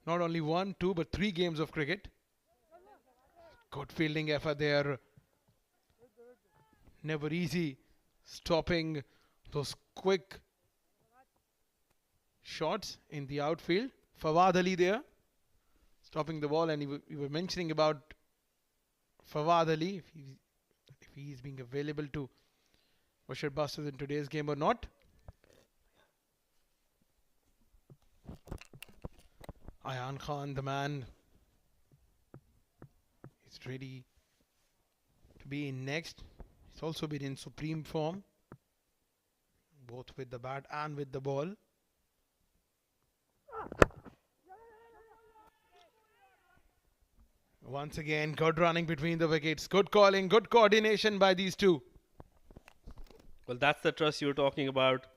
Not only one, two, but three games of cricket. Good fielding effort there. Never easy stopping those quick shots in the outfield. Fawad Ali there stopping the ball, and we were mentioning about Fawad Ali, if he's being available to Boshur Busters in today's game or not. Ayan Khan, the man, is ready to be in next. He's also been in supreme form, both with the bat and with the ball. Once again, good running between the wickets. Good calling, good coordination by these two. Well, that's the trust you were talking about.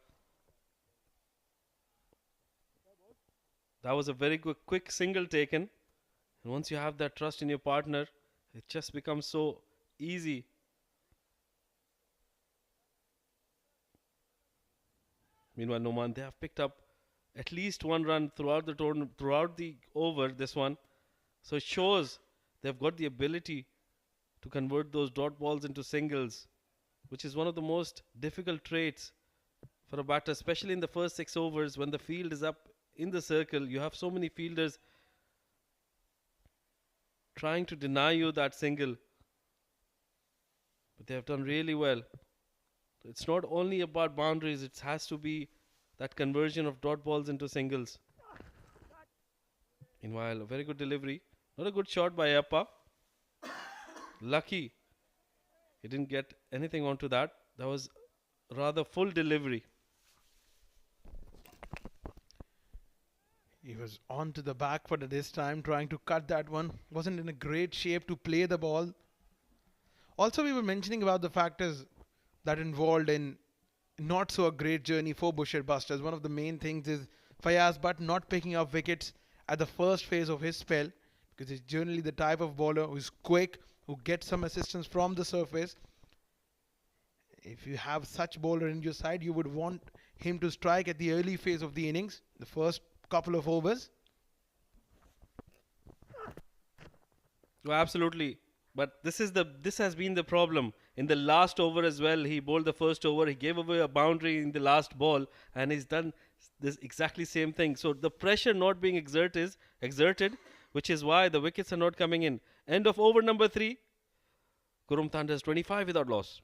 That was a very quick single taken. And once you have that trust in your partner, it just becomes so easy. Meanwhile, Oman, they have picked up at least one run throughout the tournament, throughout the over, this one. So it shows they've got the ability to convert those dot balls into singles, which is one of the most difficult traits for a batter, especially in the first 6 overs when the field is up in the circle. You have so many fielders trying to deny you that single, but they have done really well. It's not only about boundaries, it has to be that conversion of dot balls into singles. Meanwhile, a very good delivery. Not a good shot by Appa. Lucky he didn't get anything onto that. That was rather full delivery. He was on to the back foot at this time, trying to cut that one. Wasn't in a great shape to play the ball. Also, we were mentioning about the factors that involved in not so a great journey for Boshur Busters. One of the main things is Fayaz Butt not picking up wickets at the first phase of his spell, because he's generally the type of bowler who's quick, who gets some assistance from the surface. If you have such bowler in your side, you would want him to strike at the early phase of the innings, the first couple of overs. Oh, absolutely. But this has been the problem. In the last over as well, he bowled the first over. He gave away a boundary in the last ball, and he's done this exactly same thing. So the pressure not being exerted, which is why the wickets are not coming in. End of over number 3. Qurum Thunders 25 without loss.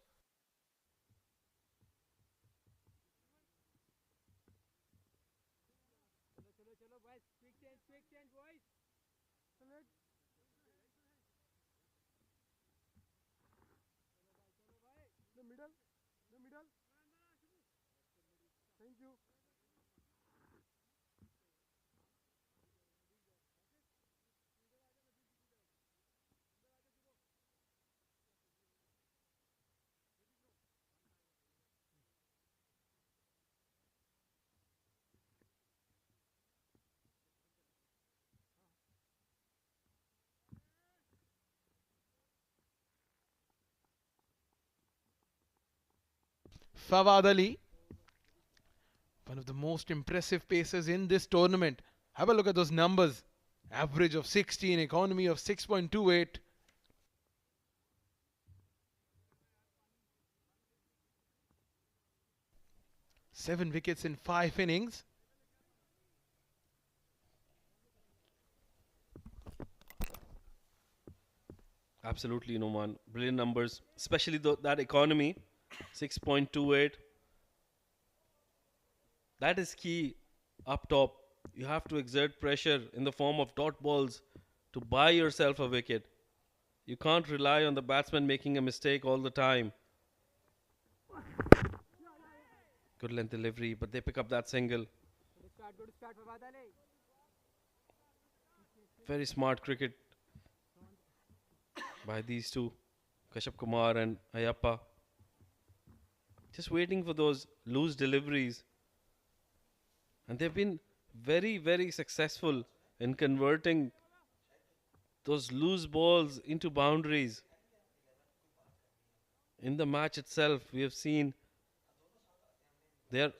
Fawad Ali, one of the most impressive pacers in this tournament. Have a look at those numbers. Average of 16, economy of 6.28. Seven wickets in 5 innings. Absolutely, no man. Brilliant numbers, especially that economy, 6.28. That is key up top. You have to exert pressure in the form of dot balls to buy yourself a wicket. You can't rely on the batsman making a mistake all the time. Good length delivery, but they pick up that single. Very smart cricket by these two, Kashyap Kumar and Ayappa. Just waiting for those loose deliveries. And they've been very, very successful in converting those loose balls into boundaries. In the match itself, we have seen their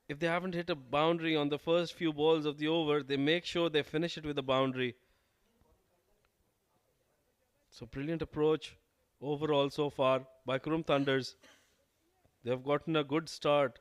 if they haven't hit a boundary on the first few balls of the over, they make sure they finish it with a boundary. So brilliant approach overall so far by Qurum Thunders. They have gotten a good start.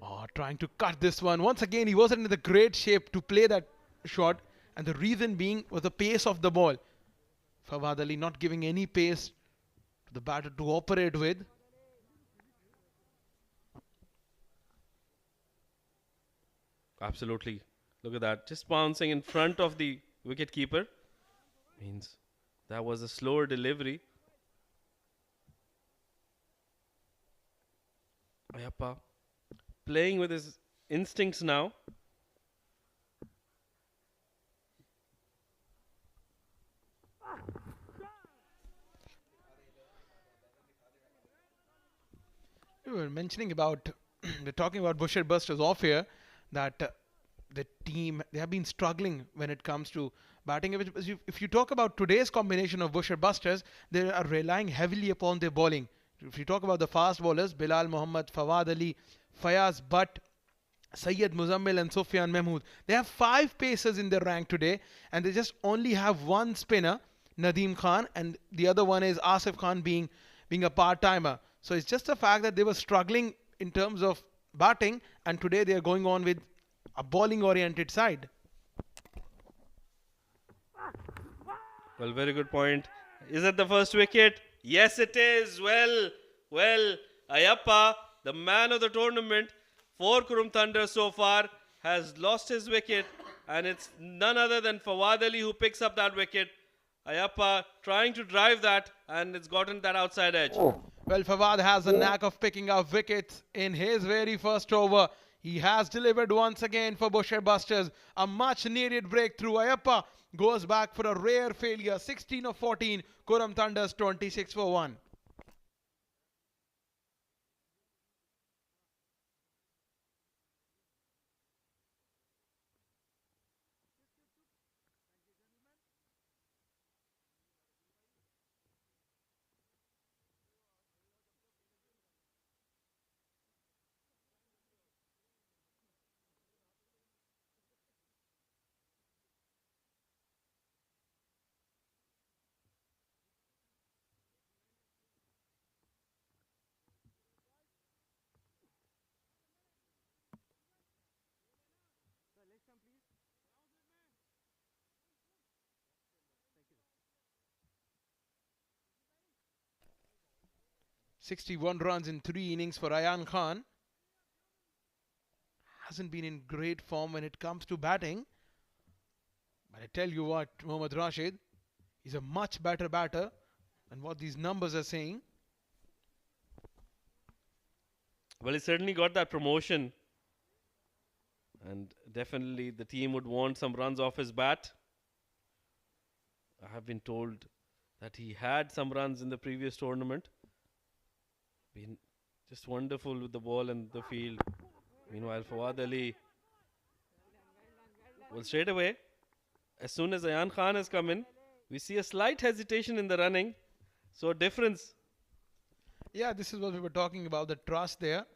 Oh, trying to cut this one. Once again, he wasn't in the great shape to play that shot, and the reason being was the pace of the ball. Fawad Ali not giving any pace to the batter to operate with. Absolutely. Look at that. Just bouncing in front of the wicket keeper. Means that was a slower delivery. Ayappa playing with his instincts now. We were mentioning about, we're talking about Busher Busters off here, that the team, they have been struggling when it comes to batting. If you talk about today's combination of Busher Busters, they are relying heavily upon their bowling. If you talk about the fast bowlers, Bilal Muhammad, Fawad Ali, Fayaz Butt, Sayyid Muzammil and Sufyan Mahmood. They have 5 pacers in their rank today, and they just only have one spinner, Nadeem Khan, and the other one is Asif Khan being a part-timer. So it's just the fact that they were struggling in terms of batting, and today they are going on with a bowling-oriented side. Well, very good point. Is it the first wicket? Yes, it is. Well, Ayappa, the man of the tournament for Qurum Thunder so far, has lost his wicket, and it's none other than Fawad Ali who picks up that wicket. Ayappa trying to drive that, and it's gotten that outside edge. Well, Fawad has a knack of picking up wickets in his very first over. He has delivered once again for Busher Busters. A much needed breakthrough. Ayappa goes back for a rare failure. 16 of 14. Qurum Thunders 26 for 1. "61 runs in 3 innings for Ayan Khan. Hasn't been in great form when it comes to batting. But I tell you what, Mohammad Rashid is a much better batter than what these numbers are saying. Well, he certainly got that promotion, and definitely the team would want some runs off his bat. I have been told that he had some runs in the previous tournament. Been just wonderful with the ball and the field. Meanwhile, Fawad Ali, well, straight away, as soon as Ayan Khan has come in, we see a slight hesitation in the running. So, a difference. Yeah, this is what we were talking about, the trust there.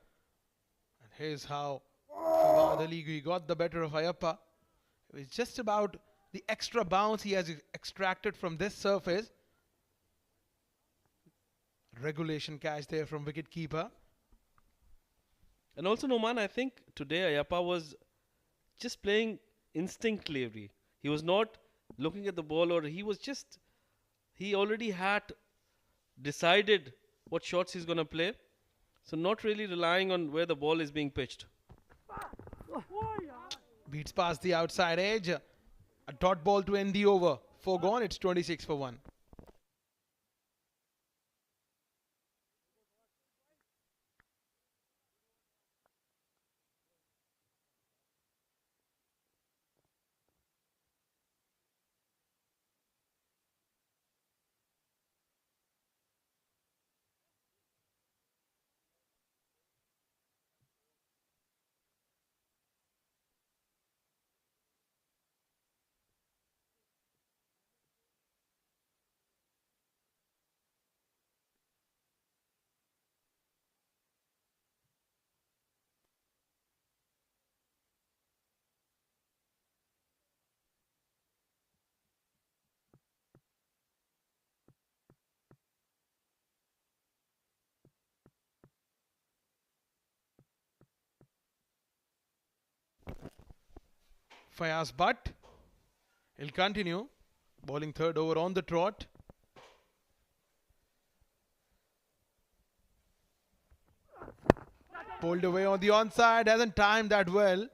And here's how Fawad Ali he got the better of Ayappa. It was just about the extra bounce he has extracted from this surface. Regulation catch there from wicket keeper. And also, Noman, I think today Ayappa was just playing instinctively. He was not looking at the ball, or he already had decided what shots he's going to play. So, not really relying on where the ball is being pitched. Beats past the outside edge. A dot ball to end the over. 4 gone, it's 26 for 1. Fayaz Butt. He'll continue. Bowling third over on the trot. Pulled away on the onside. Hasn't timed that well.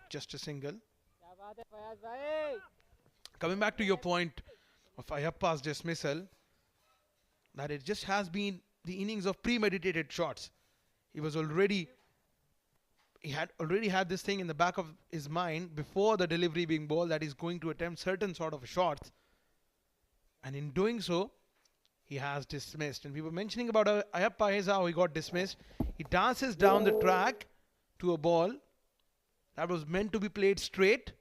Just a single. Coming back to your point of Ayappa's dismissal, that it just has been the innings of premeditated shots. He had already had this thing in the back of his mind before the delivery being bowled that he's going to attempt certain sort of shots, and in doing so he has dismissed. And we were mentioning about Ayappa, here's how he got dismissed. He dances down the track to a ball that was meant to be played straight.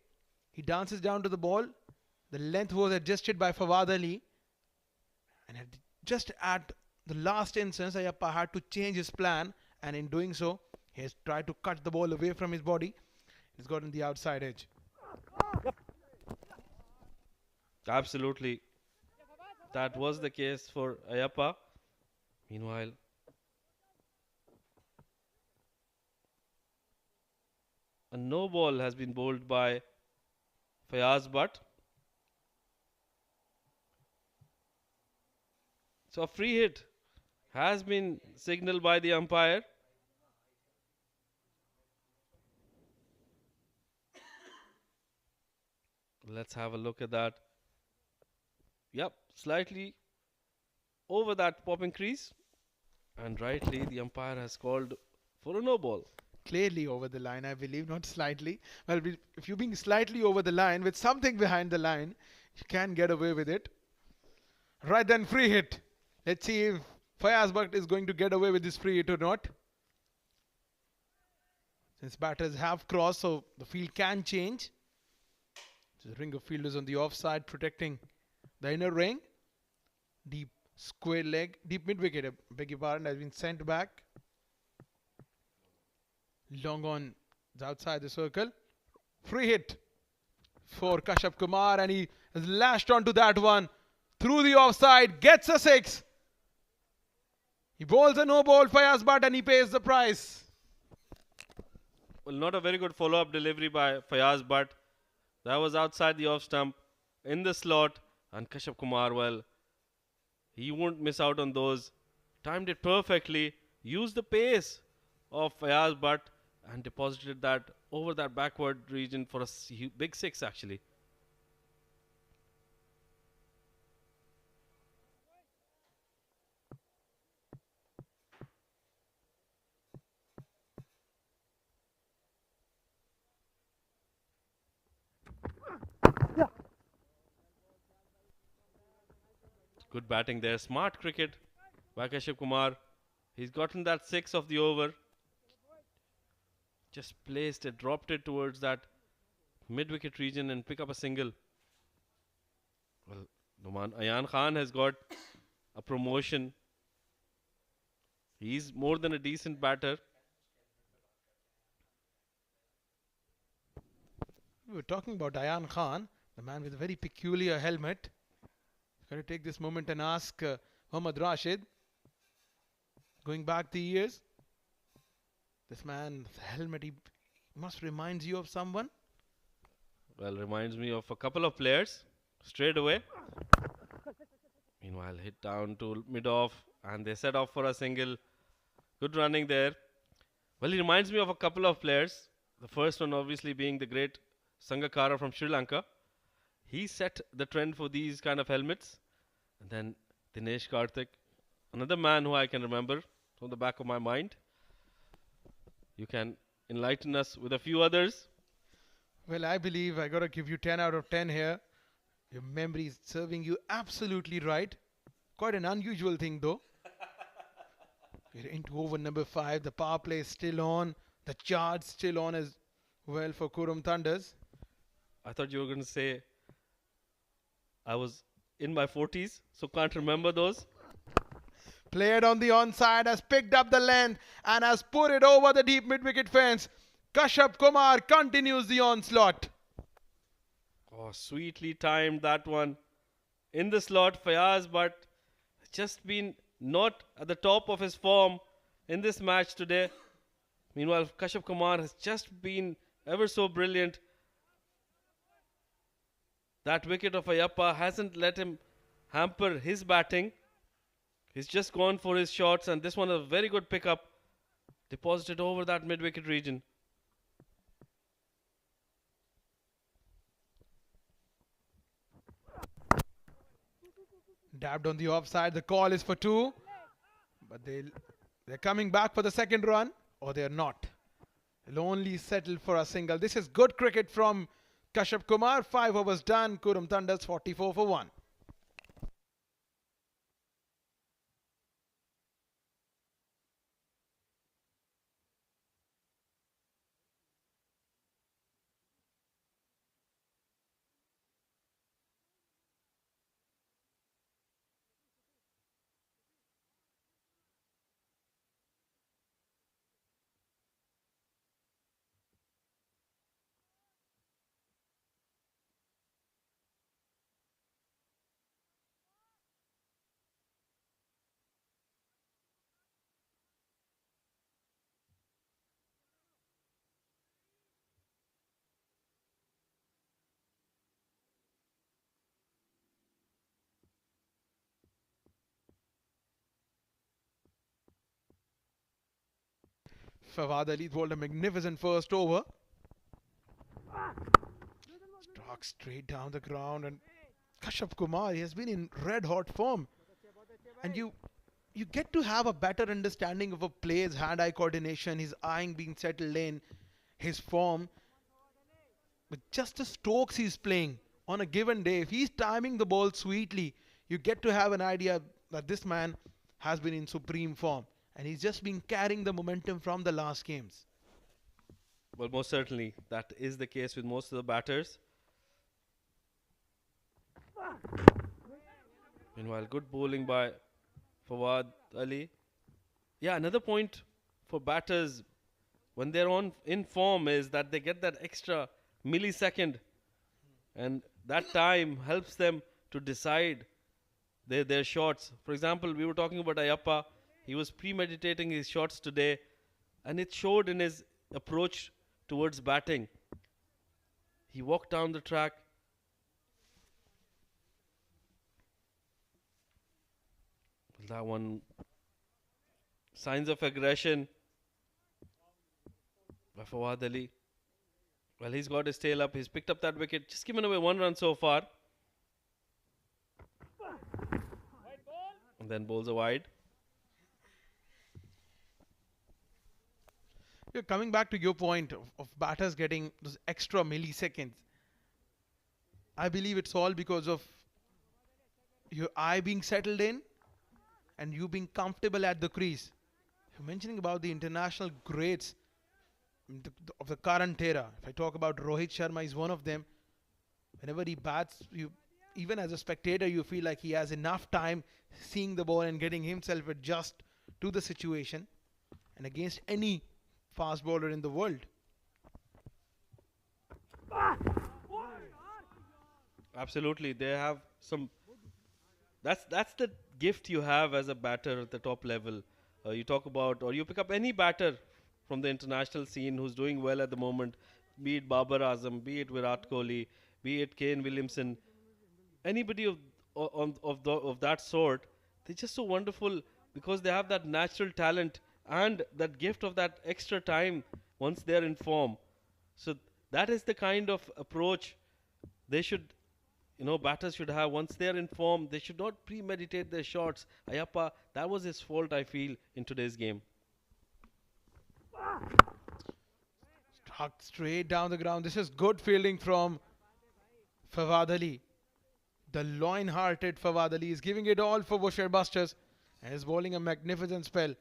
He dances down to the ball. The length was adjusted by Fawad Ali, and just at the last instance Ayappa had to change his plan, and in doing so he has tried to cut the ball away from his body. He's gotten the outside edge. Absolutely. That was the case for Ayappa. Meanwhile, a no ball has been bowled by Fayaz Butt. So a free hit has been signaled by the umpire. Let's have a look at that. Yep, slightly over that popping crease. And rightly, the umpire has called for a no ball. Clearly over the line, I believe, not slightly. Well, if you're being slightly over the line with something behind the line, you can get away with it. Right then, free hit. Let's see if Fayaz Butt is going to get away with this free hit or not. Since batters have crossed, so the field can change. The ring of fielders on the offside protecting the inner ring. Deep square leg, deep mid wicket, beg your pardon, has been sent back. Long on is outside the circle. Free hit for Kashyap Kumar, and he has lashed onto that one through the offside, gets a 6. He bowls a no ball, Fayaz Butt, and he pays the price. Well, not a very good follow-up delivery by Fayaz Butt. That was outside the off stump in the slot, and Kashyap Kumar, well, he won't miss out on those. Timed it perfectly, used the pace of Fayaz Butt and deposited that over that backward region for a big 6 actually. Good batting there. Smart cricket by Kashyap Kumar. He's gotten that 6 of the over. Just placed it, dropped it towards that mid-wicket region and pick up a single. Well, Numan Ayan Khan has got a promotion. He's more than a decent batter. We were talking about Ayan Khan, the man with a very peculiar helmet. Got to take this moment and ask Mohammad Rashid. Going back the years, this man's helmet, he must reminds you of someone. Well, reminds me of a couple of players straight away. Meanwhile, hit down to mid-off and they set off for a single. Good running there. Well, he reminds me of a couple of players. The first one obviously being the great Sangakkara from Sri Lanka. He set the trend for these kind of helmets. And then Dinesh Karthik, another man who I can remember from the back of my mind. You can enlighten us with a few others. Well, I believe I got to give you 10 out of 10 here. Your memory is serving you absolutely right. Quite an unusual thing though. We're into over number 5. The power play is still on. The charge still on as well for Qurum Thunders. I thought you were going to say I was in my 40s, so can't remember those. Played on the onside, has picked up the length and has put it over the deep mid-wicket fence. Kashyap Kumar continues the onslaught. Oh, sweetly timed that one. In the slot, Fayaz, but just been not at the top of his form in this match today. Meanwhile, Kashyap Kumar has just been ever so brilliant. That wicket of Ayappa hasn't let him hamper his batting. He's just gone for his shots, and this one a very good pickup. Deposited over that mid wicket region. Dabbed on the offside. The call is for two. But they're coming back for the second run. Or they're not. They'll only settle for a single. This is good cricket from Kashyap Kumar. 5 overs done. Qurum Thunders 44 for 1. Fawad Ali bowled a magnificent first over. Struck straight down the ground, and Kashyap Kumar, he has been in red hot form. And you get to have a better understanding of a player's hand-eye coordination, his eyeing being settled in, his form. With just the strokes he's playing on a given day, if he's timing the ball sweetly, you get to have an idea that this man has been in supreme form. And he's just been carrying the momentum from the last games. Well, most certainly that is the case with most of the batters. Meanwhile, good bowling by Fawad Ali. Yeah, another point for batters when they're in form is that they get that extra millisecond, and that time helps them to decide their shots. For example, we were talking about Ayappa. He was premeditating his shots today, and it showed in his approach towards batting. He walked down the track. That one, signs of aggression by Fawad Ali. Well, he's got his tail up. He's picked up that wicket. Just given away 1 run so far. And then bowls a wide. You're coming back to your point of batters getting those extra milliseconds. I believe it's all because of your eye being settled in and you being comfortable at the crease. You're mentioning about the international greats of the current era. If I talk about Rohit Sharma, he's one of them. Whenever he bats, even as a spectator, you feel like he has enough time seeing the ball and getting himself adjust to the situation. And against any fast bowler in the world. Absolutely, they have some. That's the gift you have as a batter at the top level. You talk about, or you pick up any batter from the international scene who's doing well at the moment, be it Babar Azam, be it Virat Kohli, be it Kane Williamson, anybody of that sort. They're just so wonderful because they have that natural talent and that gift of that extra time once they're in form. So that is the kind of approach they should, batters should have. Once they're in form, they should not premeditate their shots. Ayappa, that was his fault, I feel, in today's game. Struck straight down the ground. This is good fielding from Fawad Ali. The loin-hearted Fawad Ali is giving it all for Boshur Busters and is bowling a magnificent spell.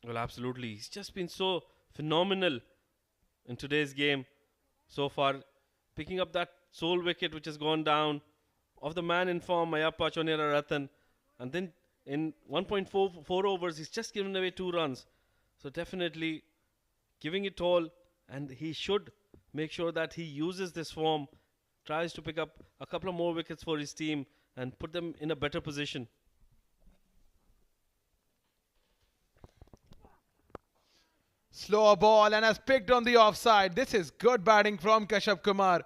Well, absolutely. He's just been so phenomenal in today's game so far. Picking up that sole wicket which has gone down of the man in form, Ayappa Chonera Ratan. And then in 1.44 overs, he's just given away 2 runs. So definitely giving it all. And he should make sure that he uses this form, tries to pick up a couple of more wickets for his team and put them in a better position. Slower ball and has picked on the offside. This is good batting from Kashyap Kumar.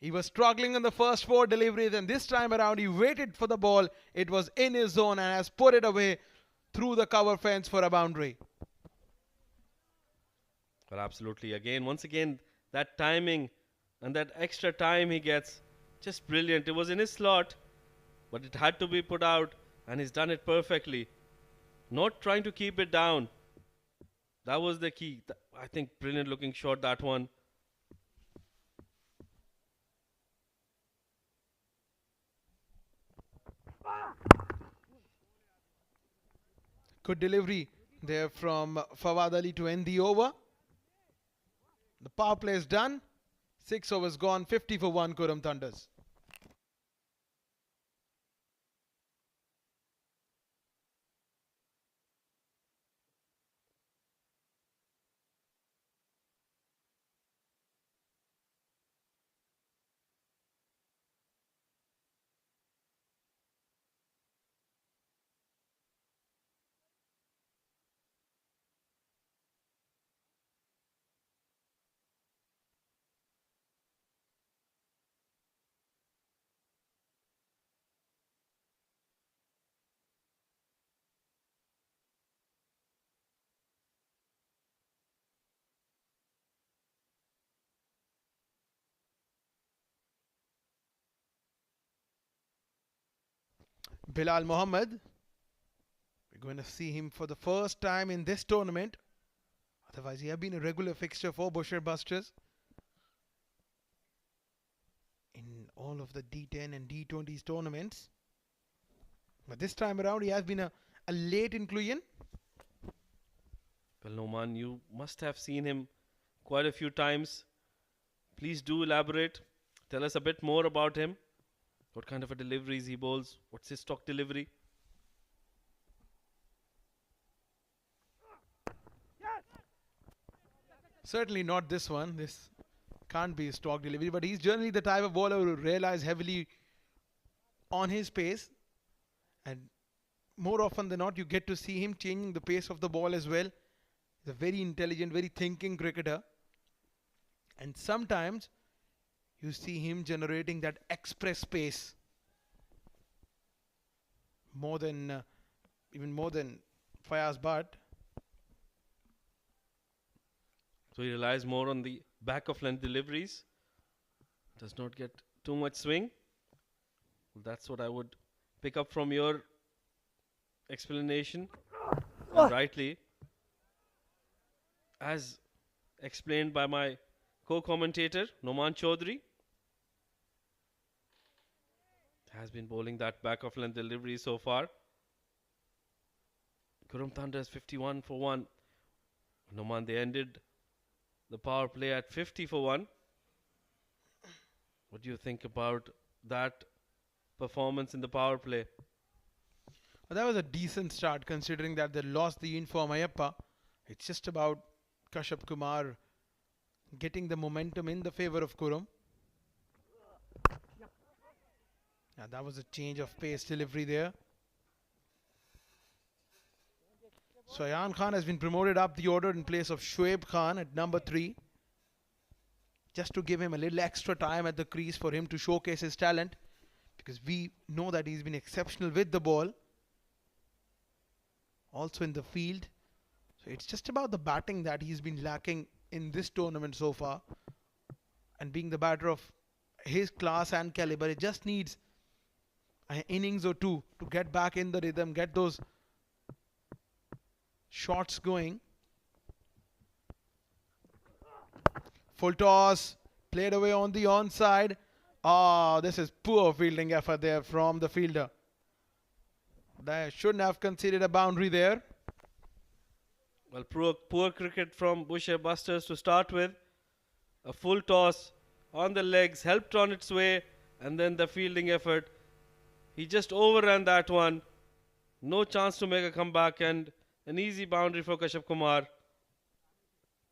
He was struggling in the first four deliveries, and this time around he waited for the ball. It was in his zone and has put it away through the cover fence for a boundary. Well, absolutely. Once again, that timing and that extra time he gets, just brilliant. It was in his slot, but it had to be put out, and he's done it perfectly. Not trying to keep it down. That was the key. I think brilliant looking shot, that one. Good delivery there from Fawad Ali to end the over. The power play is done. 6 overs gone, 50 for 1 Qurum Thunders. Bilal Mohammed. We're going to see him for the first time in this tournament. Otherwise, he has been a regular fixture for Boshur Busters in all of the D10 and D20s tournaments. But this time around, he has been a late inclusion. Well, Noman, you must have seen him quite a few times. Please do elaborate. Tell us a bit more about him. What kind of a deliveries he bowls? What's his stock delivery? Certainly not this one. This can't be a stock delivery. But he's generally the type of bowler who relies heavily on his pace. And more often than not, you get to see him changing the pace of the ball as well. He's a very intelligent, very thinking cricketer. And sometimes you see him generating that express pace more than even more than Fayaz Bhatt. So he relies more on the back of length deliveries. Does not get too much swing. That's what I would pick up from your explanation. And rightly, as explained by my co-commentator Noman Chaudhary, has been bowling that back of length delivery so far. Qurum Thunders 51 for 1. Noman, they ended the power play at 50 for 1. What do you think about that performance in the power play? Well, that was a decent start considering that they lost the inform Ayappa. It's just about Kashyap Kumar getting the momentum in the favor of Qurum. Yeah, that was a change of pace delivery there. So Ayan Khan has been promoted up the order in place of Shoaib Khan at number 3. Just to give him a little extra time at the crease for him to showcase his talent. Because we know that he's been exceptional with the ball. Also in the field. So it's just about the batting that he's been lacking in this tournament so far. And being the batter of his class and caliber, it just needs an innings or two to get back in the rhythm, get those shots going. Full toss, played away on the onside. This is poor fielding effort there from the fielder. They shouldn't have conceded a boundary there. Well, poor cricket from Boshur Busters to start with. A full toss on the legs, helped on its way, and then the fielding effort. He just overran that one. No chance to make a comeback, and an easy boundary for Kashyap Kumar.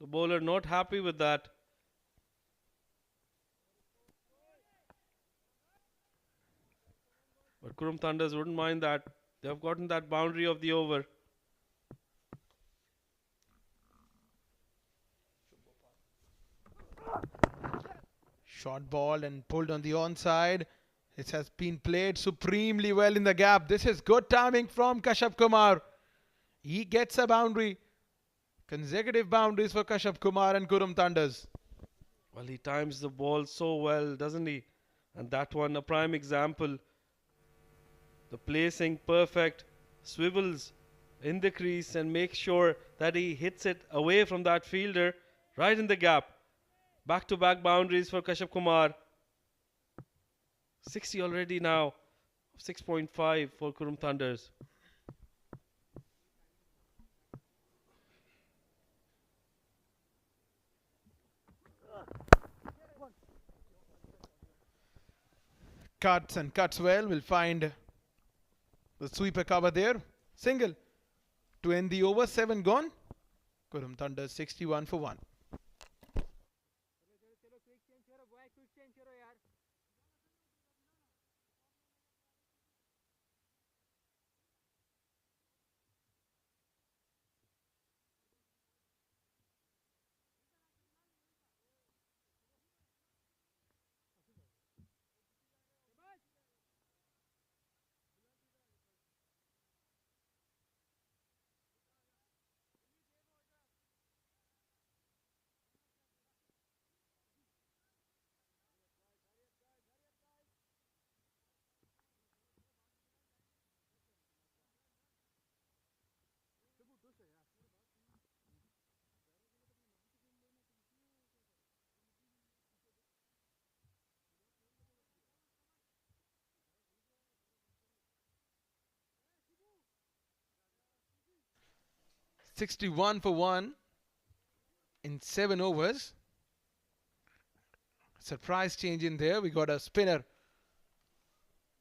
The bowler not happy with that. But Qurum Thunders wouldn't mind that. They have gotten that boundary of the over. Short ball and pulled on the onside. It has been played supremely well in the gap. This is good timing from Kashyap Kumar. He gets a boundary. Consecutive boundaries for Kashyap Kumar and Qurum Thunders. Well, he times the ball so well, doesn't he? And that one, a prime example. The placing perfect, swivels in the crease and makes sure that he hits it away from that fielder right in the gap. Back-to-back boundaries for Kashyap Kumar. 60 already now. 6.5 for Qurum Thunders. Cuts and cuts well. We'll find the sweeper cover there. Single to end the over. 7 gone. Qurum Thunders 61 for 1. $61 for 1 in 7 overs. Surprise change in there. We got a spinner.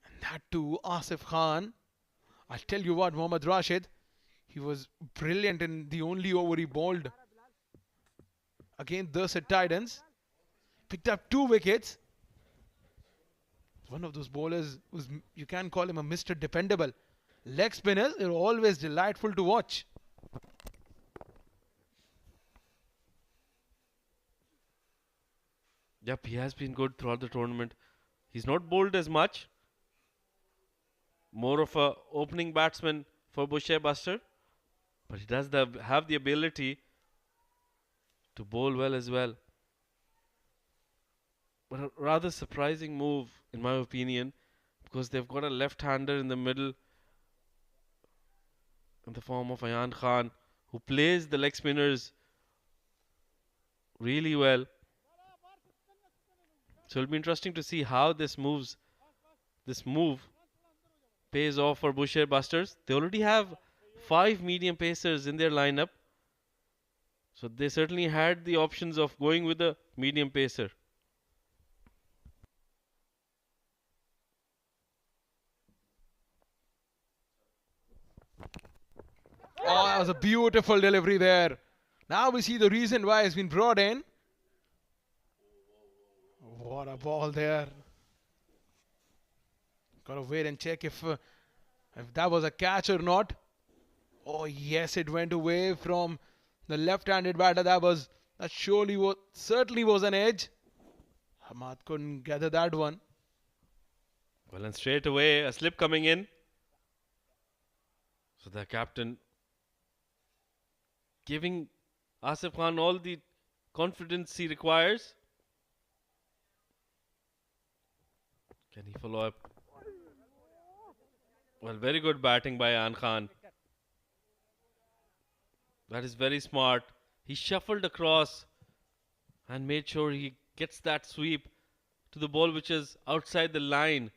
And that too, Asif Khan. I'll tell you what, Mohammad Rashid, he was brilliant in the only over he bowled against the St. Titans. Picked up 2 wickets. One of those bowlers who's, you can call him a Mr. Dependable. Leg spinners are always delightful to watch. Yep, he has been good throughout the tournament. He's not bowled as much. More of a opening batsman for Boshur Buster. But he does have the ability to bowl well as well. But a rather surprising move, in my opinion, because they've got a left-hander in the middle in the form of Ayan Khan, who plays the leg spinners really well. So it'll be interesting to see how this move pays off for Boshur Busters. They already have 5 medium pacers in their lineup. So they certainly had the options of going with a medium pacer. Oh, that was a beautiful delivery there. Now we see the reason why it's been brought in. What a ball there. Gotta wait and check if that was a catch or not. Oh yes, it went away from the left-handed batter. That certainly was an edge. Hamad couldn't gather that one. Well, and straight away a slip coming in. So the captain giving Asif Khan all the confidence he requires. Can he follow up? Well, very good batting by Ayan Khan. That is very smart. He shuffled across and made sure he gets that sweep to the ball which is outside the line.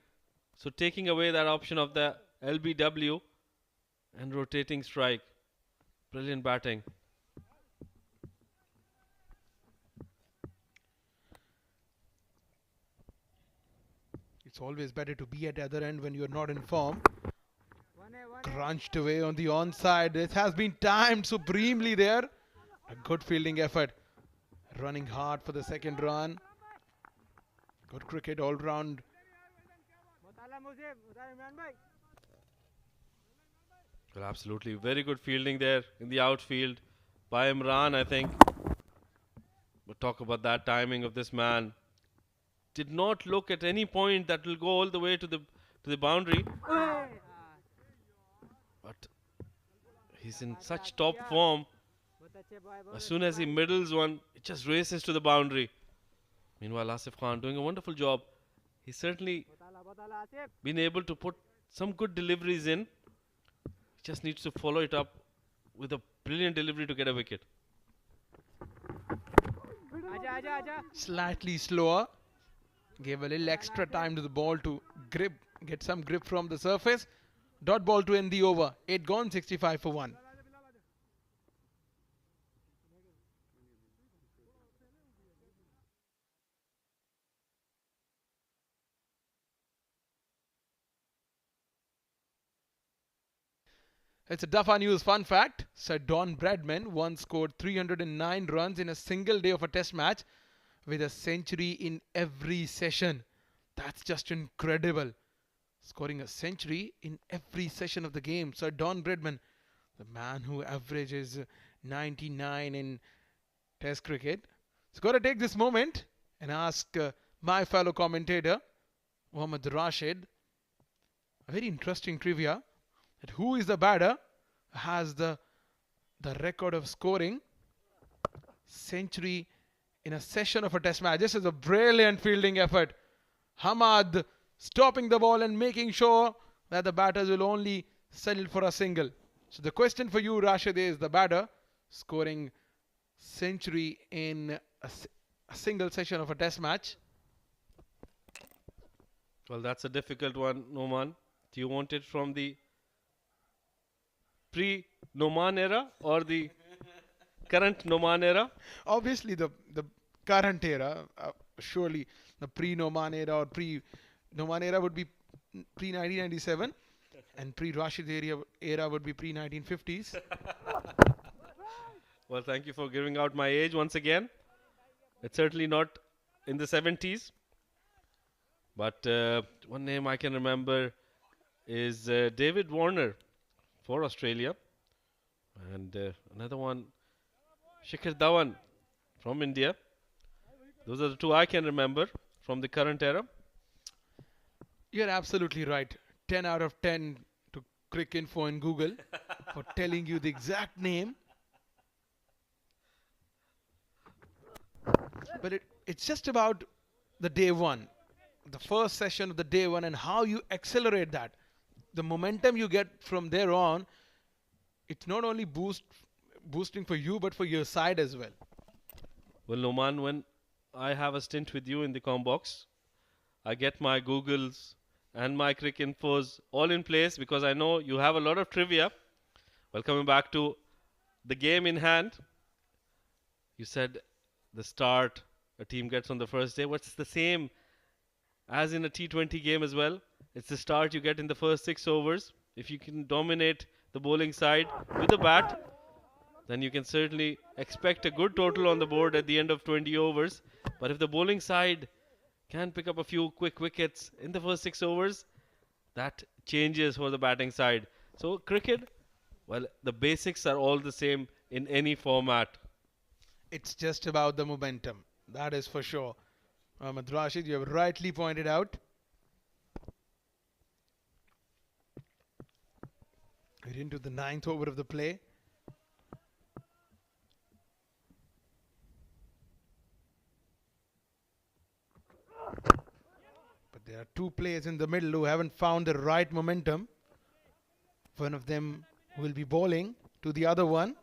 So taking away that option of the LBW and rotating strike. Brilliant batting. It's always better to be at the other end when you're not in form. Crunched away on the onside. It has been timed supremely there. A good fielding effort. Running hard for the second run. Good cricket all round. Well, absolutely. Very good fielding there in the outfield by Imran, I think. But talk about that timing of this man. did not look at any point that will go all the way to the boundary. But he's in such top form. As soon as he middles one, it just races to the boundary. Meanwhile, Asif Khan doing a wonderful job. He's certainly been able to put some good deliveries in. He just needs to follow it up with a brilliant delivery to get a wicket. Slightly slower. Gave a little extra time to the ball to grip, get some grip from the surface. Dot ball to end the over. 8 gone, 65 for 1. It's a Duffer News fun fact. Sir Don Bradman once scored 309 runs in a single day of a test match with a century in every session. That's just incredible. Scoring a century in every session of the game. Sir Don Bradman, the man who averages 99 in test cricket. So got to take this moment and ask my fellow commentator, Mohammad Rashid, a very interesting trivia. That who is the batter who has the record of scoring century in a session of a test match. This is a brilliant fielding effort. Hamad stopping the ball and making sure that the batters will only settle for a single. So the question for you, Rashid, is the batter scoring century in a single session of a test match. Well, that's a difficult one, Noman. Do you want it from the pre-Noman era or the current Noman era? Obviously, the current era, surely the pre-Noman era or pre-Noman era would be pre-1997 and pre-Rashid era would be pre-1950s. Well, thank you for giving out my age once again. It's certainly not in the 70s. But one name I can remember is David Warner for Australia. And another one, Shikhar Dhawan from India. Those are the two I can remember from the current era. You're absolutely right. 10 out of 10 to Crick Info in Google for telling you the exact name. But it's just about the day one, the first session of the day one, and how you accelerate that. The momentum you get from there on, it's not only boosting for you, but for your side as well. Well, Noman, when I have a stint with you in the com box, I get my Googles and my Crick Infos all in place because I know you have a lot of trivia. Well, coming back to the game in hand, you said the start a team gets on the first day. What's the same as in a T20 game as well? It's the start you get in the first 6 overs. If you can dominate the bowling side with a bat, then you can certainly expect a good total on the board at the end of 20 overs. But if the bowling side can pick up a few quick wickets in the first 6 overs, that changes for the batting side. So cricket, well, the basics are all the same in any format. It's just about the momentum. That is for sure. Mohammad Rashid, you have rightly pointed out. We're into the 9th over of the play. But there are two players in the middle who haven't found the right momentum. One of them will be bowling to the other one.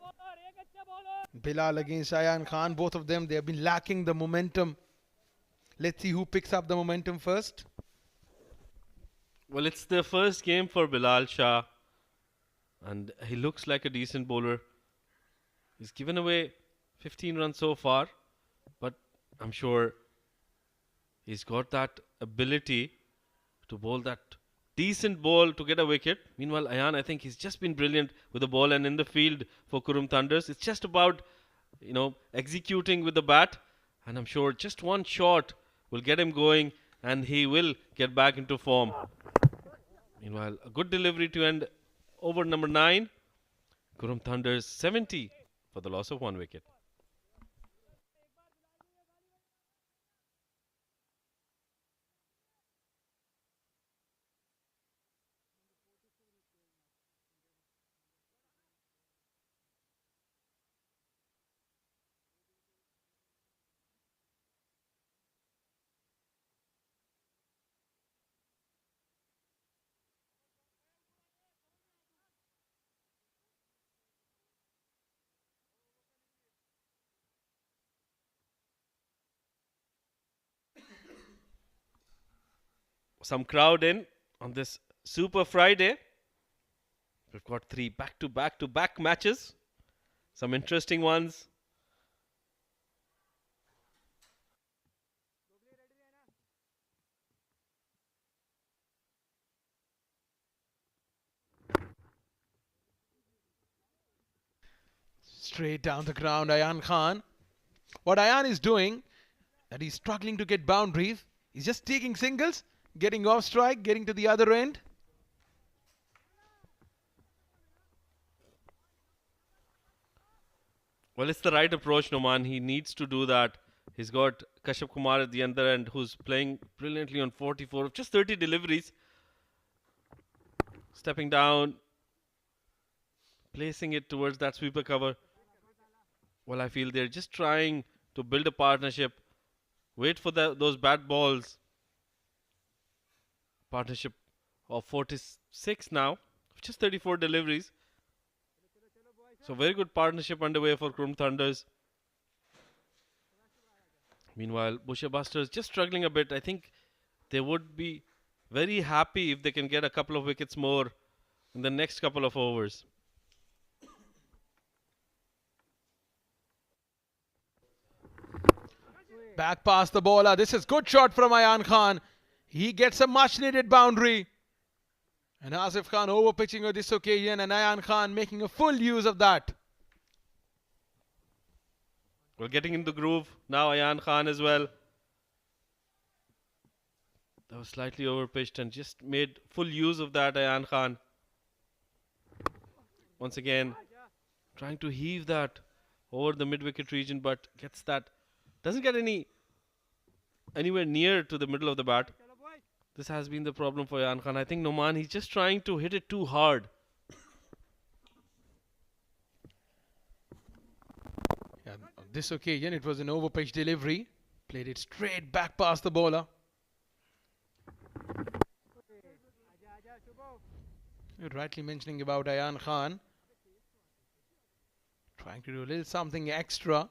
Bilal against Ayan Khan. Both of them, they have been lacking the momentum. Let's see who picks up the momentum first. Well, it's the first game for Bilal Shah. And he looks like a decent bowler. He's given away 15 runs so far. But I'm sure he's got that ability to bowl that decent ball to get a wicket. Meanwhile, Ayan, I think he's just been brilliant with the ball and in the field for Qurum Thunders. It's just about, executing with the bat. And I'm sure just one shot will get him going and he will get back into form. Meanwhile, a good delivery to end over number 9. Qurum Thunders 70 for the loss of 1 wicket. some crowd in on this Super Friday. We've got 3 back-to-back-to-back matches. Some interesting ones. Straight down the ground, Ayan Khan. What Ayan is doing, that he's struggling to get boundaries. He's just taking singles, getting off strike, getting to the other end. Well, it's the right approach, Noman. He needs to do that. He's got Kashyap Kumar at the other end, who's playing brilliantly on 44 of just 30 deliveries. Stepping down, placing it towards that sweeper cover. Well, I feel they're just trying to build a partnership. Wait for those bad balls. Partnership of 46 now, just 34 deliveries. So very good partnership underway for Qurum Thunders. Meanwhile, Boshur Busters just struggling a bit. I think they would be very happy if they can get a couple of wickets more in the next couple of overs. Back past the bowler. This is good shot from Ayan Khan. He gets a much needed boundary. And Asif Khan over pitching on this occasion, and Ayan Khan making a full use of that. We're getting in the groove now. Ayan Khan as well. That was slightly overpitched and just made full use of that. Ayan Khan. Once again, trying to heave that over the mid-wicket region, but gets that. Doesn't get anywhere near to the middle of the bat. This has been the problem for Ayan Khan. I think Noman, he's just trying to hit it too hard. Yeah, on this occasion, it was an overpitch delivery. Played it straight back past the bowler. You're rightly mentioning about Ayan Khan. Trying to do a little something extra.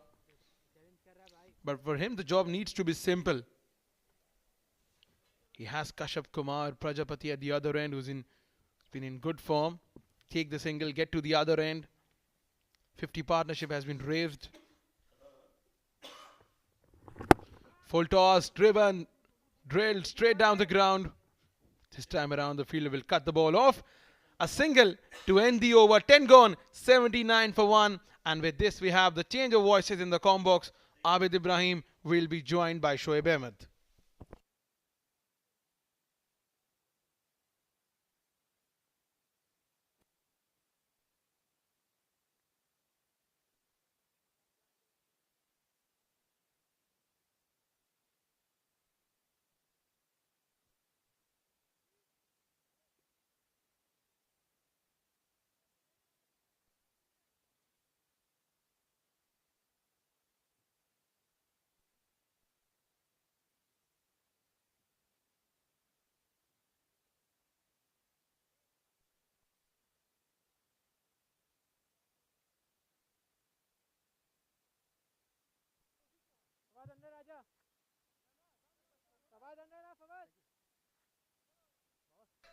But for him, the job needs to be simple. He has Kashyap Kumar, Prajapati at the other end, who's been in good form. Take the single, get to the other end. 50 partnership has been raised. Full toss, driven, drilled straight down the ground. This time around, the fielder will cut the ball off. A single to end the over. 10 gone, 79 for 1. And with this, we have the change of voices in the com box. Abid Ibrahim will be joined by Shoaib Ahmed.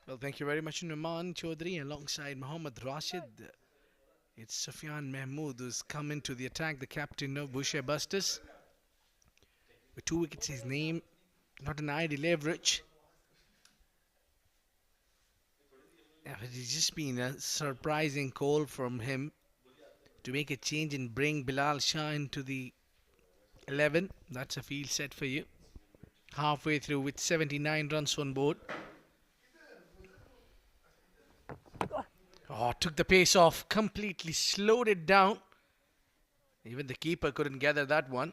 Well, thank you very much, Numan Chaudhary, alongside Mohammad Rashid. It's Sufyan Mahmood who's come into the attack, the captain of Boshur Busters. With 2 wickets his name, not an ideal average. Yeah, but it's just been a surprising call from him to make a change and bring Bilal Shah into the 11. That's a field set for you. Halfway through with 79 runs on board. Oh, took the pace off, completely slowed it down. Even the keeper couldn't gather that one.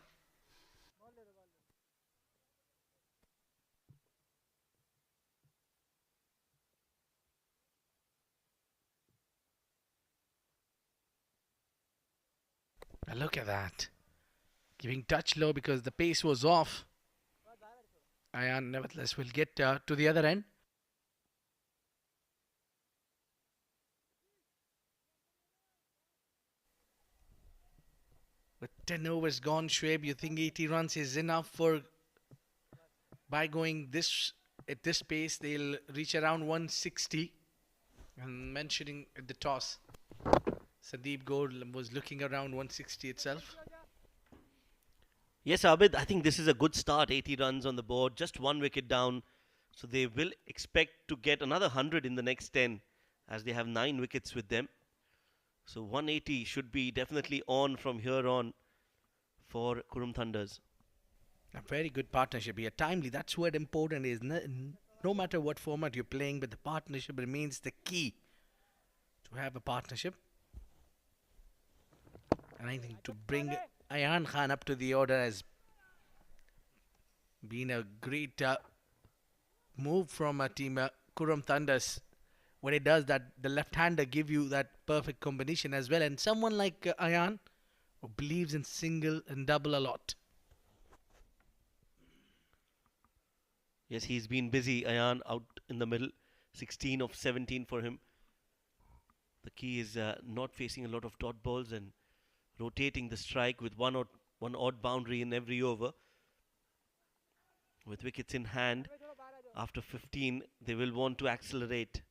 Now look at that. Giving touch low because the pace was off. Ayan nevertheless will get to the other end. With 10 overs gone, Shoaib, you think 80 runs is enough for by going this at this pace, they'll reach around 160. And mentioning at the toss, Sandeep Gold was looking around 160 itself. Yes, Abid, I think this is a good start. 80 runs on the board, just one wicket down. So they will expect to get another 100 in the next 10 as they have 9 wickets with them. So 180 should be definitely on from here on for Qurum Thunders. A very good partnership here. Timely, that's what important is. No matter what format you're playing, but the partnership remains the key to have a partnership. And I think to bring Ayan Khan up to the order has been a great move from a team Qurum Thunders. What it does that the left-hander give you that perfect combination as well. And someone like Ayan who believes in single and double a lot. Yes, he's been busy. Ayan out in the middle, 16 of 17 for him. The key is not facing a lot of dot balls and rotating the strike with one odd boundary in every over. With wickets in hand, after 15, they will want to accelerate.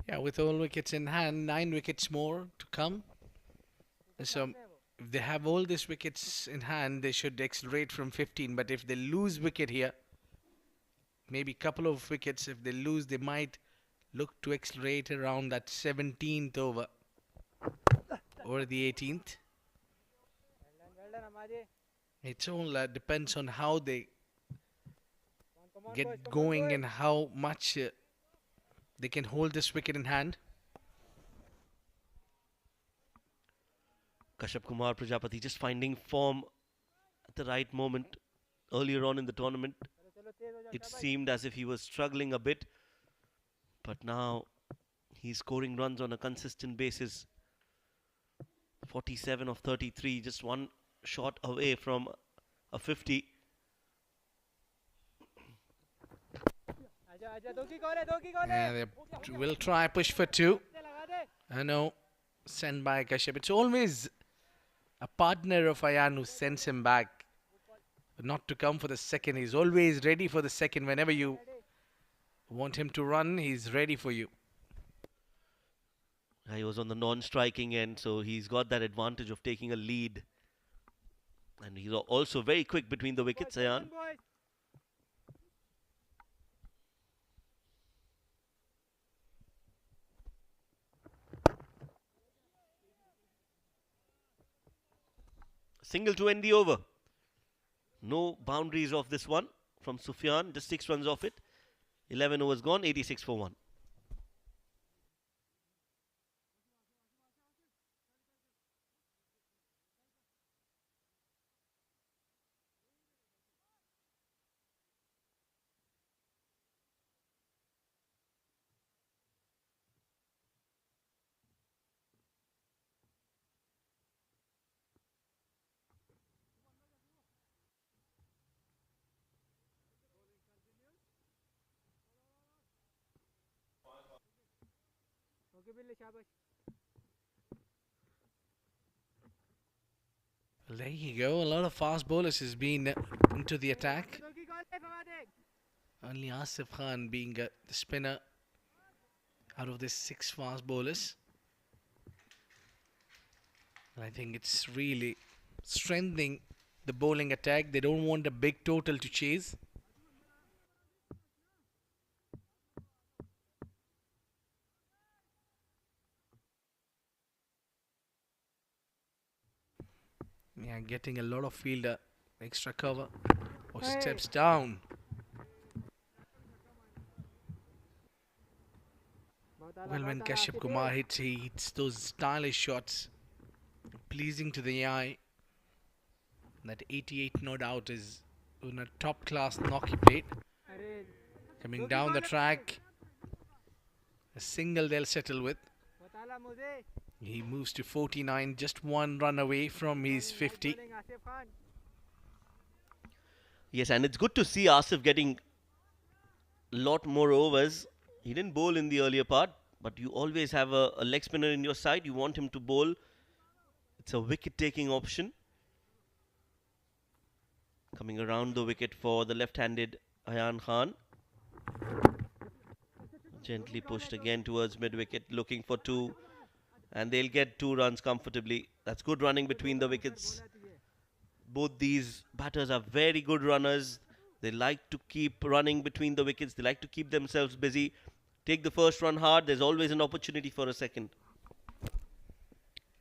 Yeah, with all wickets in hand, 9 wickets more to come. So if they have all these wickets in hand, they should accelerate from 15. But if they lose wicket here, maybe couple of wickets, if they lose, they might look to accelerate around that 17th over or the 18th. It all depends on how they get going and how much they can hold this wicket in hand. Kashyap Kumar Prajapati just finding form at the right moment. Earlier on in the tournament, it seemed as if he was struggling a bit, but now he's scoring runs on a consistent basis. 47 of 33, just one shot away from a 50. Yeah, they will try push for 2. I know, send by Kashyap. It's always a partner of Ayan who sends him back, not to come for the second. He's always ready for the second. Whenever you want him to run, he's ready for you. He was on the non-striking end, so he's got that advantage of taking a lead. And he's also very quick between the wickets, Ayan. Single to end the over. No boundaries of this one from Sufyan, just 6 runs off it. 11 overs gone, 86 for 1. Well, there you go. A lot of fast bowlers has been into the attack. Only Asif Khan being the spinner out of the 6 fast bowlers. And I think it's really strengthening the bowling attack. They don't want a big total to chase. Yeah, getting a lot of fielder extra cover or steps down. Well, when Kashyap Kumar hits, he hits those stylish shots, pleasing to the eye. That 88 no doubt is on a top class knocky plate. Coming down the track, a single they'll settle with. He moves to 49, just 1 run away from his 50. Yes, and it's good to see Asif getting a lot more overs. He didn't bowl in the earlier part, but you always have a leg spinner in your side. You want him to bowl. It's a wicket-taking option. Coming around the wicket for the left-handed Ayan Khan. Gently pushed again towards mid-wicket, looking for two. And they'll get 2 runs comfortably. That's good running between the wickets. Both these batters are very good runners. They like to keep running between the wickets. They like to keep themselves busy. Take the first run hard. There's always an opportunity for a second.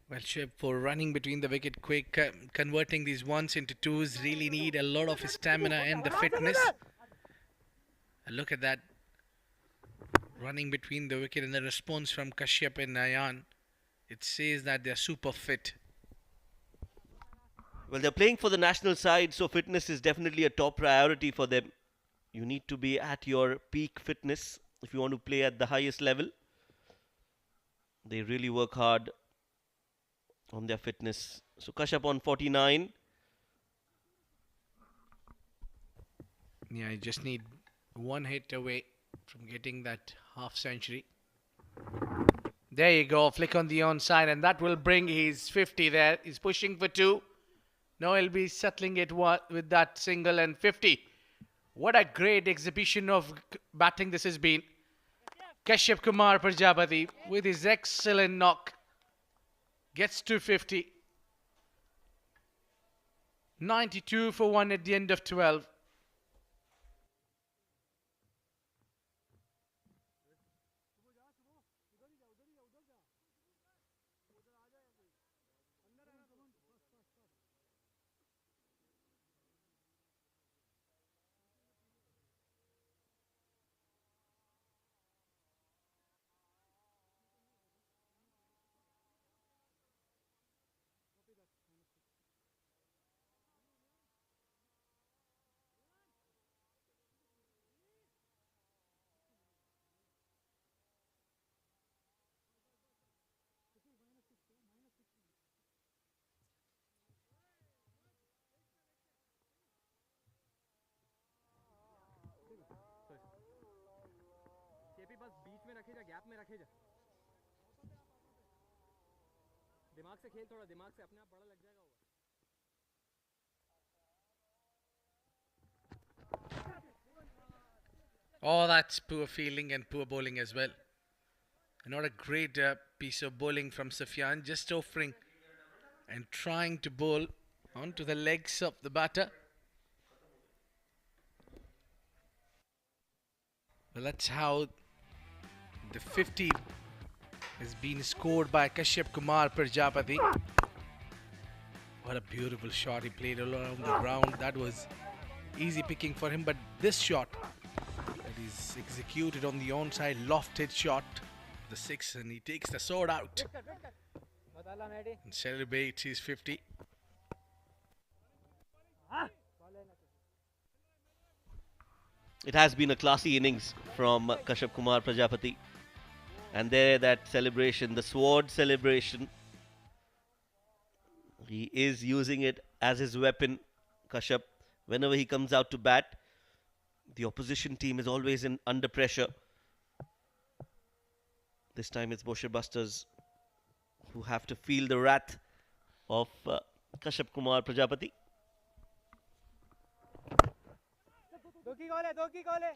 Well, Shiv, for running between the wicket quick, converting these ones into twos really need a lot of stamina and the fitness. And look at that. Running between the wicket and the response from Kashyap and Ayan. It says that they're super fit. Well, they're playing for the national side, so fitness is definitely a top priority for them. You need to be at your peak fitness if you want to play at the highest level. They really work hard on their fitness. So Kashyap on 49. Yeah, you just need one hit away from getting that half century. There you go, flick on the onside, and that will bring his 50 there. He's pushing for 2. Now he'll be settling it with that single and 50. What a great exhibition of batting this has been. Kashyap Kumar Prajapati with his excellent knock gets to 50. 92 for 1 at the end of 12. Oh, that's poor fielding and poor bowling as well. Not a great piece of bowling from Sufyan, just offering and trying to bowl onto the legs of the batter. Well, that's how the 50 has been scored by Kashyap Kumar Prajapati. What a beautiful shot he played all around the ground. That was easy picking for him, but this shot that is executed on the onside lofted shot, the 6, and he takes the sword out and celebrates his 50. It has been a classy innings from Kashyap Kumar Prajapati. And there, that celebration, the sword celebration. He is using it as his weapon, Kashyap. Whenever he comes out to bat, the opposition team is always under pressure. This time it's Boshur Busters who have to feel the wrath of Kashyap Kumar Prajapati.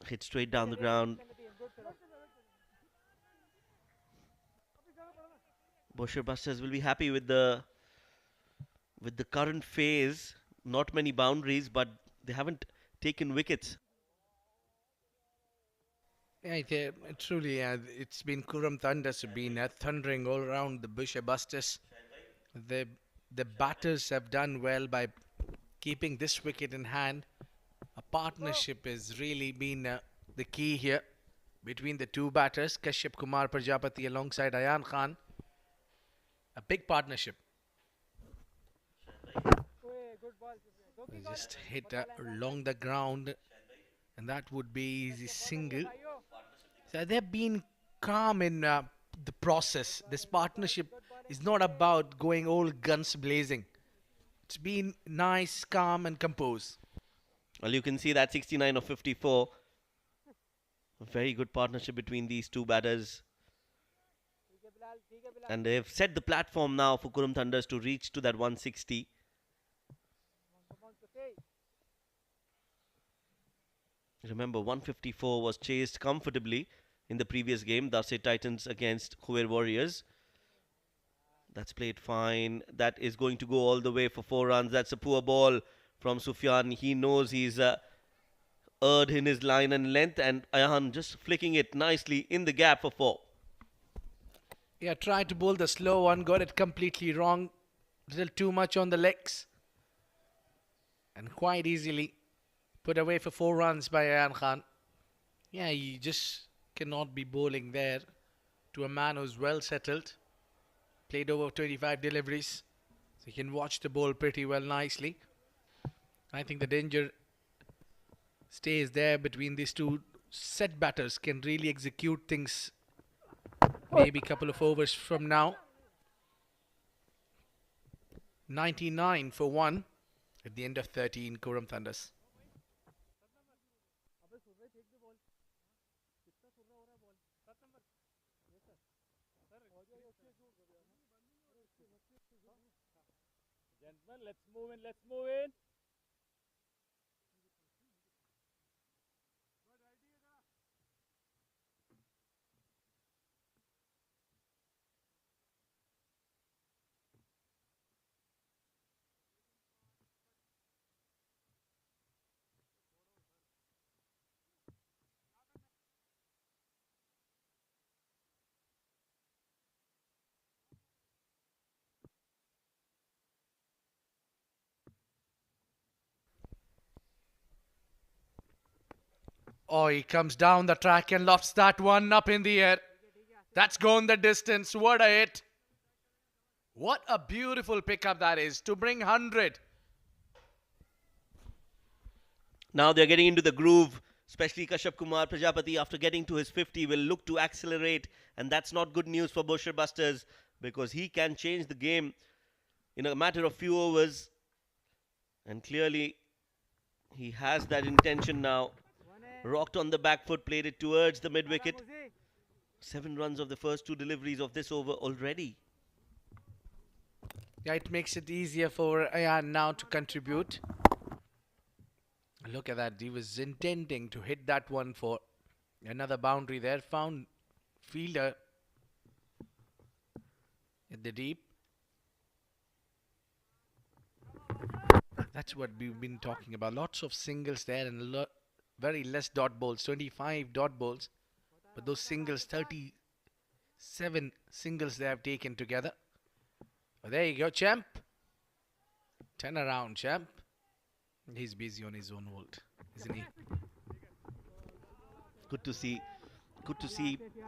Hit straight down the ground. Boshur Busters will be happy with the current phase. Not many boundaries, but they haven't taken wickets. Yeah, truly, it's been Qurum Thunders have been thundering all around the Boshur Busters. The batters have done well by keeping this wicket in hand. A partnership has really been the key here between the two batters, Kashyap Kumar Prajapati alongside Ayan Khan. A big partnership. They just hit along the ground, and that would be the single. So they've been calm in the process. This partnership is not about going all guns blazing. It's been nice, calm, and composed. Well, you can see that 69 of 54. A very good partnership between these two batters. And they've set the platform now for Qurum Thunders to reach to that 160. Remember, 154 was chased comfortably in the previous game, Darse Titans against Huer Warriors. That's played fine. That is going to go all the way for 4 runs. That's a poor ball from Sufyan. He knows he's erred in his line and length, and Ayhan just flicking it nicely in the gap for 4. Yeah, tried to bowl the slow one, got it completely wrong. Little too much on the legs. And quite easily put away for 4 runs by Ayan Khan. Yeah, you just cannot be bowling there to a man who's well settled. Played over 25 deliveries. So you can watch the ball pretty well nicely. I think the danger stays there between these two set batters. Can really execute things maybe a couple of overs from now. 99 for 1 at the end of 13 Qurum Thunders. Gentlemen, let's move in, let's move in. Oh, he comes down the track and lofts that one up in the air. That's gone the distance. What a hit. What a beautiful pickup that is to bring 100. Now they're getting into the groove, especially Kashyap Kumar Prajapati after getting to his 50 will look to accelerate, and that's not good news for Boshur Busters because he can change the game in a matter of few overs, and clearly he has that intention now. Rocked on the back foot, played it towards the mid wicket. 7 runs of the first 2 deliveries of this over already. Yeah, it makes it easier for Ayan now to contribute. Look at that. He was intending to hit that one for another boundary there. Found fielder in the deep. That's what we've been talking about. Lots of singles there and very less dot balls. 25 dot balls. But those singles, 37 singles they have taken together. Oh, there you go, champ. Turn around, champ. He's busy on his own world, isn't he? Good to see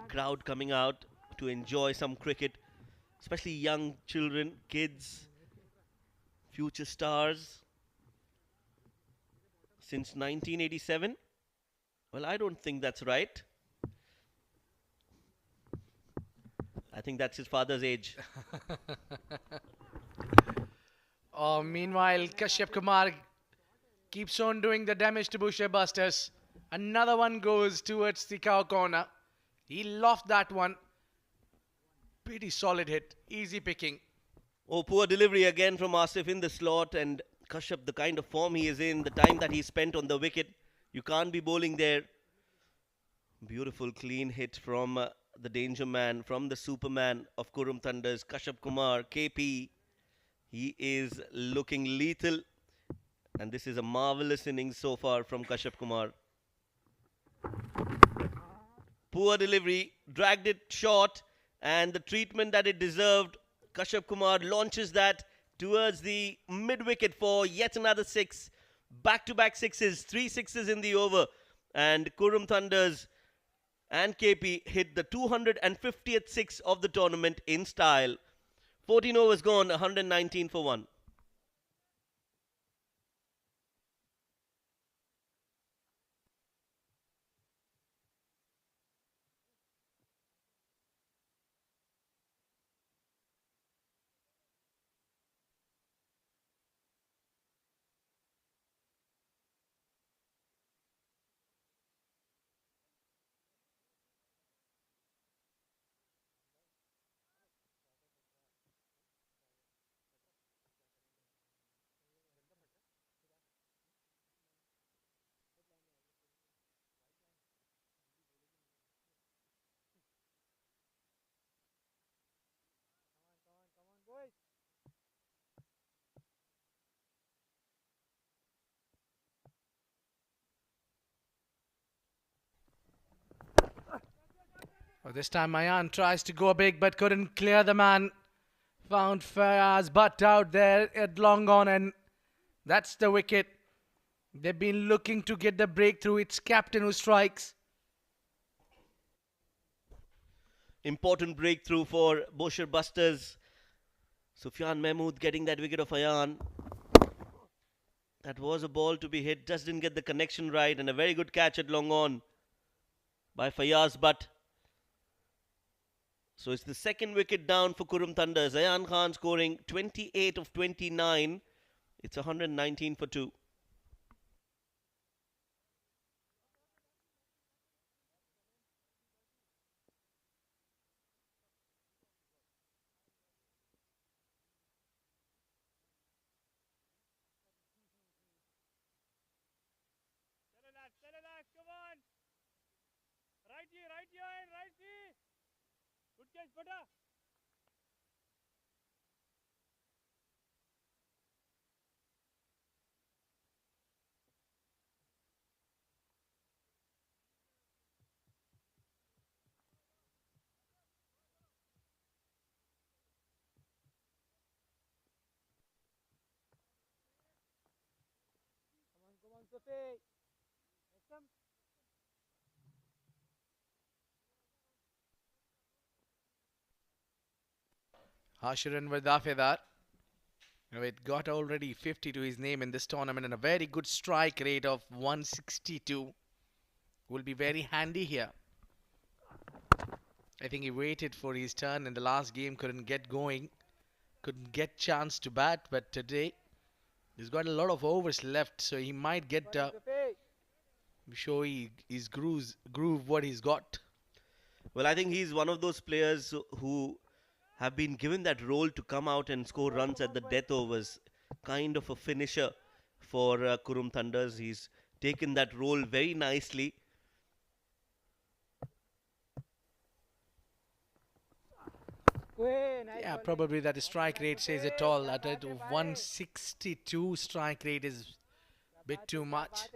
crowd coming out to enjoy some cricket, especially young children, kids, future stars. Since 1987? Well, I don't think that's right. I think that's his father's age. Oh, meanwhile, Kashyap Kumar keeps on doing the damage to Boshur Busters. Another one goes towards the cow corner. He lofted that one. Pretty solid hit. Easy picking. Oh, poor delivery again from Asif in the slot, and Kashyap, the kind of form he is in, the time that he spent on the wicket, you can't be bowling there. Beautiful clean hit from the danger man, from the superman of Qurum Thunders, Kashyap Kumar, KP. He is looking lethal, and this is a marvelous innings so far from Kashyap Kumar. Poor delivery, dragged it short, and the treatment that it deserved. Kashyap Kumar launches that towards the mid-wicket for yet another 6. Back-to-back sixes, 3 sixes in the over. And Qurum Thunders and KP hit the 250th 6 of the tournament in style. 14 overs gone, 119 for 1. This time Mayan tries to go big but couldn't clear the man. Found Fayaz butt out there at long on, and that's the wicket. They've been looking to get the breakthrough. It's captain who strikes. Important breakthrough for Boshur Busters. Sufyan Mahmood getting that wicket of Ayan. That was a ball to be hit, just didn't get the connection right, and a very good catch at long on by Fayaz Butt. So it's the second wicket down for Qurum Thunders. Ayan Khan scoring 28 of 29. It's 119 for 2. Come on. Right here, right here. Good catch, Bata. Come on, Sophie. Come. Hashiran Vardafedar. It got already 50 to his name in this tournament and a very good strike rate of 162. Will be very handy here. I think he waited for his turn in the last game, couldn't get going, couldn't get chance to bat, but today he's got a lot of overs left, so he might get show his groove what he's got. Well, I think he's one of those players who have been given that role to come out and score runs at the death overs. Kind of a finisher for Qurum Thunders. He's taken that role very nicely. Yeah, probably that strike rate says it all. At 162 strike rate is a bit too much.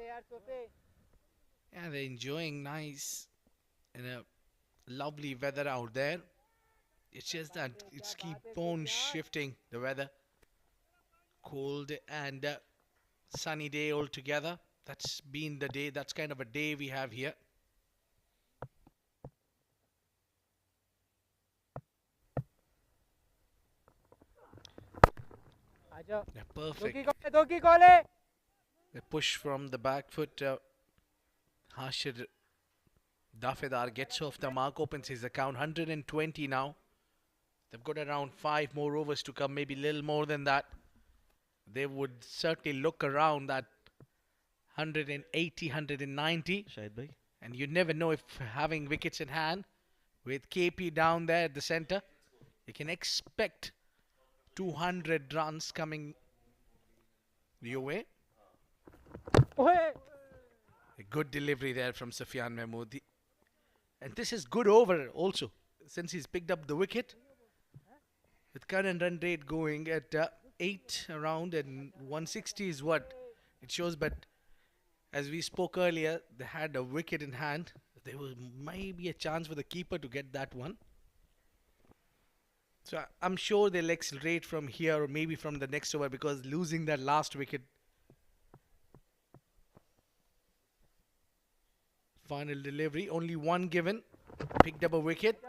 Yeah, they're enjoying nice and a lovely weather out there. It's just that it's keep on shifting, the weather. Cold and sunny day altogether. That's been the day. That's kind of a day we have here. Yeah, perfect. The push from the back foot. Hashir Dafedar gets off the mark, opens his account. 120 now. They've got around 5 more overs to come, maybe a little more than that. They would certainly look around that 180, 190. Shahid bhai. And you never know if having wickets in hand with KP down there at the center, you can expect 200 runs coming your way. A good delivery there from Sufyan Mahmood. And this is good over also, since he's picked up the wicket. With current run rate going at 8 around, and 160 is what it shows. But as we spoke earlier, they had a wicket in hand. There was maybe a chance for the keeper to get that one. So I'm sure they'll accelerate from here or maybe from the next over, because losing that last wicket. Final delivery, only one given. Picked up a wicket.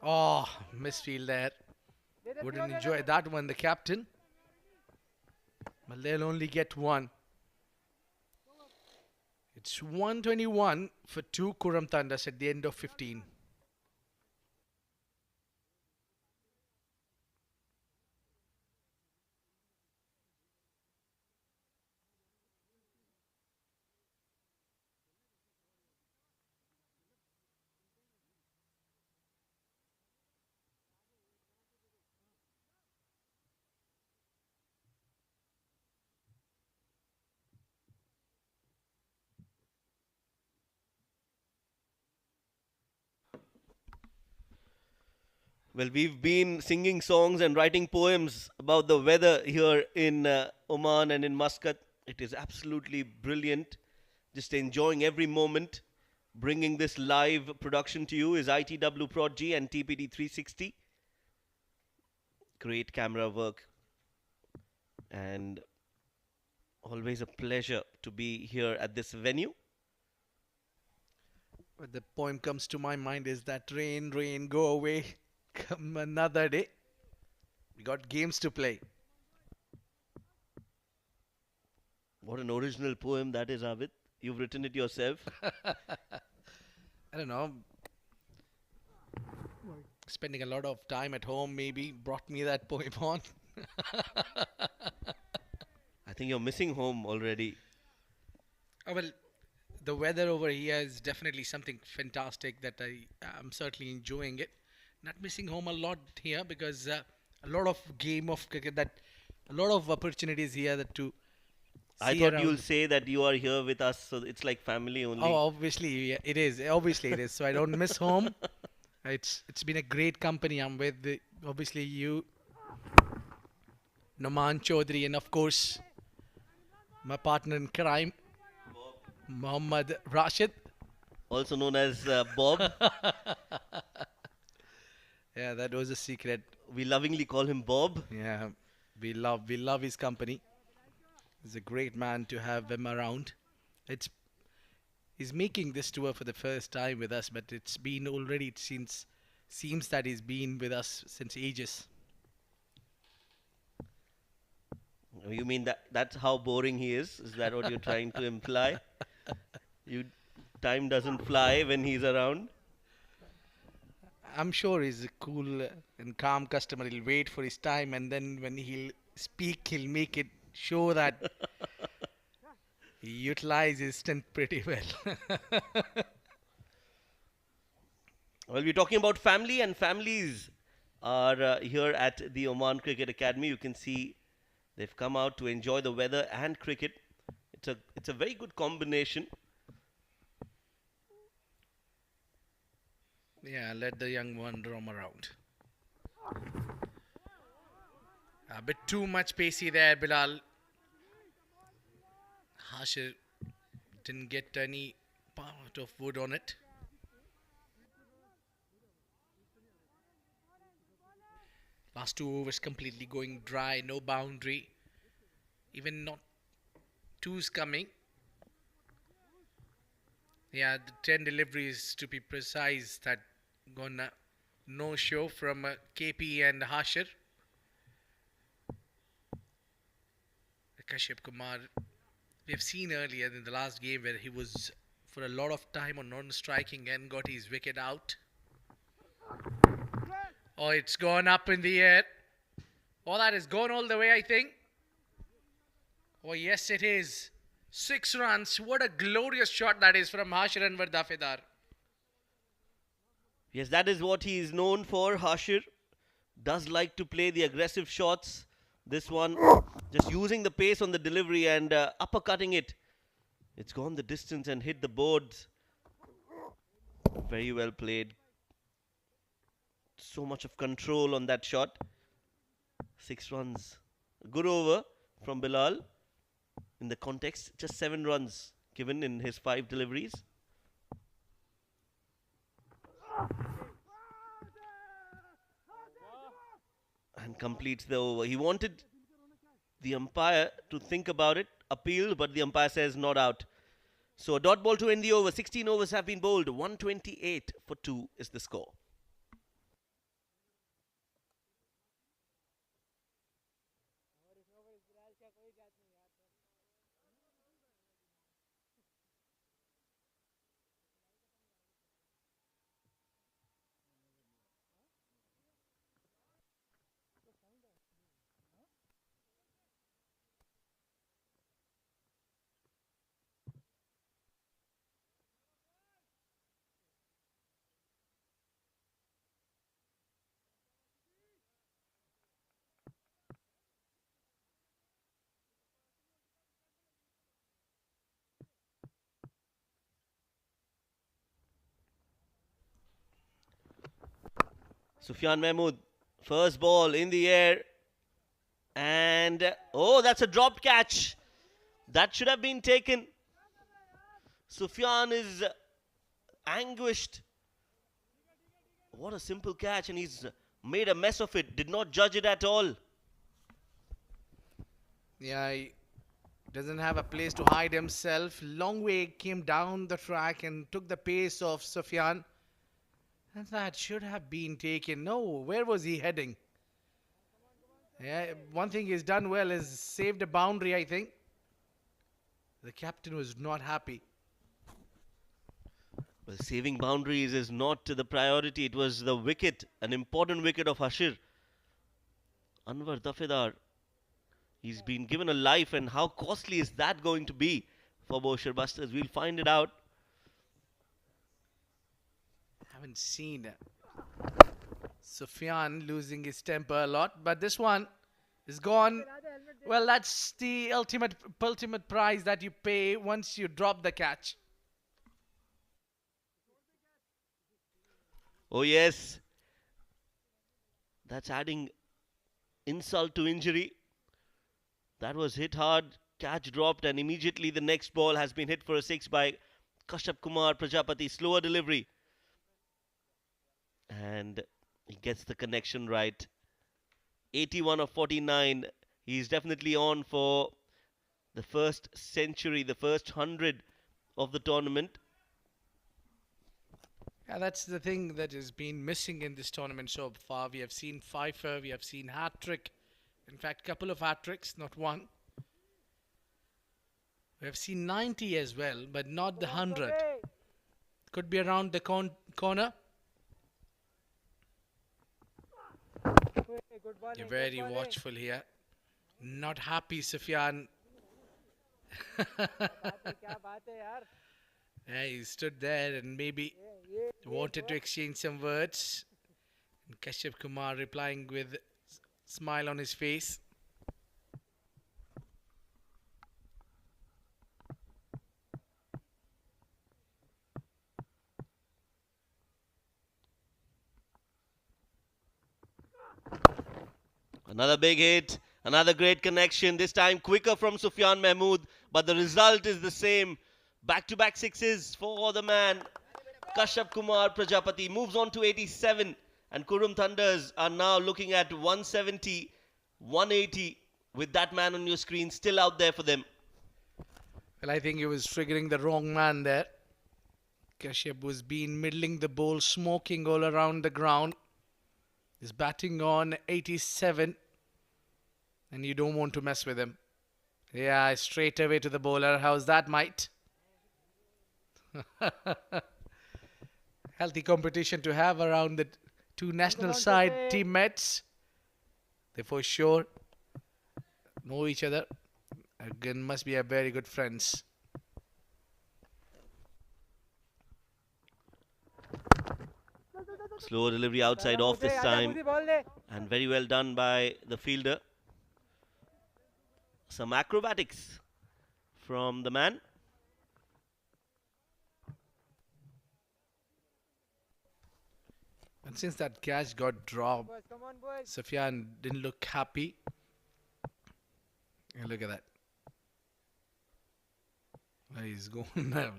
Oh, misfield there. Wouldn't enjoy that one, the captain. But they'll only get one. It's 121 for 2 Qurum Thunders at the end of 15. Well, we've been singing songs and writing poems about the weather here in Oman and in Muscat. It is absolutely brilliant. Just enjoying every moment. Bringing this live production to you is ITW Prod G and TPD 360. Great camera work. And always a pleasure to be here at this venue. But the poem comes to my mind is that rain, rain, go away. Come another day. We got games to play. What an original poem that is, Avid. You've written it yourself. I don't know. Spending a lot of time at home maybe brought me that poem on. I think you're missing home already. Oh, well, the weather over here is definitely something fantastic that I'm certainly enjoying it. Not missing home a lot here because a lot of game of cricket a lot of opportunities here that to I see thought around. you'll say that you are here with us, so it's like family only. Oh, obviously yeah, it is. Obviously it is. So I don't miss home. It's been a great company. I'm with obviously you, Noman Chaudhary, and of course my partner in crime, Mohammad Rashid. Also known as Bob. Yeah, that was a secret. We lovingly call him Bob. Yeah, we love his company. He's a great man to have him around. It's he's making this tour for the first time with us, but it's been already seems that he's been with us since ages. You mean that's how boring he is? Is that what you're trying to imply? Time doesn't fly when he's around. I'm sure he's a cool and calm customer. He'll wait for his time, and then when he'll speak, he'll make it show that he utilizes his stint pretty well. Well, we're talking about family, and families are here at the Oman Cricket Academy. You can see they've come out to enjoy the weather and cricket. It's a very good combination. Yeah, let the young one roam around. A bit too much pacey there, Bilal. Hashir didn't get any part of wood on it. Last 2 overs completely going dry, no boundary. Even not twos coming. Yeah, the 10 deliveries to be precise that gonna no show from KP and Hashir. Kashyap Kumar, we have seen earlier in the last game where he was for a lot of time on non-striking and got his wicket out. Oh, it's gone up in the air. Oh, that is gone all the way, I think. Oh, yes, it is. 6 runs. What a glorious shot that is from Hashir Anwar Dafedar. Yes, that is what he is known for. Hashir does like to play the aggressive shots. This one, just using the pace on the delivery and uppercutting it. It's gone the distance and hit the boards. Very well played. So much of control on that shot. 6 runs. Good over from Bilal. In the context, just 7 runs given in his 5 deliveries. And completes the over. He wanted the umpire to think about it, appeal, but the umpire says not out. So a dot ball to end the over. 16 overs have been bowled. 128 for 2 is the score. Sufyan Mahmood, first ball in the air. And, oh, that's a dropped catch. That should have been taken. Sufyan is anguished. What a simple catch, and he's made a mess of it. Did not judge it at all. Yeah, he doesn't have a place to hide himself. Long way came down the track and took the pace of Sufyan. And that should have been taken. No, where was he heading? Yeah, one thing he's done well is saved a boundary, I think. The captain was not happy. Well, saving boundaries is not the priority. It was the wicket, an important wicket of Hashir. Anwar Dafedar, he's been given a life, and how costly is that going to be for Boshur Busters? We'll find it out. Haven't seen Sufyan losing his temper a lot, but this one is gone. Well, that's the ultimate prize that you pay once you drop the catch. Oh, yes. That's adding insult to injury. That was hit hard, catch dropped, and immediately the next ball has been hit for a six by Kashyap Kumar Prajapati. Slower delivery. And he gets the connection right. 81 of 49. He's definitely on for the first century, the first 100 of the tournament. Yeah, that's the thing that has been missing in this tournament so far. We have seen Pfeiffer, we have seen hat-trick. In fact, couple of hat-tricks, not one. We have seen 90 as well, but not the 100. Could be around the corner. You're very watchful here. Not happy, Sufyan. Yeah, he stood there and maybe wanted to exchange some words. And Kashyap Kumar replying with smile on his face. Another big hit, another great connection, this time quicker from Sufyan Mahmood, but the result is the same. Back-to-back sixes for the man. Kashyap Kumar Prajapati moves on to 87, and Qurum Thunders are now looking at 170, 180, with that man on your screen still out there for them. Well, I think he was triggering the wrong man there. Kashyap was being middling the ball, smoking all around the ground. He's batting on 87, and you don't want to mess with him. Yeah, straight away to the bowler. How's that, mate? Healthy competition to have around the two national side teammates. They for sure know each other. Again, must be a very good friends. Slow delivery outside off this time, and very well done by the fielder. Some acrobatics from the man. And since that catch got dropped, Sufyan didn't look happy. And look at that. He's going now.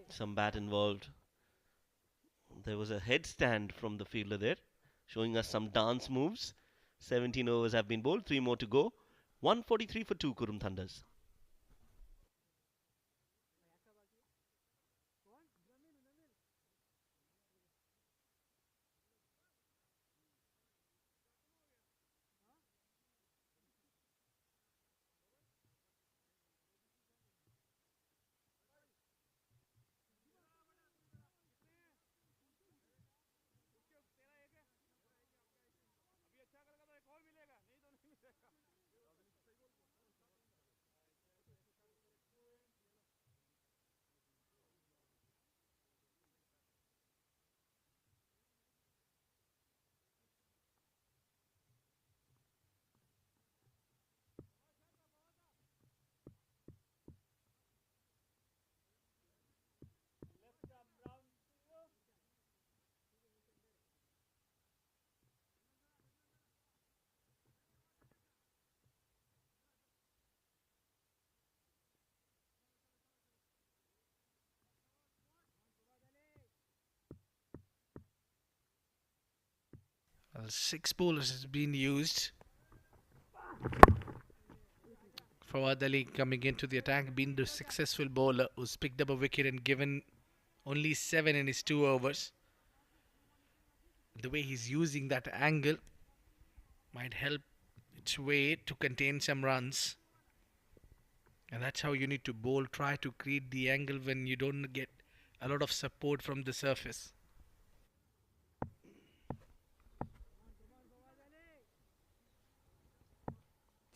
Some bat involved. There was a headstand from the fielder there, showing us some dance moves. 17 overs have been bowled, 3 more to go. 143 for 2 Qurum Thunders. Well, 6 bowlers has been used. Fawad Ali coming into the attack, being the successful bowler who's picked up a wicket and given only 7 in his 2 overs. The way he's using that angle might help its way to contain some runs. And that's how you need to bowl. Try to create the angle when you don't get a lot of support from the surface.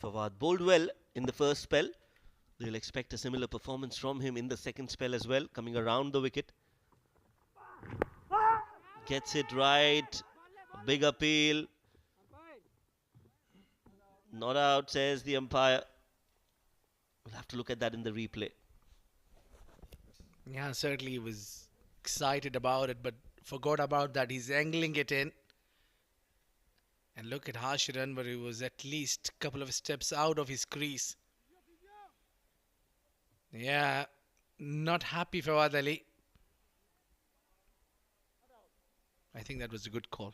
Fawad bowled well in the first spell. They'll expect a similar performance from him in the second spell as well, coming around the wicket. Gets it right. A big appeal. Not out, says the umpire. We'll have to look at that in the replay. Yeah, certainly he was excited about it, but forgot about that. He's angling it in. And look at Hashir Anwar, he was at least a couple of steps out of his crease. Yeah, not happy for Fawad Ali. I think that was a good call.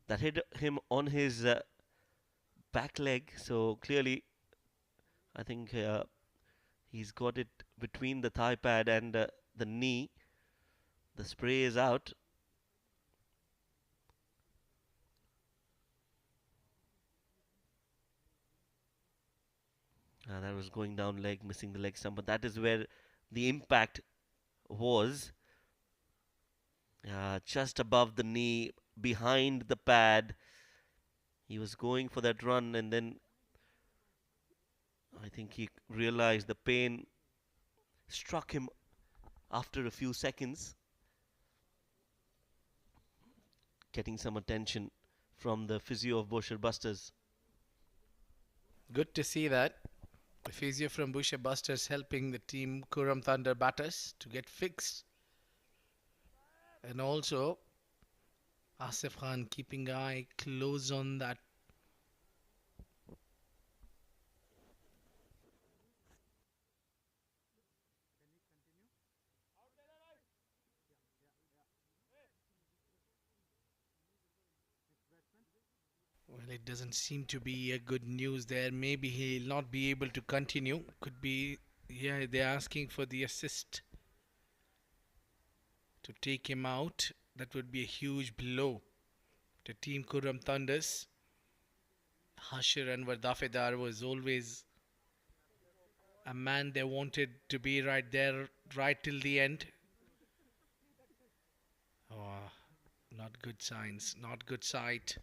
That hit him on his back leg, so clearly I think he's got it between the thigh pad and the knee. The spray is out. That was going down leg, missing the leg stump, but that is where the impact was. Just above the knee, behind the pad. He was going for that run, and then I think he realized the pain struck him after a few seconds, getting some attention from the physio of Boshur Busters. Good to see that. The physio from Boshur Busters helping the team Qurum Thunder batters to get fixed. And also Asif Khan keeping an eye close on that. Well, it doesn't seem to be a good news there. Maybe he'll not be able to continue. Could be, yeah, they're asking for the assist to take him out. That would be a huge blow to Team Qurum Thunders. Hashir Anwar Dafedar was always a man they wanted to be right there, right till the end. Oh, not good signs, not good sight.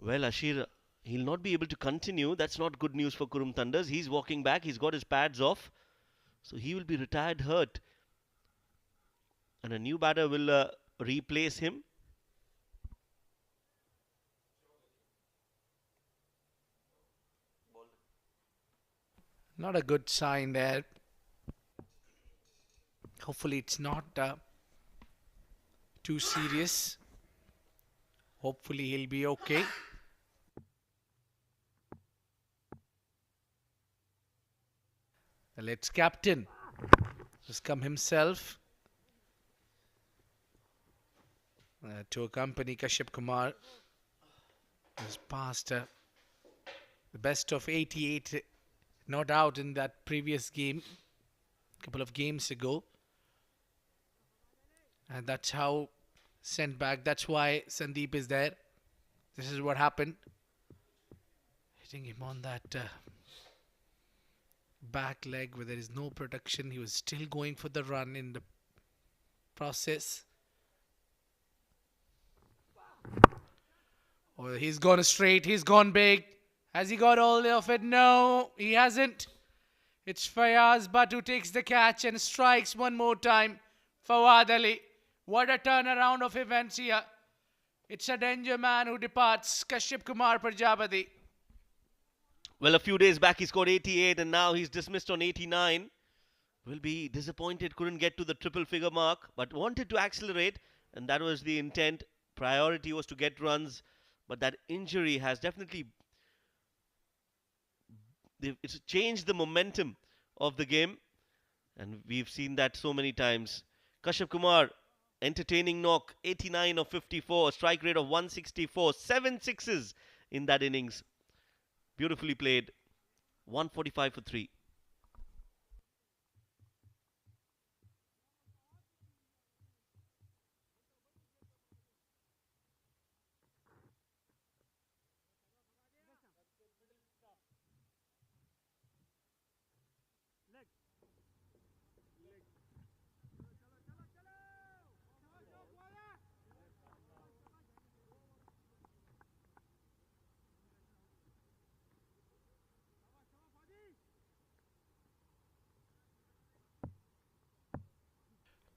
Well, Ashir, he'll not be able to continue. That's not good news for Qurum Thunders. He's walking back. He's got his pads off. So he will be retired hurt. And a new batter will replace him. Not a good sign there. Hopefully it's not too serious. Hopefully he'll be okay. Let's captain just come himself to accompany Kashyap Kumar. Has passed the best of 88 not out in that previous game, couple of games ago. And that's how sent back. That's why Sandeep is there. This is what happened. Hitting him on that back leg where there is no protection. He was still going for the run in the process. Oh, he's gone straight. He's gone big. Has he got all of it? No, he hasn't. It's Fayaz Butt who takes the catch and strikes one more time. Fawad Ali. What a turnaround of events here. It's a danger man who departs. Kashyap Kumar Prajapati. Well, a few days back he scored 88 and now he's dismissed on 89. Will be disappointed, couldn't get to the triple figure mark, but wanted to accelerate, and that was the intent. Priority was to get runs, but that injury has definitely it's changed the momentum of the game, and we've seen that so many times. Kashyap Kumar, entertaining knock, 89 of 54, strike rate of 164, 7 sixes in that innings. Beautifully played, 145 for 3.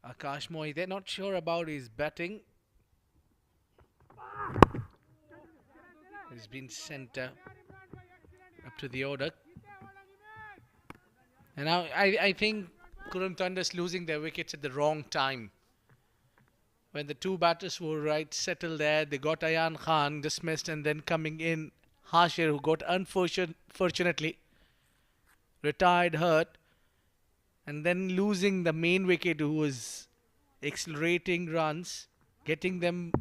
Akash Moy, they're not sure about his batting. He's been sent up to the order. And now I think Qurum Thunder's losing their wickets at the wrong time. When the two batters were right settled there, they got Ayan Khan dismissed, and then coming in Hashir, who got unfortunately retired hurt, and then losing the main wicket, who was accelerating runs, getting them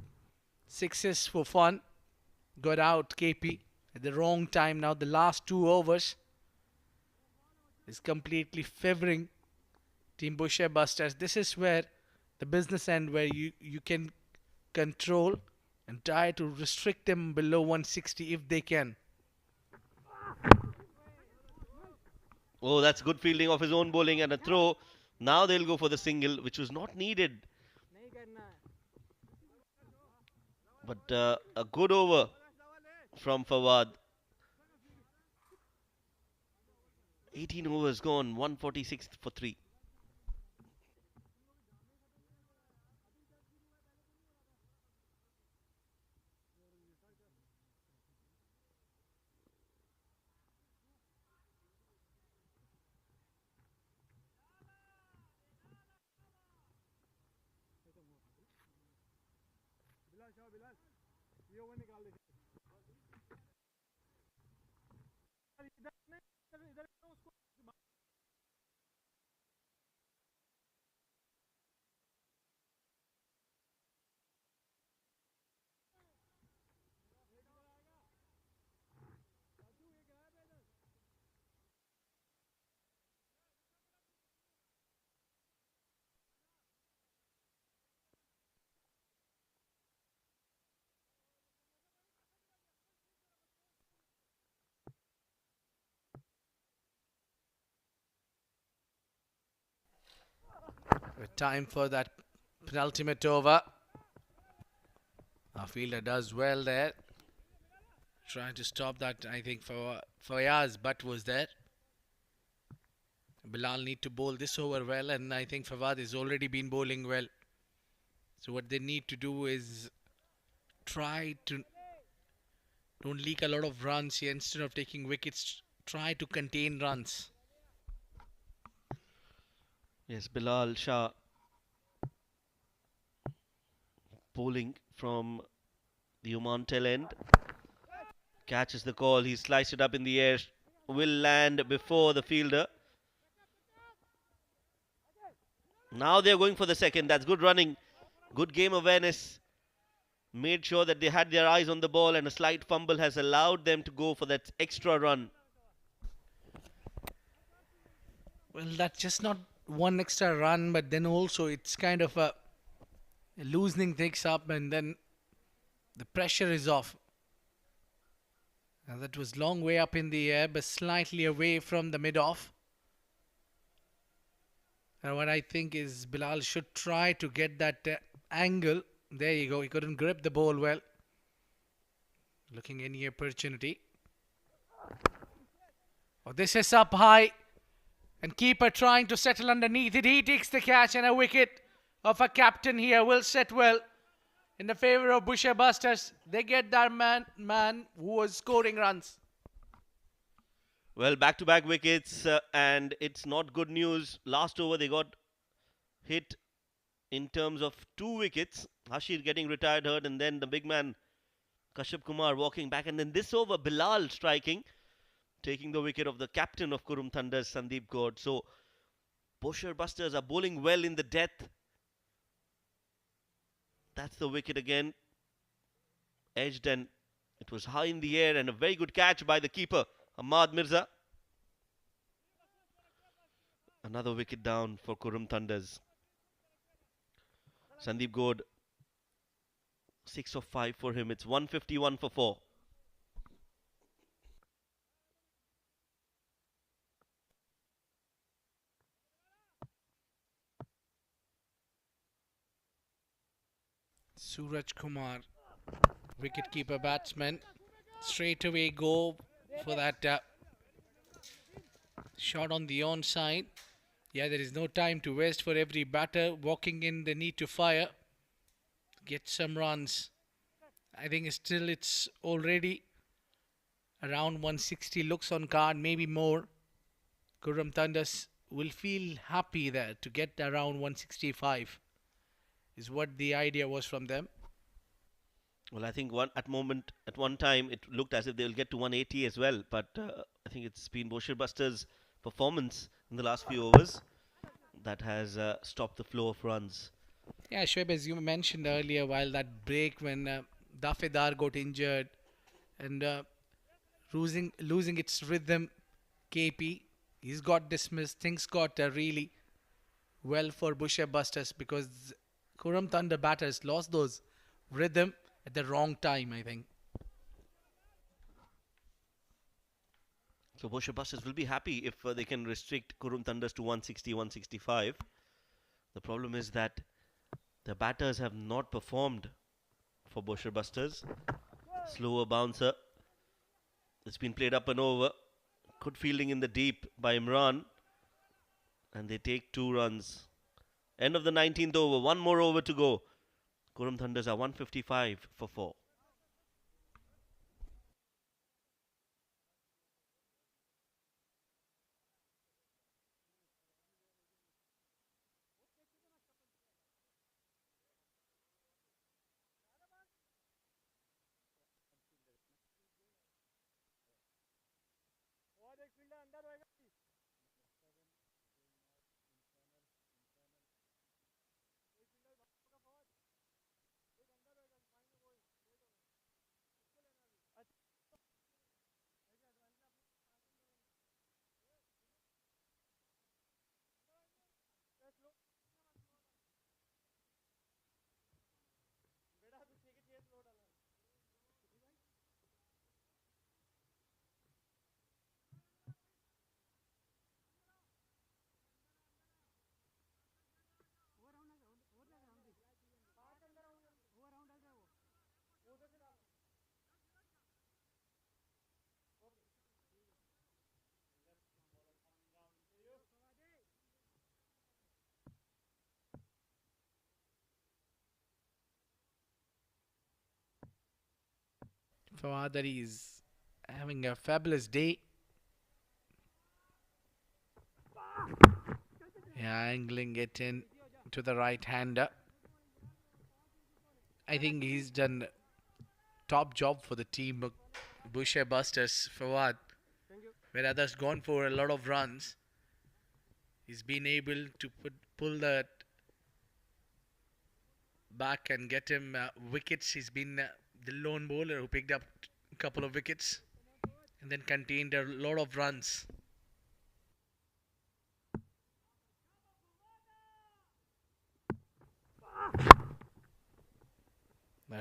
sixes for fun. Got out KP at the wrong time. Now the last 2 overs is completely favoring Team Boshur Busters. This is where the business end, where you can control and try to restrict them below 160 if they can. Oh, that's good fielding of his own bowling and a throw. Now they'll go for the single, which was not needed. But a good over from Fawad. 18 overs gone, 146 for 3. Time for that penultimate over. Our fielder does well there. Trying to stop that, I think, for Fayaz Butt was there. Bilal need to bowl this over well, and I think Fawad has already been bowling well. So what they need to do is try to don't leak a lot of runs here. Instead of taking wickets, try to contain runs. Yes, Bilal Shah bowling from the Oman tail end. Catches the call. He sliced it up in the air. Will land before the fielder. Now they're going for the second. That's good running. Good game awareness. Made sure that they had their eyes on the ball, and a slight fumble has allowed them to go for that extra run. Well, that's just not one extra run, but then also it's kind of a loosening things up, and then the pressure is off. And that was long way up in the air, but slightly away from the mid-off. And what I think is Bilal should try to get that angle. There you go. He couldn't grip the ball well. Looking any opportunity. Oh, this is up high. And keeper trying to settle underneath it. He takes the catch, and a wicket of a captain here will set well in the favor of Boshur Busters. They get their man who was scoring runs. Well, back-to-back wickets, and it's not good news. Last over, they got hit in terms of 2 wickets. Hashir getting retired hurt, and then the big man, Kashyap Kumar, walking back. And then this over, Bilal striking, taking the wicket of the captain of Qurum Thunders, Sandeep Gaud. So, Boshur Busters are bowling well in the death. That's the wicket again. Edged, and it was high in the air, and a very good catch by the keeper, Ahmad Mirza. Another wicket down for Qurum Thunders. Sandeep Gaud, 6 of 5 for him. It's 151 for 4. Suraj Kumar, wicketkeeper batsman, straight away go for that shot on the onside. Yeah, there is no time to waste for every batter. Walking in, they need to fire. Get some runs. I think still it's already around 160 looks on card, maybe more. Qurum Thunders will feel happy there to get around 165 is what the idea was from them. Well, I think at one time, it looked as if they will get to 180 as well. But I think it's been Boshur Busters' performance in the last few overs that has stopped the flow of runs. Yeah, Shoaib, as you mentioned earlier, while that break when Dafedar got injured and losing its rhythm, KP, he's got dismissed. Things got really well for Boshur Busters because Qurum Thunder batters lost those rhythm at the wrong time, I think. So Boshur Busters will be happy if they can restrict Qurum Thunders to 160, 165. The problem is that the batters have not performed for Boshur Busters. Slower bouncer. It's been played up and over. Good fielding in the deep by Imran. And they take 2 runs. End of the 19th over. 1 more over to go. Qurum Thunders are 155 for 4. और एक fielder अंदर होएगा Fawad is having a fabulous day. Yeah, angling it in to the right hander. I think he's done top job for the team of Boshur Busters, Fawad. Where others gone for a lot of runs. He's been able to pull that back and get him wickets. He's been the lone bowler who picked up a couple of wickets and then contained a lot of runs.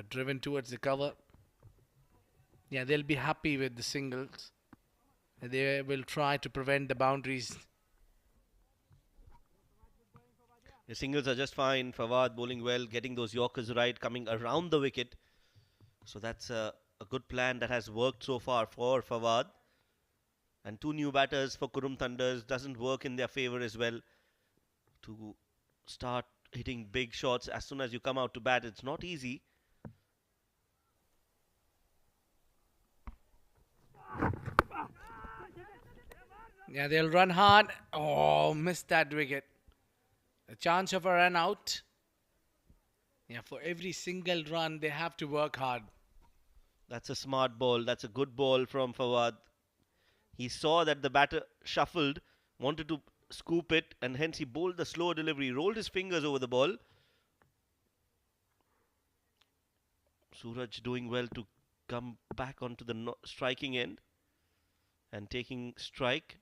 driven towards the cover. Yeah, they'll be happy with the singles. They will try to prevent the boundaries. The singles are just fine. Fawad bowling well, getting those Yorkers right, coming around the wicket. So that's a good plan that has worked so far for Fawad. And two new batters for Qurum Thunders doesn't work in their favour as well. To start hitting big shots as soon as you come out to bat, it's not easy. Yeah, they'll run hard. Oh, missed that wicket. A chance of a run out. Yeah, for every single run, they have to work hard. That's a smart ball. That's a good ball from Fawad. He saw that the batter shuffled, wanted to scoop it, and hence he bowled the slow delivery, rolled his fingers over the ball. Suraj doing well to come back onto the striking end and taking strike.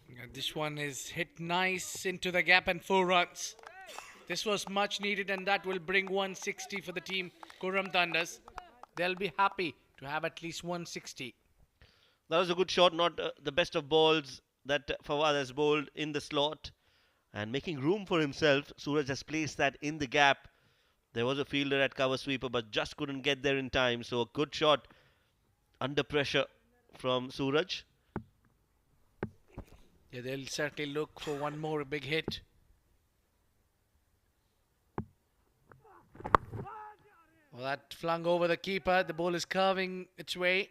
Yeah, this one is hit nice into the gap and 4 runs. This was much needed, and that will bring 160 for the team Qurum Thunders. They'll be happy to have at least 160. That was a good shot, not the best of balls that Fawad has bowled in the slot. And making room for himself, Suraj has placed that in the gap. There was a fielder at cover sweeper, but just couldn't get there in time. So a good shot under pressure from Suraj. Yeah, they'll certainly look for one more big hit. Well, that flung over the keeper. The ball is curving its way.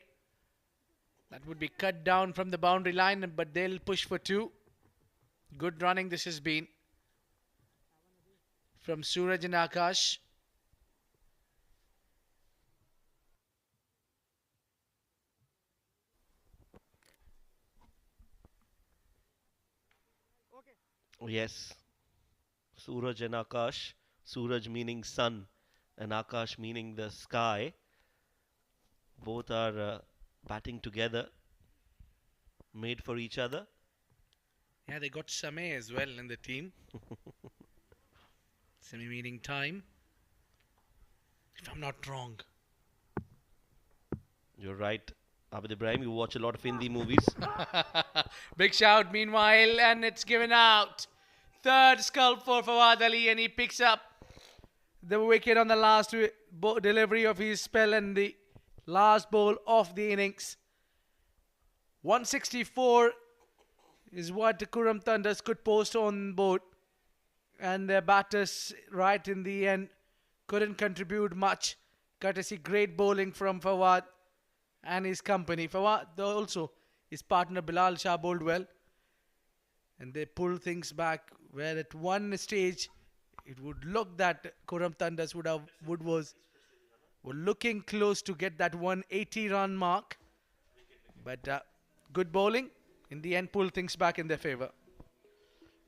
That would be cut down from the boundary line, but they'll push for 2. Good running this has been from Suraj and Akash. Yes, Suraj and Akash. Suraj meaning sun and Akash meaning the sky. Both are batting together, made for each other. Yeah, they got Samay as well in the team. Samay meaning time, if I'm not wrong. You're right, Abid Ibrahim. You watch a lot of Hindi movies. Big shout meanwhile, and it's given out. Third sculpt for Fawad Ali, and he picks up the wicket on the last delivery of his spell and the last ball of the innings. 164 is what the Qurum Thunders could post on board, and their batters right in the end couldn't contribute much, courtesy great bowling from Fawad and his company. Fawad, though, also his partner Bilal Shah bowled well, and they pulled things back, where at one stage it would look that Qurum Thunders were looking close to get that 180 run mark, but good bowling in the end pulled things back in their favour.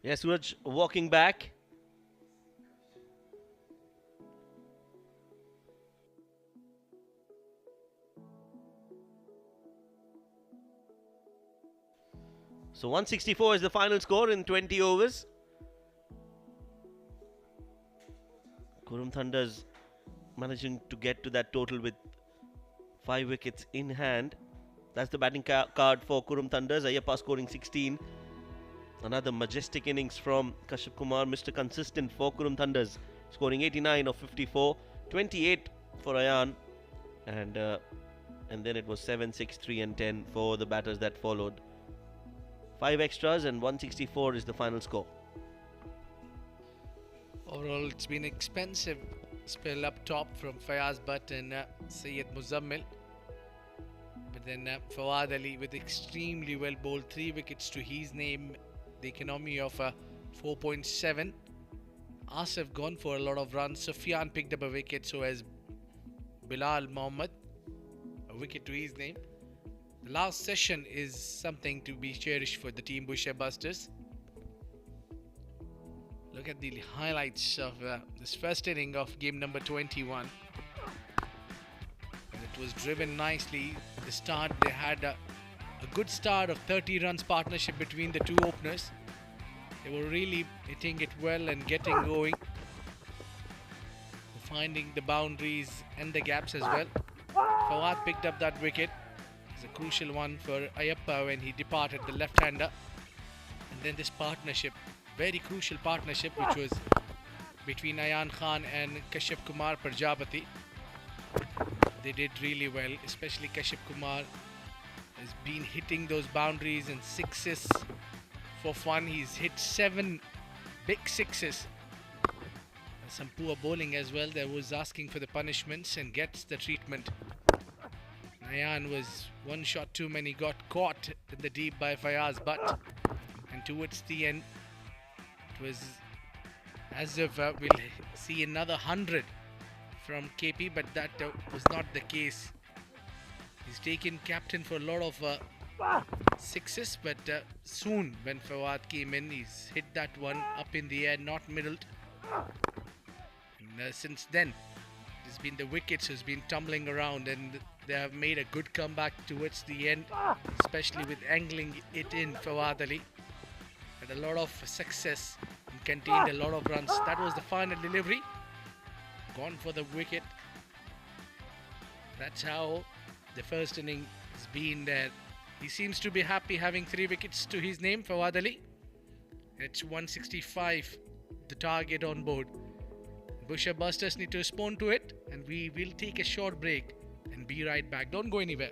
Yes, Suraj walking back. So 164 is the final score in 20 overs. Qurum Thunders managing to get to that total with 5 wickets in hand. That's the batting card for Qurum Thunders. Ayyappa scoring 16. Another majestic innings from Kashyap Kumar, Mr. Consistent for Qurum Thunders, scoring 89 of 54, 28 for Ayan, and then it was 7, 6, 3 and 10 for the batters that followed. 5 extras and 164 is the final score. Overall, it's been expensive spell up top from Fayaz Butt and Syed Muzammil. But then Fawad Ali with extremely well bowled 3 wickets to his name, the economy of 4.7. Asif gone for a lot of runs. Sufyan picked up a wicket, so has Bilal Mohammed, a wicket to his name. The last session is something to be cherished for the team Boshur Busters. Look at the highlights of this first inning of game number 21. And it was driven nicely. The start, they had a good start of 30 runs partnership between the two openers. They were really hitting it well and getting going, finding the boundaries and the gaps as well. Fawad picked up that wicket. It's a crucial one for Ayappa when he departed, the left-hander. And then this partnership, very crucial partnership, which was between Ayan Khan and Kashyap Kumar Prajapati. They did really well, especially Kashyap Kumar has been hitting those boundaries and sixes for fun. He's hit 7 big sixes. Some poor bowling as well. There was asking for the punishments and gets the treatment. Ayan was one shot too many, got caught in the deep by Fayaz Butt. And towards the end, it was as if we'll see another 100 from KP, but that was not the case. He's taken captain for a lot of sixes, but soon when Fawad came in, he's hit that one up in the air, not middled. And since then, it's been the wickets who's been tumbling around, and they have made a good comeback towards the end, especially with angling it in. Fawad Ali had a lot of success and contained a lot of runs. That was the final delivery. Gone for the wicket. That's how the first inning has been there. He seems to be happy having 3 wickets to his name, Fawad Ali. It's 165, the target on board. Boshur Busters need to respond to it, and we will take a short break and be right back. Don't go anywhere.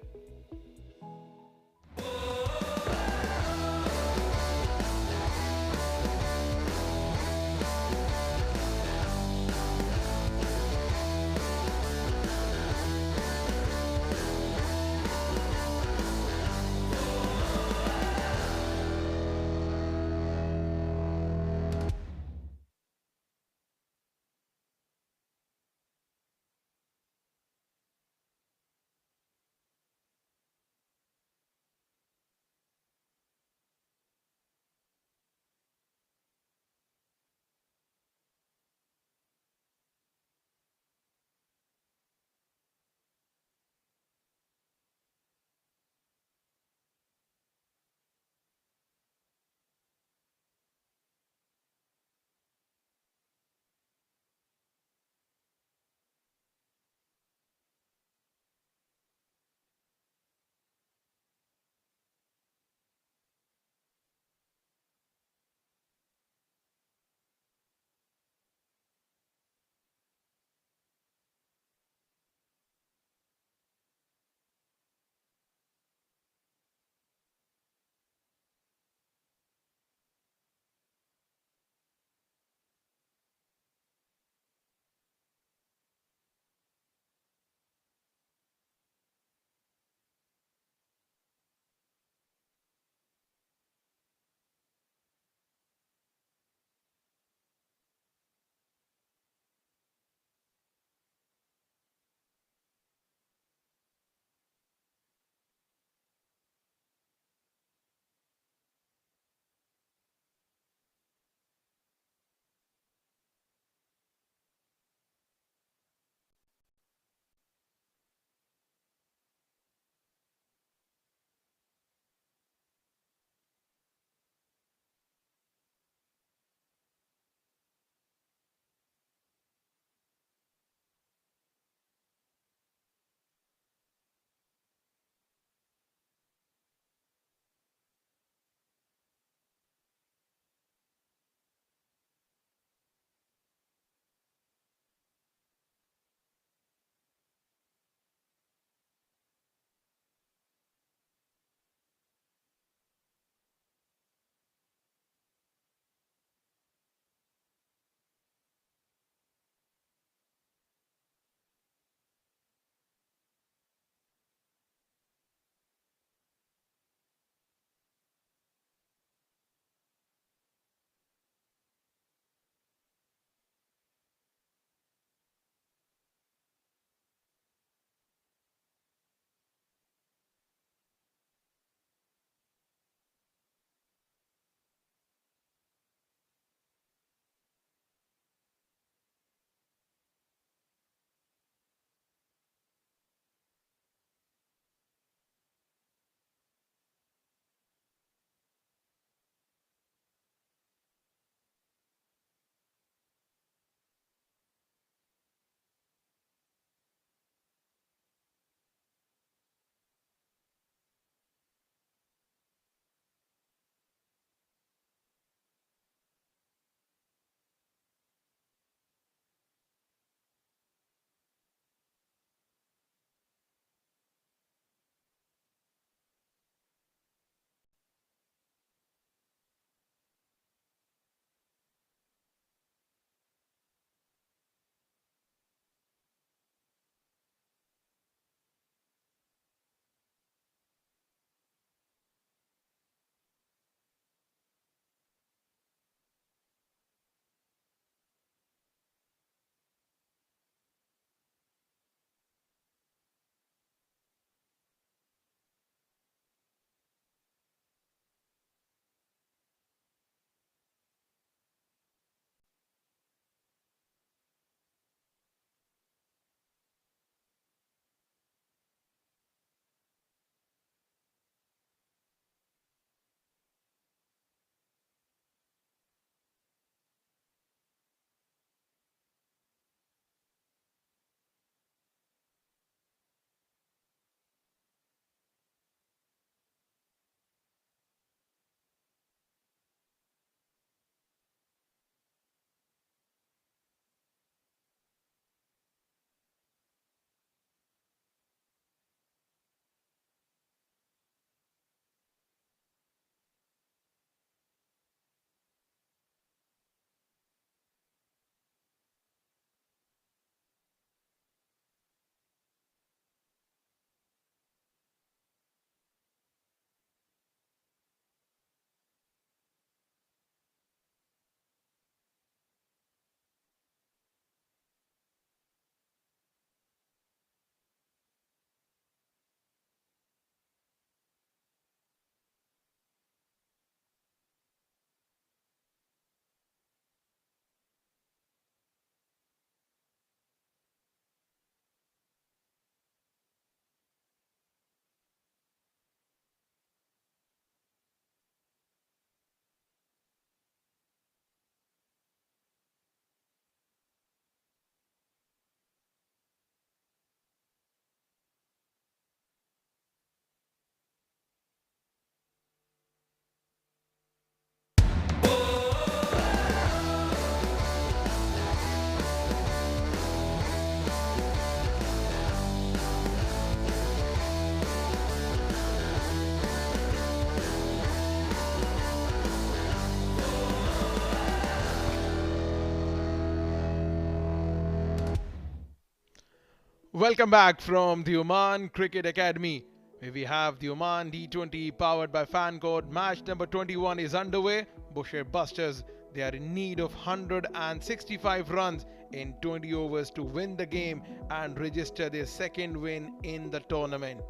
Welcome back from the Oman Cricket Academy, where we have the Oman D20 powered by FanCode. Match number 21 is underway. Boshur Busters, they are in need of 165 runs in 20 overs to win the game and register their second win in the tournament.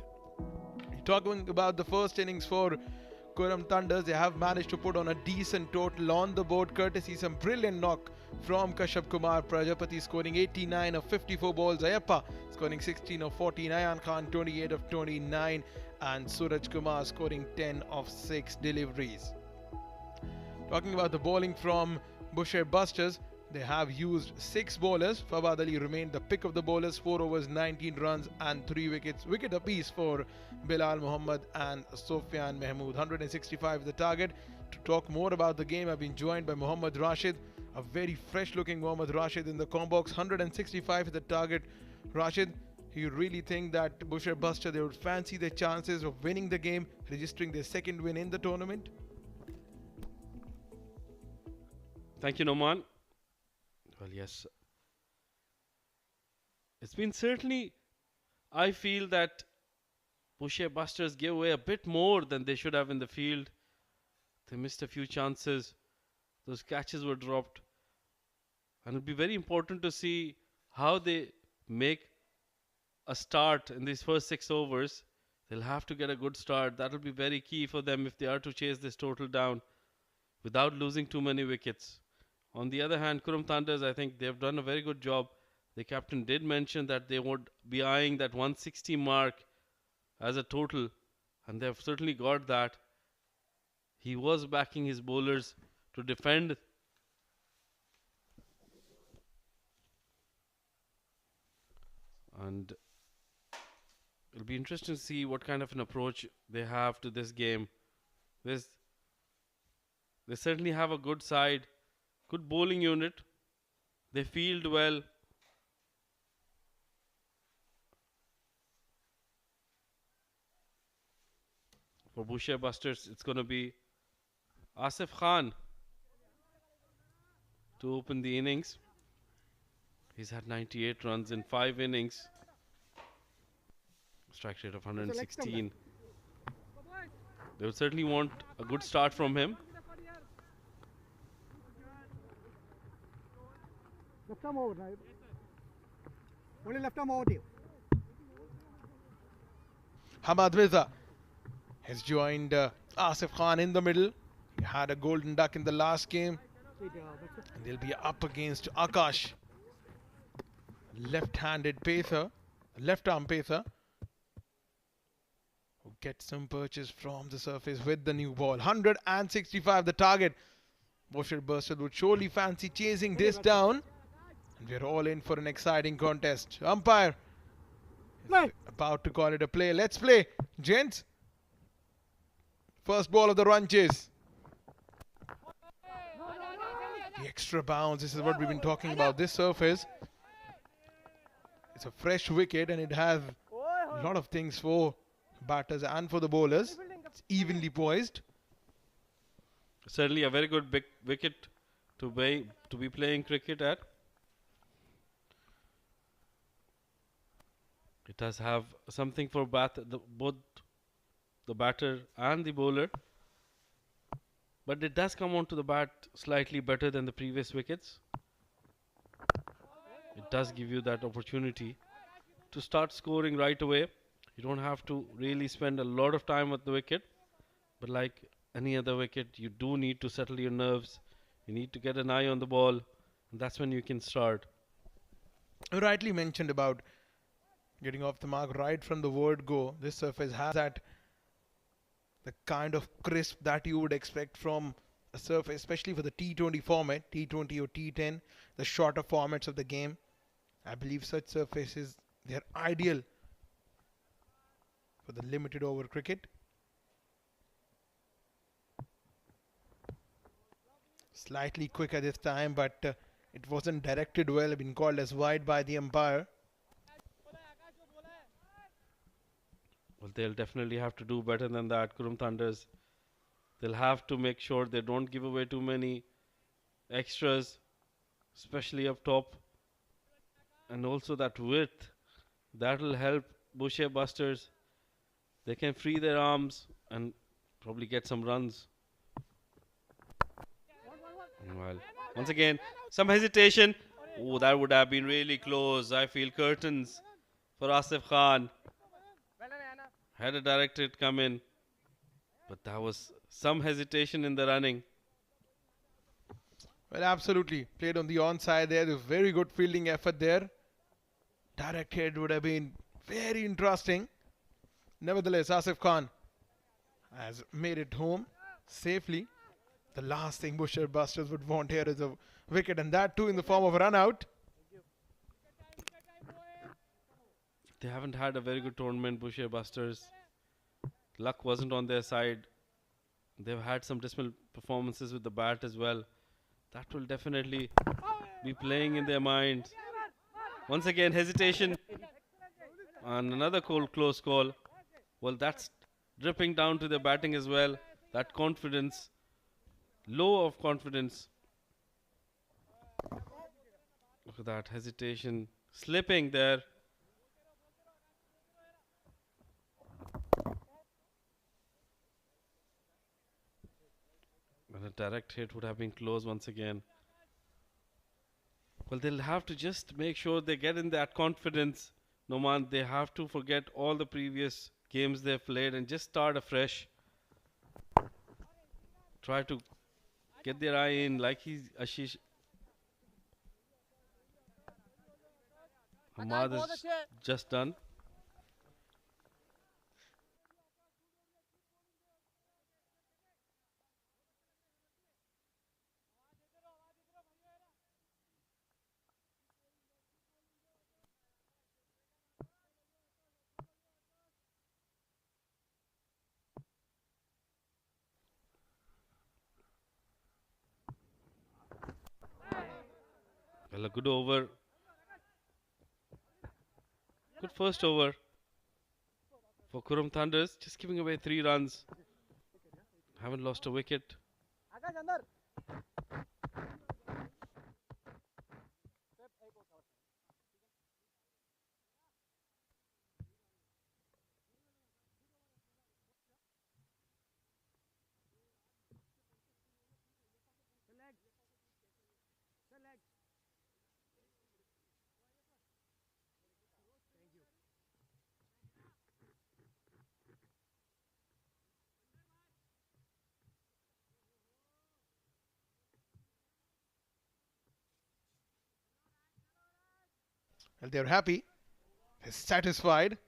Talking about the first innings for Qurum Thunders, they have managed to put on a decent total on the board, courtesy some brilliant knock from Kashyap Kumar Prajapati, scoring 89 of 54 balls. Ayappa scoring 16 of 40, Nayan Khan 28 of 29, and Suraj Kumar scoring 10 of 6 deliveries. Talking about the bowling from Boshur Busters, they have used 6 bowlers. Fawad Ali remained the pick of the bowlers, 4 overs, 19 runs and 3 wickets. Wicket apiece for Bilal Muhammad and Sufyan Mahmood. 165 the target. To talk more about the game, I've been joined by Mohammad Rashid, a very fresh looking Mohammad Rashid in the combox. 165 is the target. Rashid, you really think that Boshur Buster, they would fancy their chances of winning the game, registering their second win in the tournament? Thank you, Noman. Well, yes. It's been certainly, I feel that Boshur Busters gave away a bit more than they should have in the field. They missed a few chances. Those catches were dropped. And it'll be very important to see how they make a start in these first 6 overs. They'll have to get a good start. That'll be very key for them if they are to chase this total down without losing too many wickets. On the other hand, Qurum Thunders, I think they've done a very good job. The captain did mention that they would be eyeing that 160 mark as a total, and they've certainly got that. He was backing his bowlers to defend. And it'll be interesting to see what kind of an approach they have to this game. They certainly have a good side, good bowling unit. They field well. For Boshur Busters, it's going to be Asif Khan to open the innings. He's had 98 runs in 5 innings. Strike rate of 116. They would certainly want a good start from him. Left arm over, right? Only left arm over to you. Hamad Mirza has joined Asif Khan in the middle. He had a golden duck in the last game. And they'll be up against Akash. Left-handed pacer, left-arm pacer, who gets some purchase from the surface with the new ball. 165 the target. Boshur Busters would surely fancy chasing this down. And we're all in for an exciting contest. Umpire is about to call it a play. Let's play, gents. First ball of the run chase. The extra bounce. This is what we've been talking about. This surface, it's a fresh wicket and it has a lot of things for batters and for the bowlers. It's evenly poised. Certainly a very good big wicket to be playing cricket at. It does have something for both the batter and the bowler. But it does come onto the bat slightly better than the previous wickets. It does give you that opportunity to start scoring right away. You don't have to really spend a lot of time at the wicket. But like any other wicket, you do need to settle your nerves. You need to get an eye on the ball. And that's when you can start. You rightly mentioned about getting off the mark right from the word go. This surface has that the kind of crisp that you would expect from a surface, especially for the T20 format, T20 or T10, the shorter formats of the game. I believe such surfaces, they're ideal for the limited over cricket. Slightly quicker this time, but it wasn't directed well, been called as wide by the umpire. Well, they'll definitely have to do better than that, Qurum Thunders. They'll have to make sure they don't give away too many extras, especially up top. And also that width That'll help Boshur Busters. They can free their arms and probably get some runs. Well, once again, some hesitation. Oh, that would have been really close. I feel curtains for Asif Khan. Had a direct hit come in, but that was some hesitation in the running. Well, absolutely. Played on the onside there. There was very good fielding effort there. Direct hit would have been very interesting. Nevertheless, Asif Khan has made it home safely. The last thing Boshur Busters would want here is a wicket, and that too in the form of a run out. They haven't had a very good tournament, Boshur Busters. Luck wasn't on their side. They've had some dismal performances with the bat as well. That will definitely be playing in their minds. Once again, hesitation. And another close call. Well, that's dripping down to their batting as well. That confidence. Low of confidence. Look at that hesitation. Slipping there. And a direct hit would have been close once again. Well, they'll have to just make sure they get in that confidence. Noman, they have to forget all the previous games they've played and just start afresh. Try to get their eye in like Ashish. Hamad has just done. Well, a good over. Good first over for Qurum Thunders. Just giving away 3 runs. Haven't lost a wicket. Well, they're happy. They're satisfied.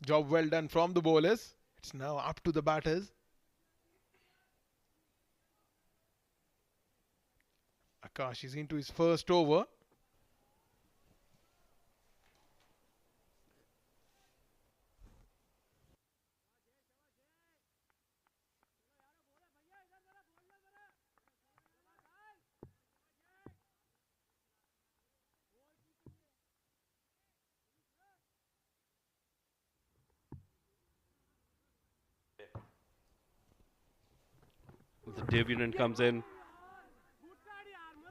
Job well done from the bowlers. It's now up to the batters. Akash is into his first over. The debutant comes in.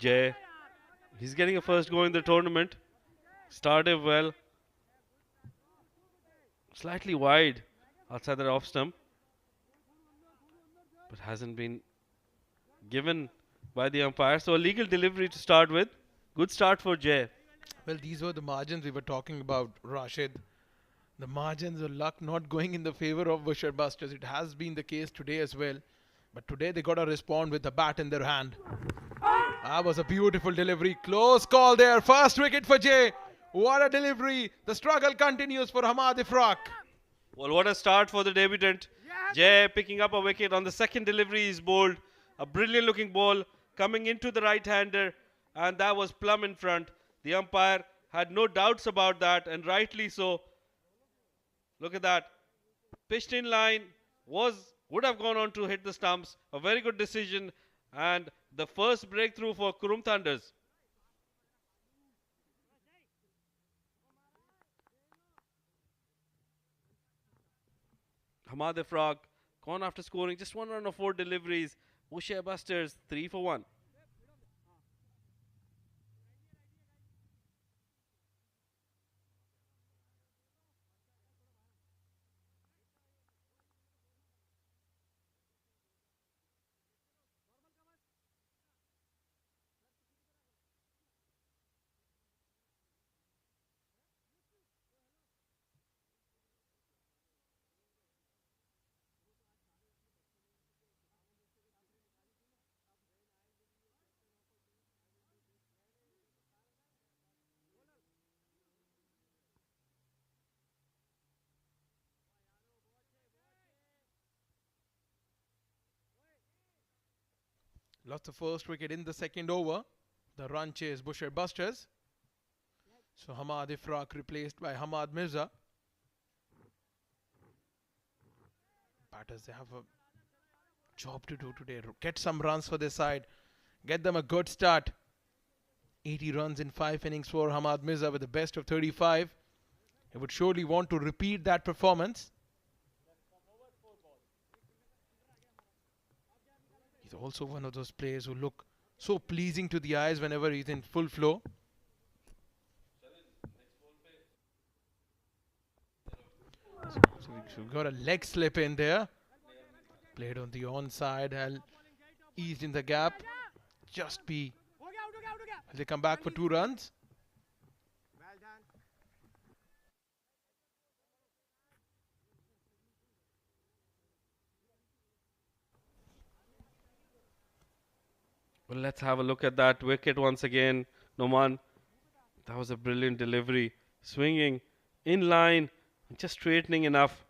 Jay. He's getting a first go in the tournament. Started well. Slightly wide outside the off stump. But hasn't been given by the umpire. So a legal delivery to start with. Good start for Jay. Well, these were the margins we were talking about, Rashid. The margins of luck not going in the favor of Boshur Busters. It has been the case today as well. But today they got to respond with a bat in their hand. That was a beautiful delivery. Close call there. First wicket for Jay. What a delivery. The struggle continues for Hamad Ifraq. Well, what a start for the debutant. Jay picking up a wicket on the second delivery is bowled. A brilliant looking ball coming into the right-hander. And that was plumb in front. The umpire had no doubts about that, and rightly so. Look at that. Pitched in line, would have gone on to hit the stumps. A very good decision, and the first breakthrough for Qurum Thunders. Hamad Ifraq gone after scoring just 1 run of 4 deliveries. Boshur Busters 3 for 1. Lost the first wicket in the second over. The run chase Boshur busters. So Hamad Ifraq replaced by Hamad Mirza. Batters, they have a job to do today. Get some runs for their side. Get them a good start. 80 runs in 5 innings for Hamad Mirza with the best of 35. He would surely want to repeat that performance. He's also one of those players who look so pleasing to the eyes whenever he's in full flow. So we've got a leg slip in there. Played on the onside, eased in the gap. Just be. They come back for 2 runs. Well, let's have a look at that wicket once again. Noman, that was a brilliant delivery. Swinging, in line, just straightening enough.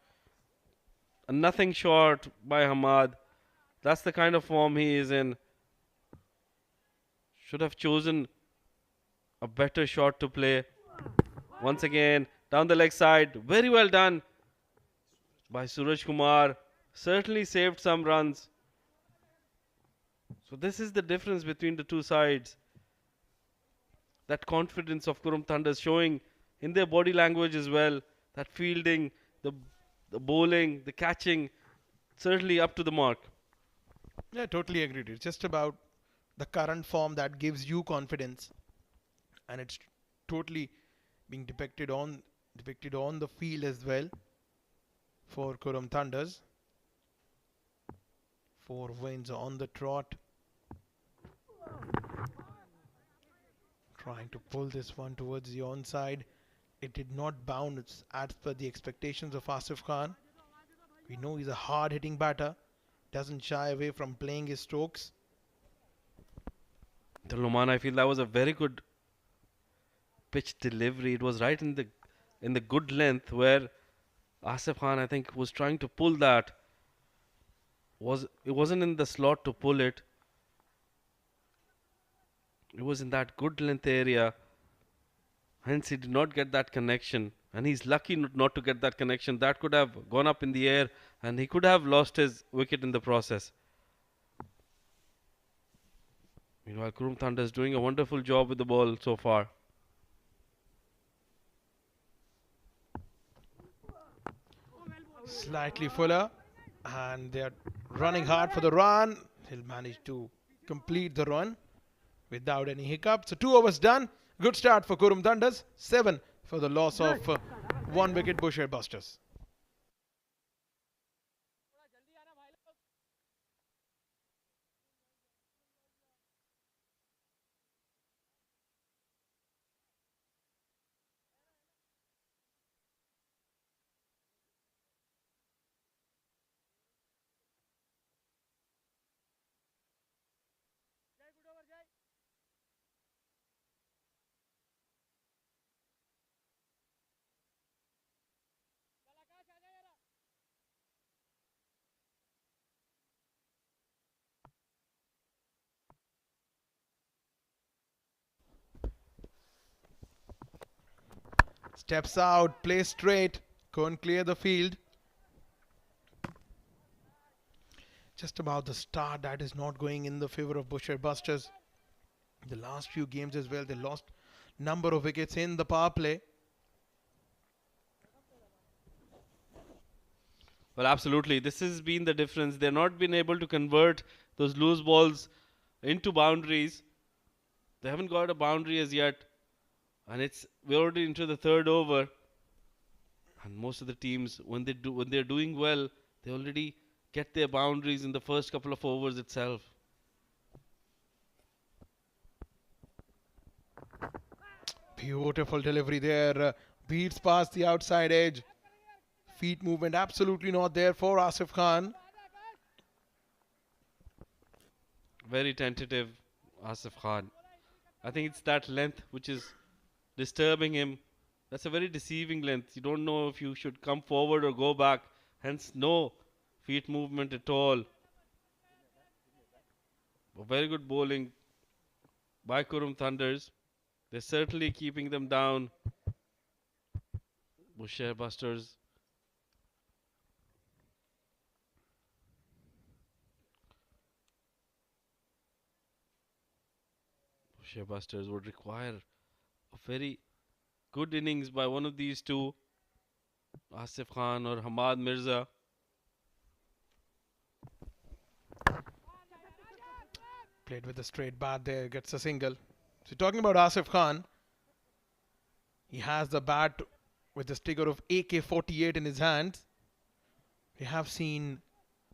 And nothing short by Hamad. That's the kind of form he is in. Should have chosen a better shot to play. Once again, down the leg side. Very well done by Suraj Kumar. Certainly saved some runs. So this is the difference between the two sides. That confidence of Qurum Thunders showing in their body language as well. That fielding, the bowling, the catching, certainly up to the mark. Yeah, totally agreed. It's just about the current form that gives you confidence, and it's totally being depicted on the field as well for Qurum Thunders. 4 wins on the trot. Trying to pull this one towards the onside. It did not bounce as per the expectations of Asif Khan. We know he's a hard-hitting batter. Doesn't shy away from playing his strokes. Loman, I feel that was a very good pitch delivery. It was right in the good length where Asif Khan, I think, was trying to pull that. It wasn't in the slot to pull it. It was in that good length area. Hence, he did not get that connection. And he's lucky not to get that connection. That could have gone up in the air and he could have lost his wicket in the process. Meanwhile, Qurum Thunder is doing a wonderful job with the ball so far. Slightly fuller. And they're running hard for the run. He'll manage to complete the run without any hiccup. So 2 overs done. Good start for Qurum Thunders. 7 for the loss of 1 wicket Boshur busters. Steps out, plays straight, can't clear the field. Just about the start that is not going in the favor of Boshur busters. The last few games as well, they lost number of wickets in the power play. Well, absolutely. This has been the difference. They've not been able to convert those loose balls into boundaries. They haven't got a boundary as yet. And we're already into the 3rd over. And most of the teams, when they're doing well, they already get their boundaries in the first couple of overs itself. Beautiful delivery there. Beats past the outside edge. Feet movement absolutely not there for Asif Khan. Very tentative, Asif Khan. I think it's that length which is disturbing him. That's a very deceiving length. You don't know if you should come forward or go back. Hence, no feet movement at all. A very good bowling by Qurum Thunders. They're certainly keeping them down. Boshur Busters. Boshur Busters would require a very good innings by one of these two, Asif Khan or Hamad Mirza. Played with a straight bat there, gets a single. So talking about Asif Khan, he has the bat with the sticker of AK-48 in his hand. We have seen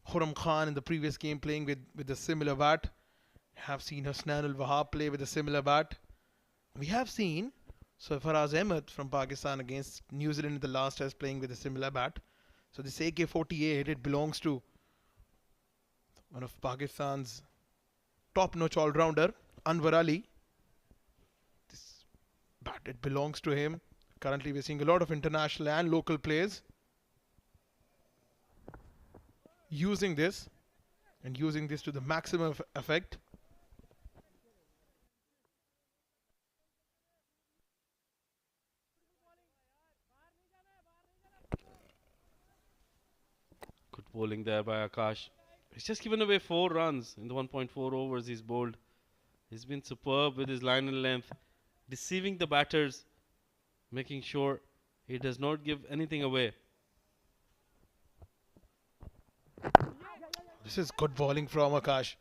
Qurum Khan in the previous game playing with a similar bat. We have seen Hasnan al-Wahab play with a similar bat. We have seen Sarfaraz Ahmed from Pakistan against New Zealand in the last test playing with a similar bat. So this AK-48, it belongs to one of Pakistan's top-notch all-rounder, Anwar Ali. This bat, it belongs to him. Currently we're seeing a lot of international and local players using this and using this to the maximum effect. Good bowling there by Akash. He's just given away 4 runs in the 1.4 overs he's bowled. He's been superb with his line and length, deceiving the batters, making sure he does not give anything away. This is good bowling from Akash.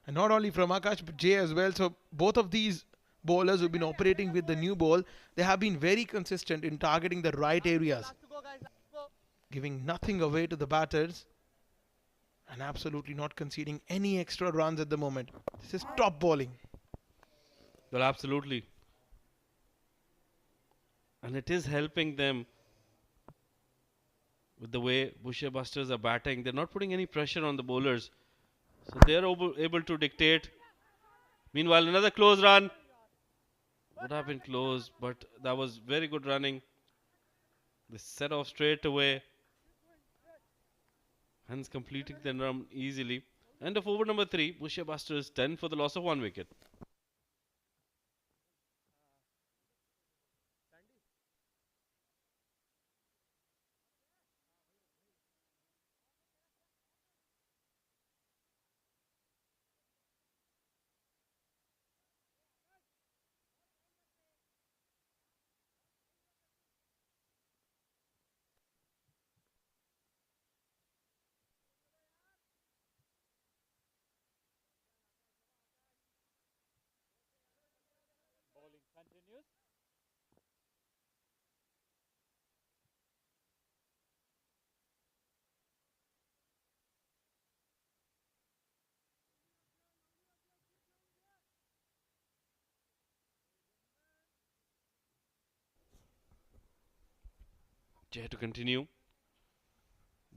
And not only from Akash, but Jay as well. So both of these bowlers who've been operating with the new ball, they have been very consistent in targeting the right areas, giving nothing away to the batters and absolutely not conceding any extra runs at the moment. This is top bowling. Well, absolutely. And it is helping them with the way Boshur Busters are batting. They're not putting any pressure on the bowlers. So they're able to dictate. Meanwhile, another close run. Would have been close, but that was very good running. They set off straight away. Hence completing the run easily. End of over number 3. Boshur Busters 10 for the loss of 1 wicket. Jay to continue.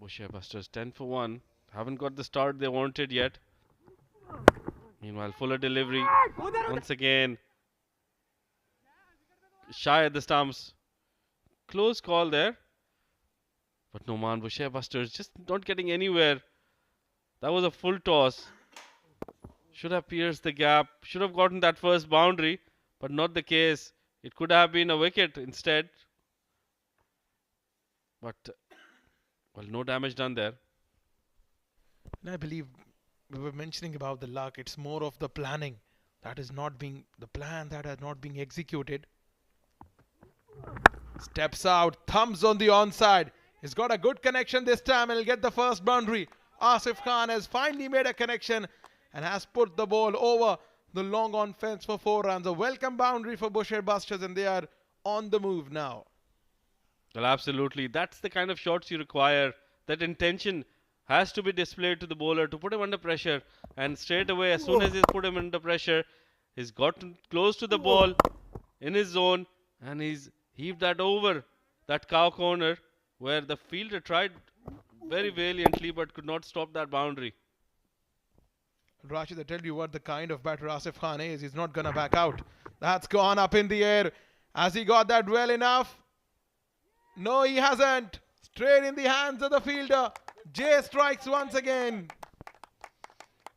Boshur Busters 10 for 1. Haven't got the start they wanted yet. Meanwhile, fuller delivery. Once again. Shy at the stumps. Close call there. But no man, Boshur Busters just not getting anywhere. That was a full toss. Should have pierced the gap. Should have gotten that first boundary. But not the case. It could have been a wicket instead. But, well, no damage done there. And I believe we were mentioning about the luck. It's more of the planning that is not being, the plan that is not being executed. Steps out, thumbs on the onside. He's got a good connection this time and he'll get the first boundary. Asif Khan has finally made a connection and has put the ball over the long on fence for 4 runs. A welcome boundary for Boshur Busters and they are on the move now. Well, absolutely. That's the kind of shots you require. That intention has to be displayed to the bowler to put him under pressure. And straight away, as soon as he's put him under pressure, he's gotten close to the ball in his zone and he's heaved that over that cow corner where the fielder tried very valiantly but could not stop that boundary. Rashid, I tell you what, the kind of batter Asif Khan is, he's not going to back out. That's gone up in the air. Has he got that well enough? No, he hasn't. Straight in the hands of the fielder. Jay strikes once again.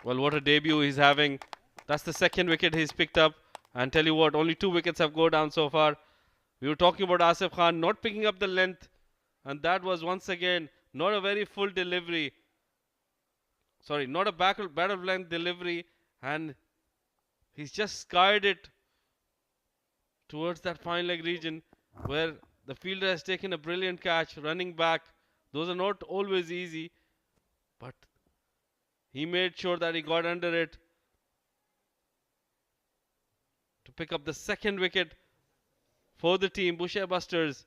Well, what a debut he's having. That's the second wicket he's picked up. And tell you what, only 2 wickets have gone down so far. We were talking about Asif Khan not picking up the length. And that was once again not a very full delivery. Sorry, not a bat of length delivery. And he's just skied it towards that fine leg region where the fielder has taken a brilliant catch, running back. Those are not always easy, but he made sure that he got under it to pick up the second wicket for the team. Boshur Busters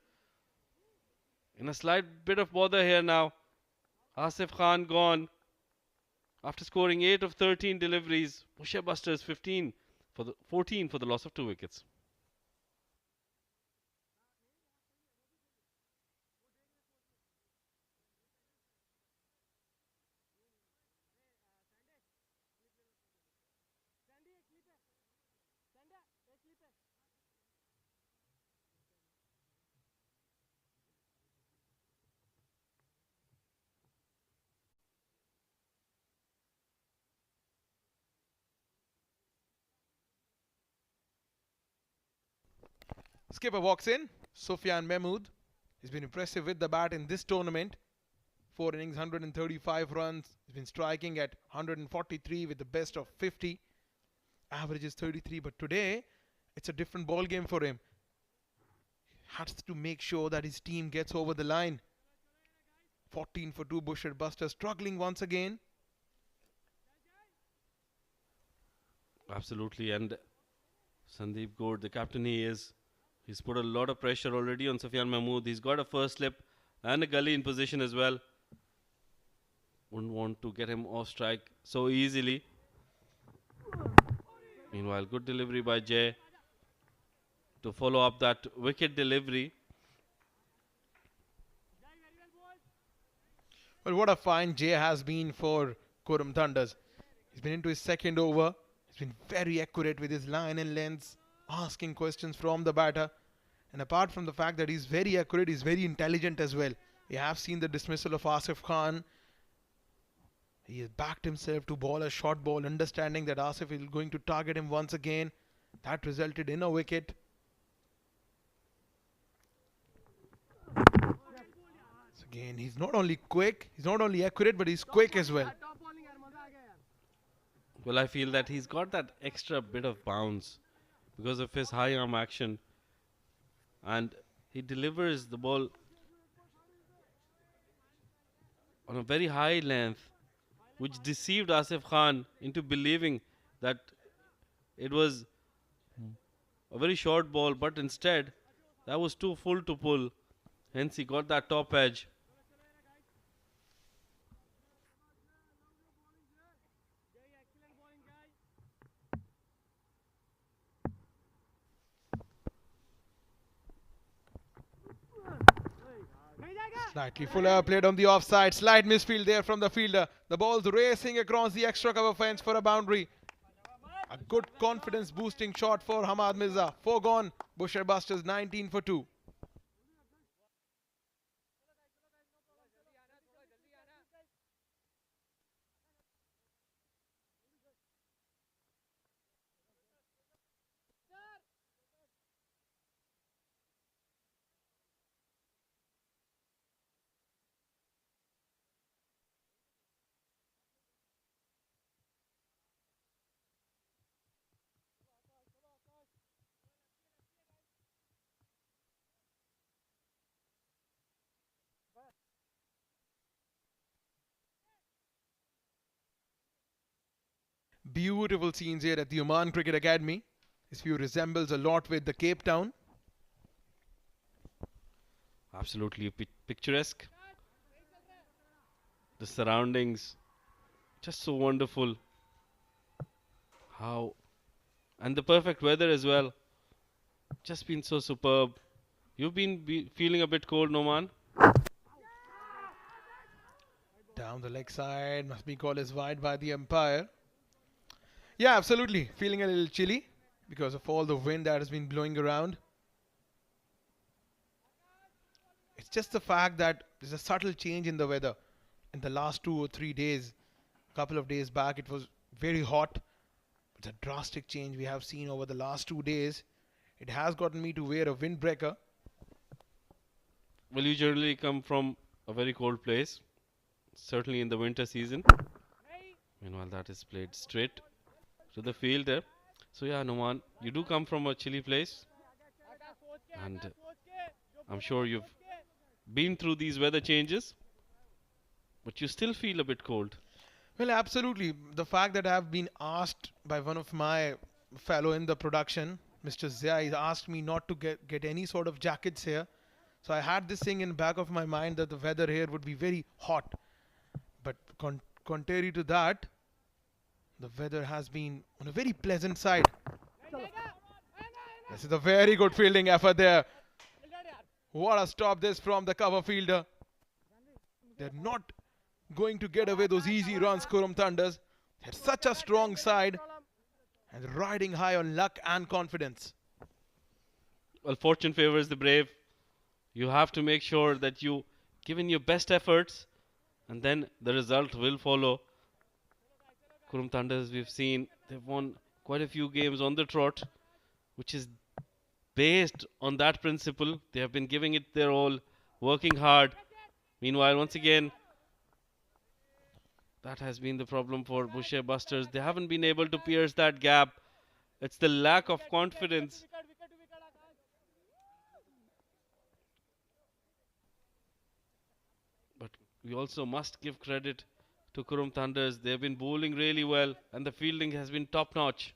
in a slight bit of bother here now. Asif Khan gone after scoring 8 of 13 deliveries. Boshur Busters 14 for the loss of 2 wickets. Skipper walks in. Sufyan Mahmood. He's been impressive with the bat in this tournament. 4 innings, 135 runs. He's been striking at 143 with the best of 50. Average is 33, but today it's a different ball game for him. Has to make sure that his team gets over the line. 14 for 2. Boshur Buster struggling once again. Absolutely, and Sandeep Gaur, the captain he's put a lot of pressure already on Sufyan Mahmood. He's got a first slip and a gully in position as well. Wouldn't want to get him off strike so easily. Meanwhile, good delivery by Jay to follow up that wicket delivery. Well, what a fine Jay has been for Qurum Thunders. He's been into his second over. He's been very accurate with his line and lengths, asking questions from the batter. And apart from the fact that he's very accurate, he's very intelligent as well. We have seen the dismissal of Asif Khan. He has backed himself to bowl a short ball, understanding that Asif is going to target him once again. That resulted in a wicket. So again, he's not only quick, he's not only accurate, but he's quick as well. Well, I feel that he's got that extra bit of bounce because of his high arm action. And he delivers the ball on a very high length, which deceived Asif Khan into believing that it was a very short ball, but instead that was too full to pull. Hence he got that top edge. Slightly fuller, played on the offside. Slight misfield there from the fielder. The ball's racing across the extra cover fence for a boundary. A good confidence boosting shot for Hamad Mirza. 4 gone. Boshur Busters 19 for 2. Beautiful scenes here at the Oman Cricket Academy. This view resembles a lot with the Cape Town. Absolutely picturesque. The surroundings, just so wonderful. And the perfect weather as well. Just been so superb. You've been feeling a bit cold, Noman? Down the leg side, must be called as wide by the umpire. Yeah, absolutely. Feeling a little chilly because of all the wind that has been blowing around. It's just the fact that there's a subtle change in the weather. In the last 2 or 3 days, a couple of days back, it was very hot. It's a drastic change we have seen over the last 2 days. It has gotten me to wear a windbreaker. Well, you generally come from a very cold place, certainly in the winter season. Meanwhile, that is played straight to the fielder. So yeah, Numan, you do come from a chilly place, and I'm sure you've been through these weather changes, but you still feel a bit cold. Well, absolutely. The fact that I have been asked by one of my fellow in the production, Mr. Zia, he asked me not to get any sort of jackets here. So I had this thing in the back of my mind that the weather here would be very hot. But contrary to that, the weather has been on a very pleasant side. This is a very good fielding effort there. What a stop this from the cover fielder. They're not going to get away those easy runs, Qurum Thunders. They're such a strong side and riding high on luck and confidence. Well, fortune favors the brave. You have to make sure that you give in your best efforts, and then the result will follow. Qurum Thunders, we've seen, they've won quite a few games on the trot, which is based on that principle. They have been giving it their all, working hard. Meanwhile, once again, that has been the problem for Boshur Busters. They haven't been able to pierce that gap. It's the lack of confidence. But we also must give credit to Qurum Thunders. They've been bowling really well, and the fielding has been top notch.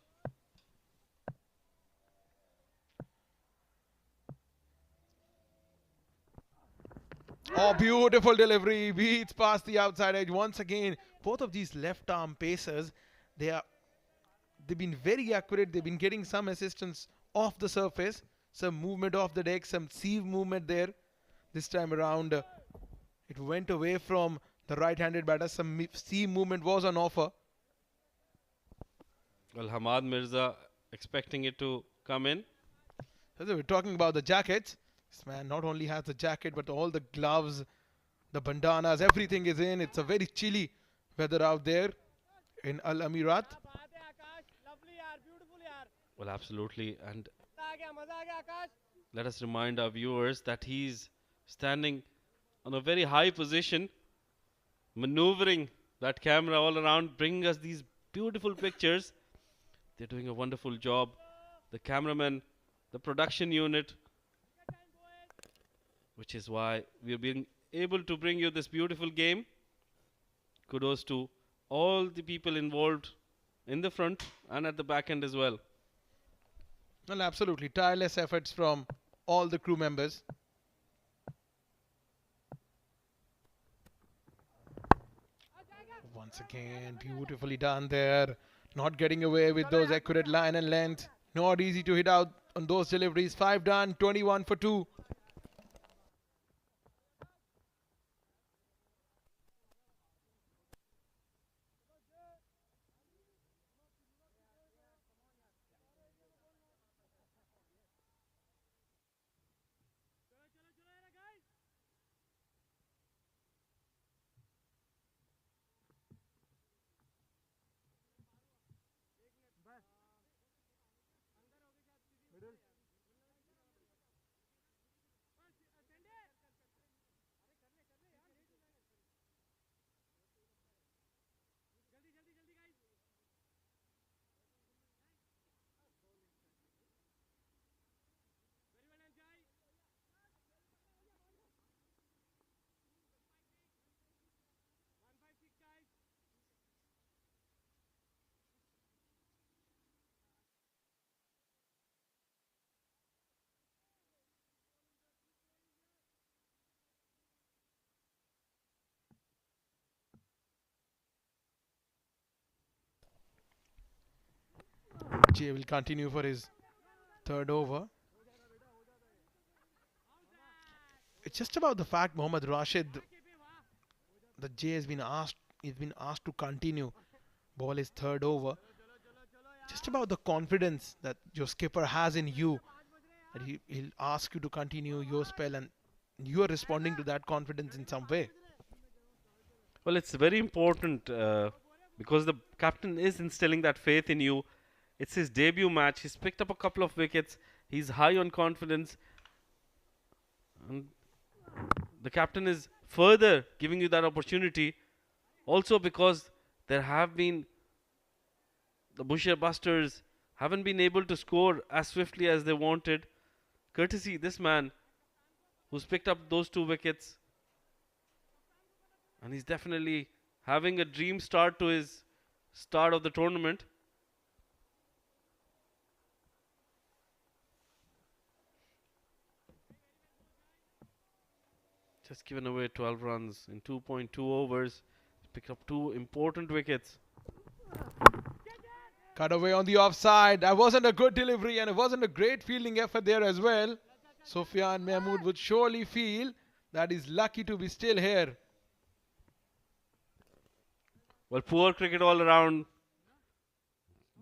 Oh, beautiful delivery. Beats past the outside edge once again. Both of these left arm pacers, they've been very accurate. They've been getting some assistance off the surface, some movement off the deck, some sieve movement there. This time around, it went away from the right-handed batter. Some sieve movement was on offer. Well, Hamad Mirza expecting it to come in. So we're talking about the jackets. This man not only has the jacket, but all the gloves, the bandanas, everything is in. It's a very chilly weather out there in Al Amirat. Well, absolutely. And let us remind our viewers that he's standing on a very high position, maneuvering that camera all around, bringing us these beautiful pictures. They're doing a wonderful job. The cameraman, the production unit, which is why we're being able to bring you this beautiful game. Kudos to all the people involved in the front and at the back end as well. Well, absolutely. Tireless efforts from all the crew members. Once again, beautifully done there. Not getting away with those accurate line and length. Not easy to hit out on those deliveries. 5 done, 21 for 2. Jay will continue for his third over. It's just about the fact Mohammad Rashid, the Jay has been asked, he's been asked to continue ball his third over. Just about the confidence that your skipper has in you, that he'll ask you to continue your spell, and you are responding to that confidence in some way. Well, it's very important because the captain is instilling that faith in you, It's his debut match. He's picked up a couple of wickets. He's high on confidence. And the captain is further giving you that opportunity. Also because there have been the Boshur Busters haven't been able to score as swiftly as they wanted. Courtesy this man who's picked up those 2 wickets. And he's definitely having a dream start to his start of the tournament. Just given away 12 runs in 2.2 overs. Picked up 2 important wickets. Cut away on the offside. That wasn't a good delivery and it wasn't a great fielding effort there as well. Sufyan Mahmood would surely feel that he's lucky to be still here. Well, poor cricket all around.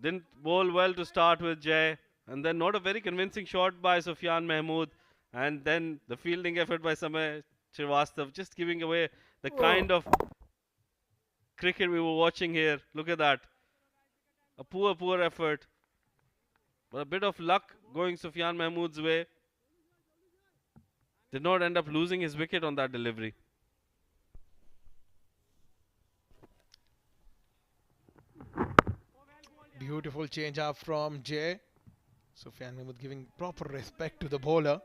Didn't bowl well to start with, Jay. And then not a very convincing shot by Sufyan Mahmood. And then the fielding effort by Samay Srivastav. Just giving away the kind of cricket we were watching here. Look at that. A poor effort. But a bit of luck going Sufyan Mahmood's way. Did not end up losing his wicket on that delivery. Beautiful change up from Jay. Sufyan Mahmood giving proper respect to the bowler.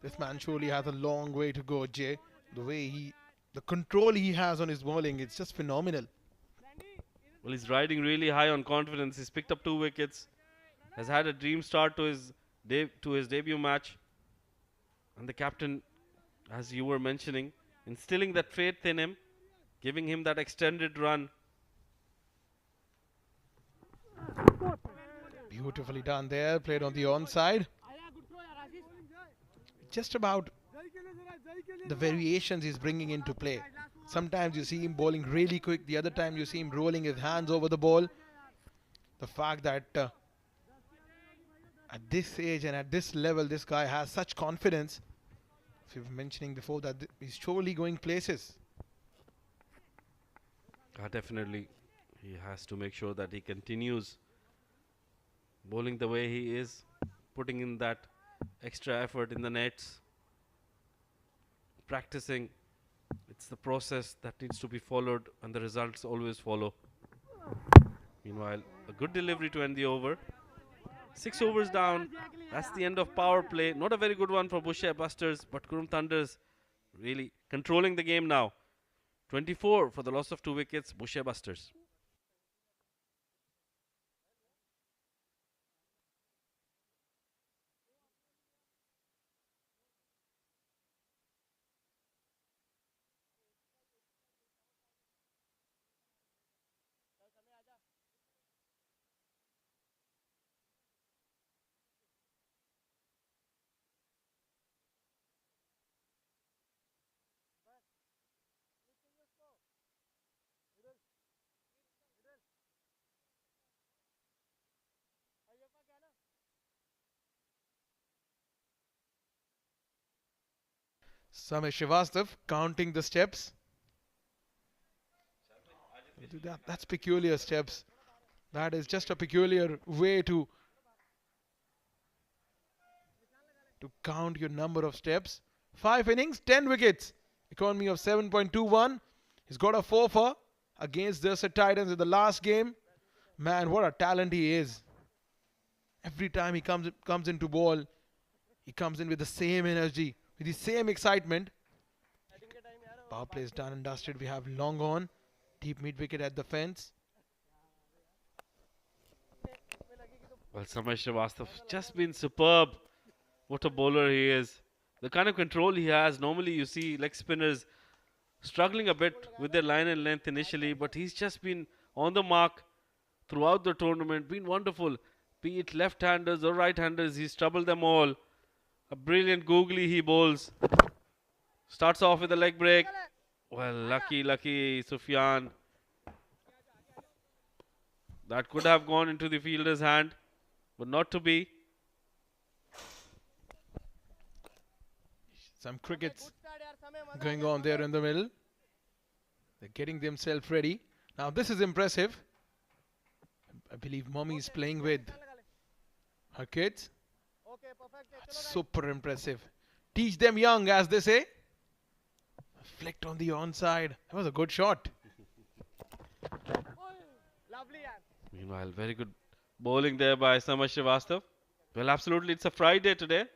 This man surely has a long way to go, Jay. The control he has on his bowling, it's just phenomenal. Well, he's riding really high on confidence. He's picked up 2 wickets. Has had a dream start to his debut match. And the captain, as you were mentioning, instilling that faith in him, giving him that extended run. Beautifully done there. Played on the onside. Just about the variations he's bringing into play. Sometimes you see him bowling really quick. The other time you see him rolling his hands over the ball. The fact that at this age and at this level, this guy has such confidence. As we were mentioning before, that he's surely going places. Definitely. He has to make sure that he continues bowling the way he is, putting in that extra effort in the nets, practicing. It's the process that needs to be followed, and the results always follow. Meanwhile, a good delivery to end the over. 6 overs down. That's the end of power play. Not a very good one for Boshur Busters, but Qurum Thunders really controlling the game now. 24 for the loss of 2 wickets, Boshur Busters. Samay Srivastav counting the steps. That's peculiar steps. That is just a peculiar way to count your number of steps. 5 innings, 10 wickets. Economy of 7.21. He's got a 4 against the Titans in the last game. Man, what a talent he is. Every time he comes into ball, he comes in with the same energy, with the same excitement. Power play is done and dusted. We have long on. Deep mid wicket at the fence. Well, Samay Srivastav just been superb. What a bowler he is. The kind of control he has. Normally you see leg spinners struggling a bit with their line and length initially, but he's just been on the mark throughout the tournament. Been wonderful. Be it left-handers or right-handers, he's troubled them all. A brilliant googly he bowls. Starts off with a leg break. Well, lucky Sufyan. That could have gone into the fielder's hand, but not to be. Some crickets going on there in the middle. They're getting themselves ready. Now this is impressive. I believe mommy's playing with her kids. That's super impressive. Teach them young, as they say. Flicked on the onside. That was a good shot. Meanwhile, very good bowling there by Samar Srivastav. Well, absolutely, it's a Friday today.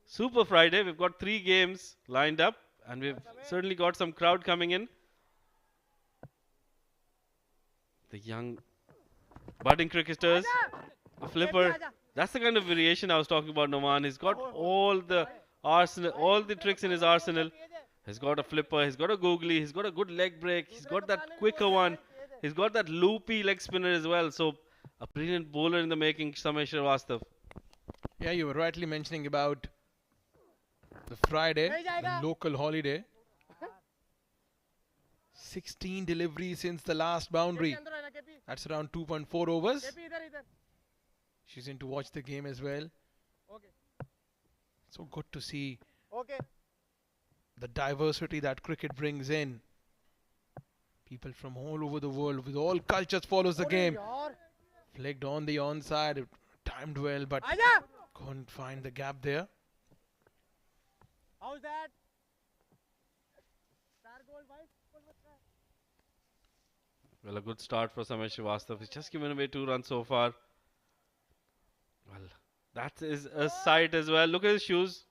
Super Friday. We've got 3 games lined up, and we've certainly got some crowd coming in. The young budding cricketers, the flipper. That's the kind of variation I was talking about, Noman. He's got all the arsenal, all the tricks in his arsenal. He's got a flipper, he's got a googly, he's got a good leg break, he's got that quicker one, he's got that loopy leg spinner as well. So a brilliant bowler in the making, Samay Srivastav. Yeah, you were rightly mentioning about the Friday, the local holiday. 16 deliveries since the last boundary. That's around 2.4 overs. She's in to watch the game as well. So good to see the diversity that cricket brings in. People from all over the world with all cultures follows the game. Flicked on the onside, it timed well, but couldn't find the gap there. How's that? Well, a good start for Samay Srivastav. He's just given away 2 runs so far. Well, that is a sight as well. Look at his shoes.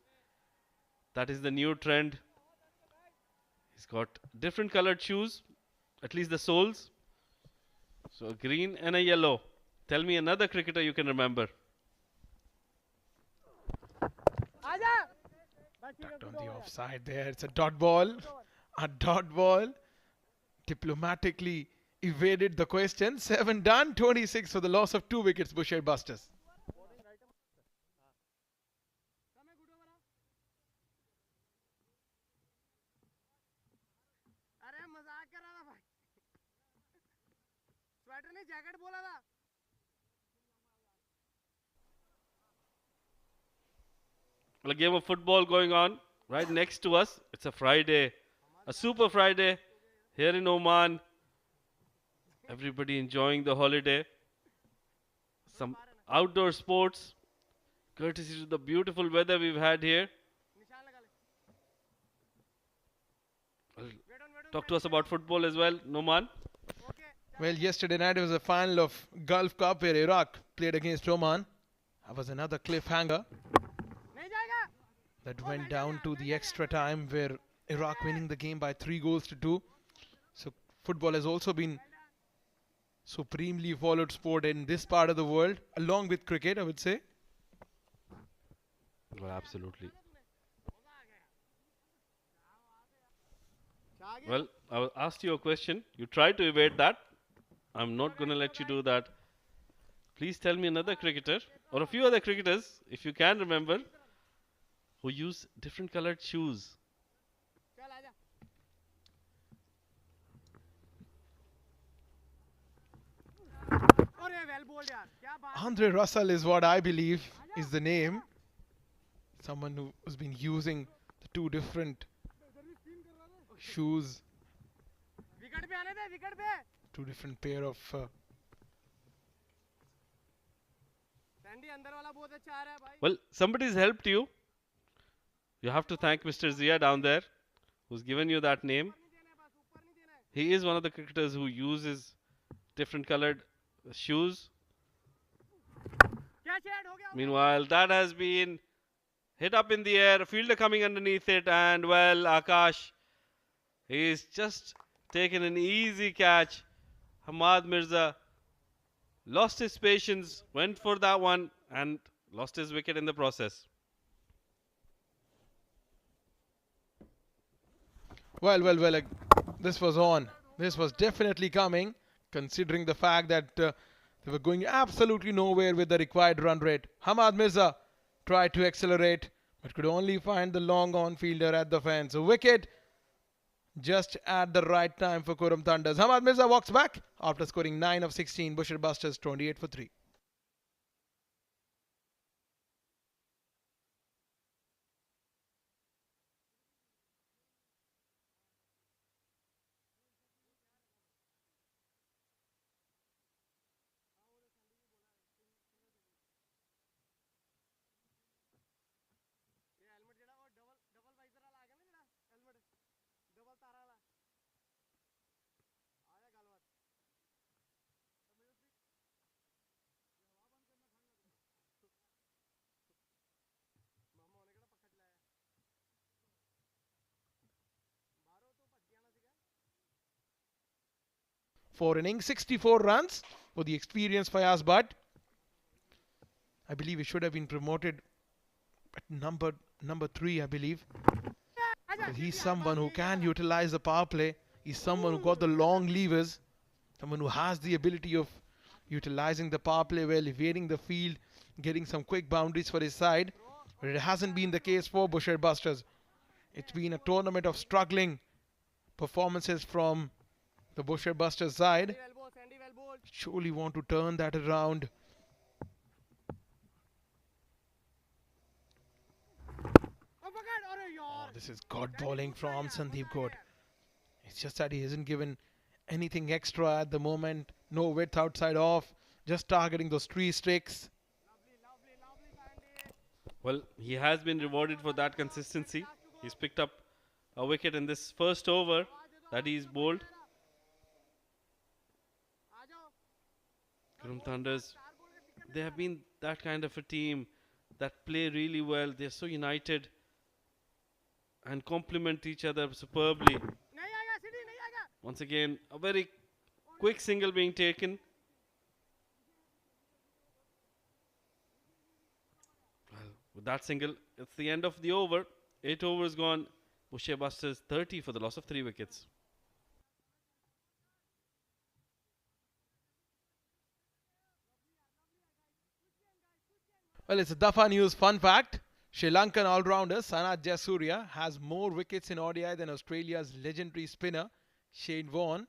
That is the new trend. He's got different colored shoes, at least the soles. So a green and a yellow. Tell me another cricketer you can remember. Tucked on the offside there. It's a dot ball. A dot ball. Diplomatically evaded the question. 7 done, 26 for the loss of 2 wickets, Boshur Busters. Well, a game of football going on right next to us. It's a Friday, a super Friday here in Oman. Everybody enjoying the holiday. Some outdoor sports, courtesy to the beautiful weather we've had here. Well, talk to us about football as well, Noman. Well, yesterday night was a final of Gulf Cup where Iraq played against Oman. That was another cliffhanger that went down to the extra time where Iraq winning the game by 3-2. So football has also been supremely followed sport in this part of the world, along with cricket, I would say. Well, absolutely. Well, I asked you a question. You tried to evade that. I'm not going to let you do that. Please tell me another cricketer or a few other cricketers, if you can remember, who use different colored shoes. Andre Russell is what I believe is the name. Someone who's been using the 2 different shoes. 2 different pair of Well, somebody's helped you. You have to thank Mr. Zia down there, who's given you that name. He is one of the cricketers who uses different colored shoes. Meanwhile, that has been hit up in the air, a fielder coming underneath it, and well, Akash, he's just taken an easy catch. Hamad Mirza lost his patience, went for that one, and lost his wicket in the process. Well, this was on. This was definitely coming, considering the fact that they were going absolutely nowhere with the required run rate. Hamad Mirza tried to accelerate, but could only find the long on fielder at the fence. A wicket just at the right time for Qurum Thunders. Hamad Mirza walks back after scoring 9 of 16. Boshur Busters 28 for 3. 4 innings, 64 runs for the experienced Fayaz Butt. I believe he should have been promoted at number 3, I believe. He's someone who can utilize the power play. He's someone who got the long levers, someone who has the ability of utilizing the power play well, evading the field, getting some quick boundaries for his side. But it hasn't been the case for Boshur Busters. It's been a tournament of struggling performances from the Boshur Busters side. Surely want to turn that around. Oh, this is God bowling from Sandeep Gode. It's just that he hasn't given anything extra at the moment. No width outside off. Just targeting those 3 sticks. Well, he has been rewarded for that consistency. He's picked up a wicket in this first over that he's bowled. Qurum Thunders, they have been that kind of a team that play really well. They're so united and complement each other superbly. Once again, a very quick single being taken. Well, with that single, it's the end of the over. 8 overs gone. Boshur Busters 30 for the loss of 3 wickets. Well, it's a Dafa News fun fact. Sri Lankan all-rounder Sanath Jayasuriya has more wickets in ODI than Australia's legendary spinner Shane Warne,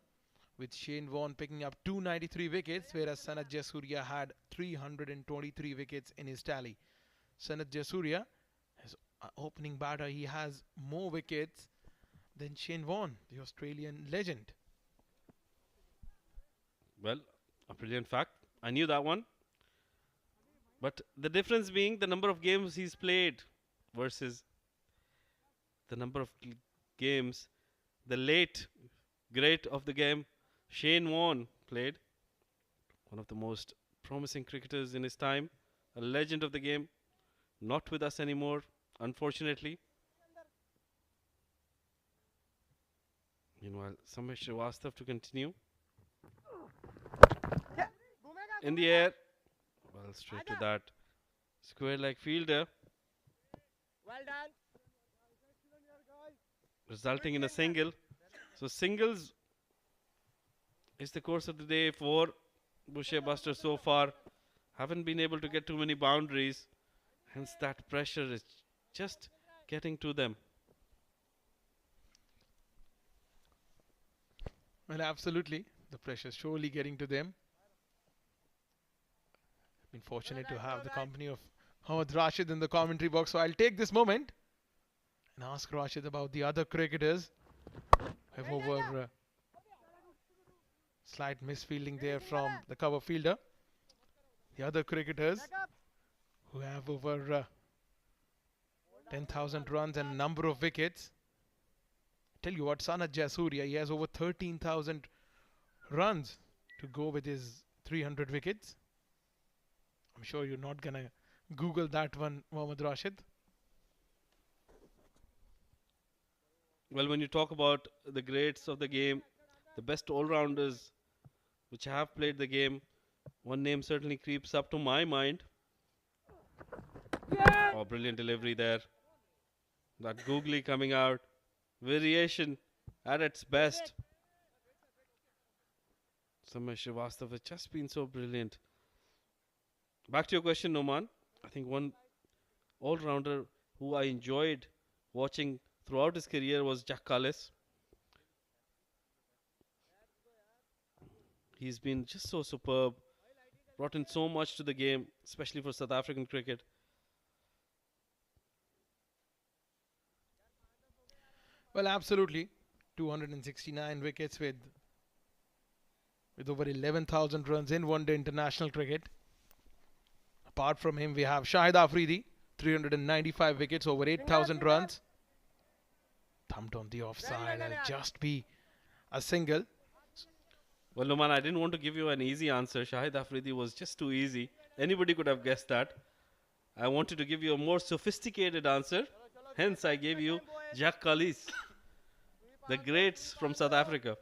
with Shane Warne picking up 293 wickets, whereas Sanath Jayasuriya had 323 wickets in his tally. Sanath Jayasuriya, as opening batter, he has more wickets than Shane Warne, the Australian legend. Well, a brilliant fact. I knew that one. But the difference being the number of games he's played versus the number of games the late great of the game, Shane Warne, played. One of the most promising cricketers in his time, a legend of the game, not with us anymore, unfortunately. Meanwhile, Samir Srivastav to continue. In the air. Well, straight to that square-like fielder. Well done. Resulting in a single. So singles is the course of the day for Boshur Busters so far. Haven't been able to get too many boundaries. Hence that pressure is just getting to them. Well, absolutely. The pressure is surely getting to them. Been fortunate to have the company of Mohammad Rashid in the commentary box. So I'll take this moment and ask Rashid about the other cricketers. Have over slight misfielding there from the cover fielder. The other cricketers who have over 10,000 runs and a number of wickets. Tell you what, Sanath Jayasuriya, he has over 13,000 runs to go with his 300 wickets. I'm sure you're not gonna Google that one, Mohammad Rashid. Well, when you talk about the greats of the game, the best all-rounders which have played the game, one name certainly creeps up to my mind. Oh, brilliant delivery there. That googly coming out. Variation at its best. Samir Srivastav has just been so brilliant. Back to your question, Noman. I think one all-rounder who I enjoyed watching throughout his career was Jack Cullis. He's been just so superb. Brought in so much to the game, especially for South African cricket. Well, absolutely. 269 wickets with over 11,000 runs in one-day international cricket. Apart from him, we have Shahid Afridi, 395 wickets, over 8,000 runs. Thumped on the offside, and just be a single. Well, Noman, I didn't want to give you an easy answer. Shahid Afridi was just too easy. Anybody could have guessed that. I wanted to give you a more sophisticated answer. Hence, I gave you Jack Cullis, the greats from South Africa.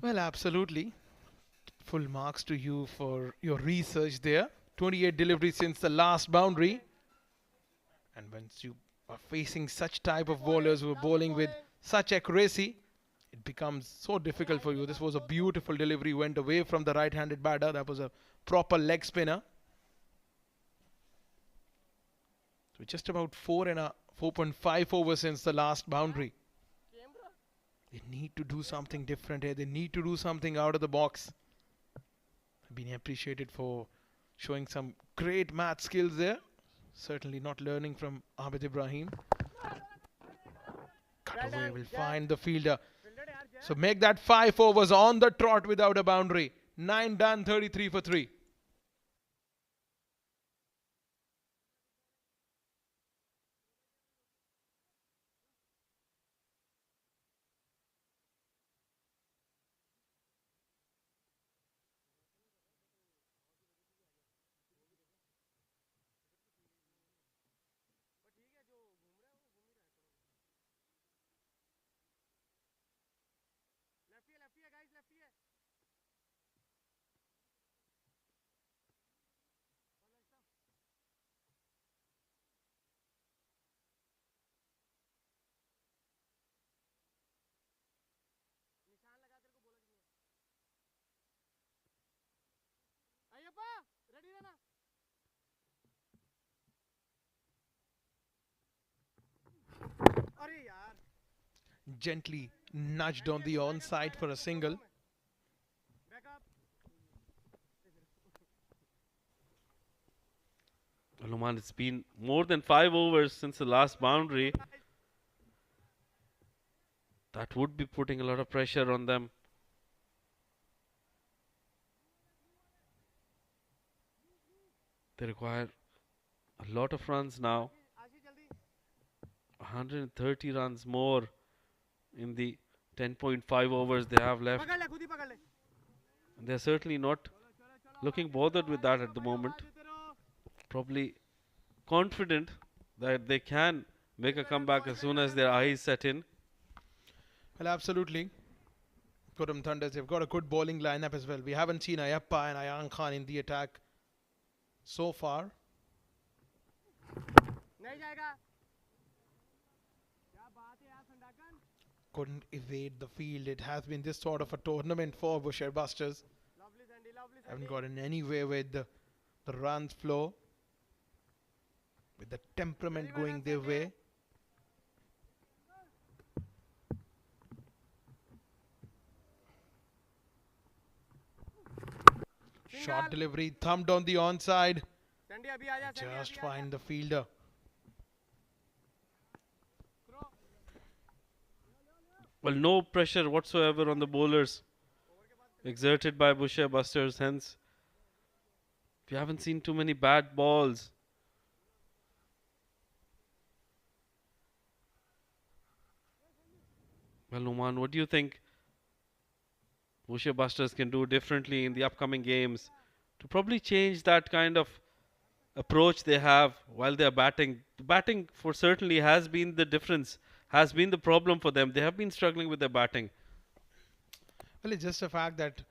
Well, absolutely. Full marks to you for your research there. 28 deliveries since the last boundary. And once you are facing such type of bowlers who are bowling with such accuracy, it becomes so difficult for you. This was a beautiful delivery, went away from the right-handed batter. That was a proper leg spinner. So just about 4.5 overs since the last boundary. They need to do something different here. They need to do something out of the box. Being appreciated for showing some great math skills there. Certainly not learning from Abid Ibrahim. Cutaway will find the fielder. So make that 5 overs on the trot without a boundary. 9 done, 33 for 3. Gently nudged on the onside for a single. Well, Oman, it's been more than 5 overs since the last boundary. That would be putting a lot of pressure on them. They require a lot of runs now. 130 runs more in the 10.5 overs they have left. They're certainly not looking bothered with that at the moment. Probably confident that they can make a comeback as soon as their eyes set in. Well, absolutely. Qurum Thunders, they've got a good bowling lineup as well. We haven't seen Ayappa and Ayan Khan in the attack so far. Couldn't evade the field. It has been this sort of a tournament for Boshur Busters. Haven't gotten anywhere with the runs flow, with the temperament going their way. Short delivery, thumped on the onside. Just find the fielder. Well, no pressure whatsoever on the bowlers exerted by Boshur Busters. Hence, we haven't seen too many bad balls. Well, Oman, what do you think Boshur Busters can do differently in the upcoming games to probably change that kind of approach they have while they're batting? The batting for certainly has been the difference, has been the problem for them. They have been struggling with their batting. Well, it's just a fact that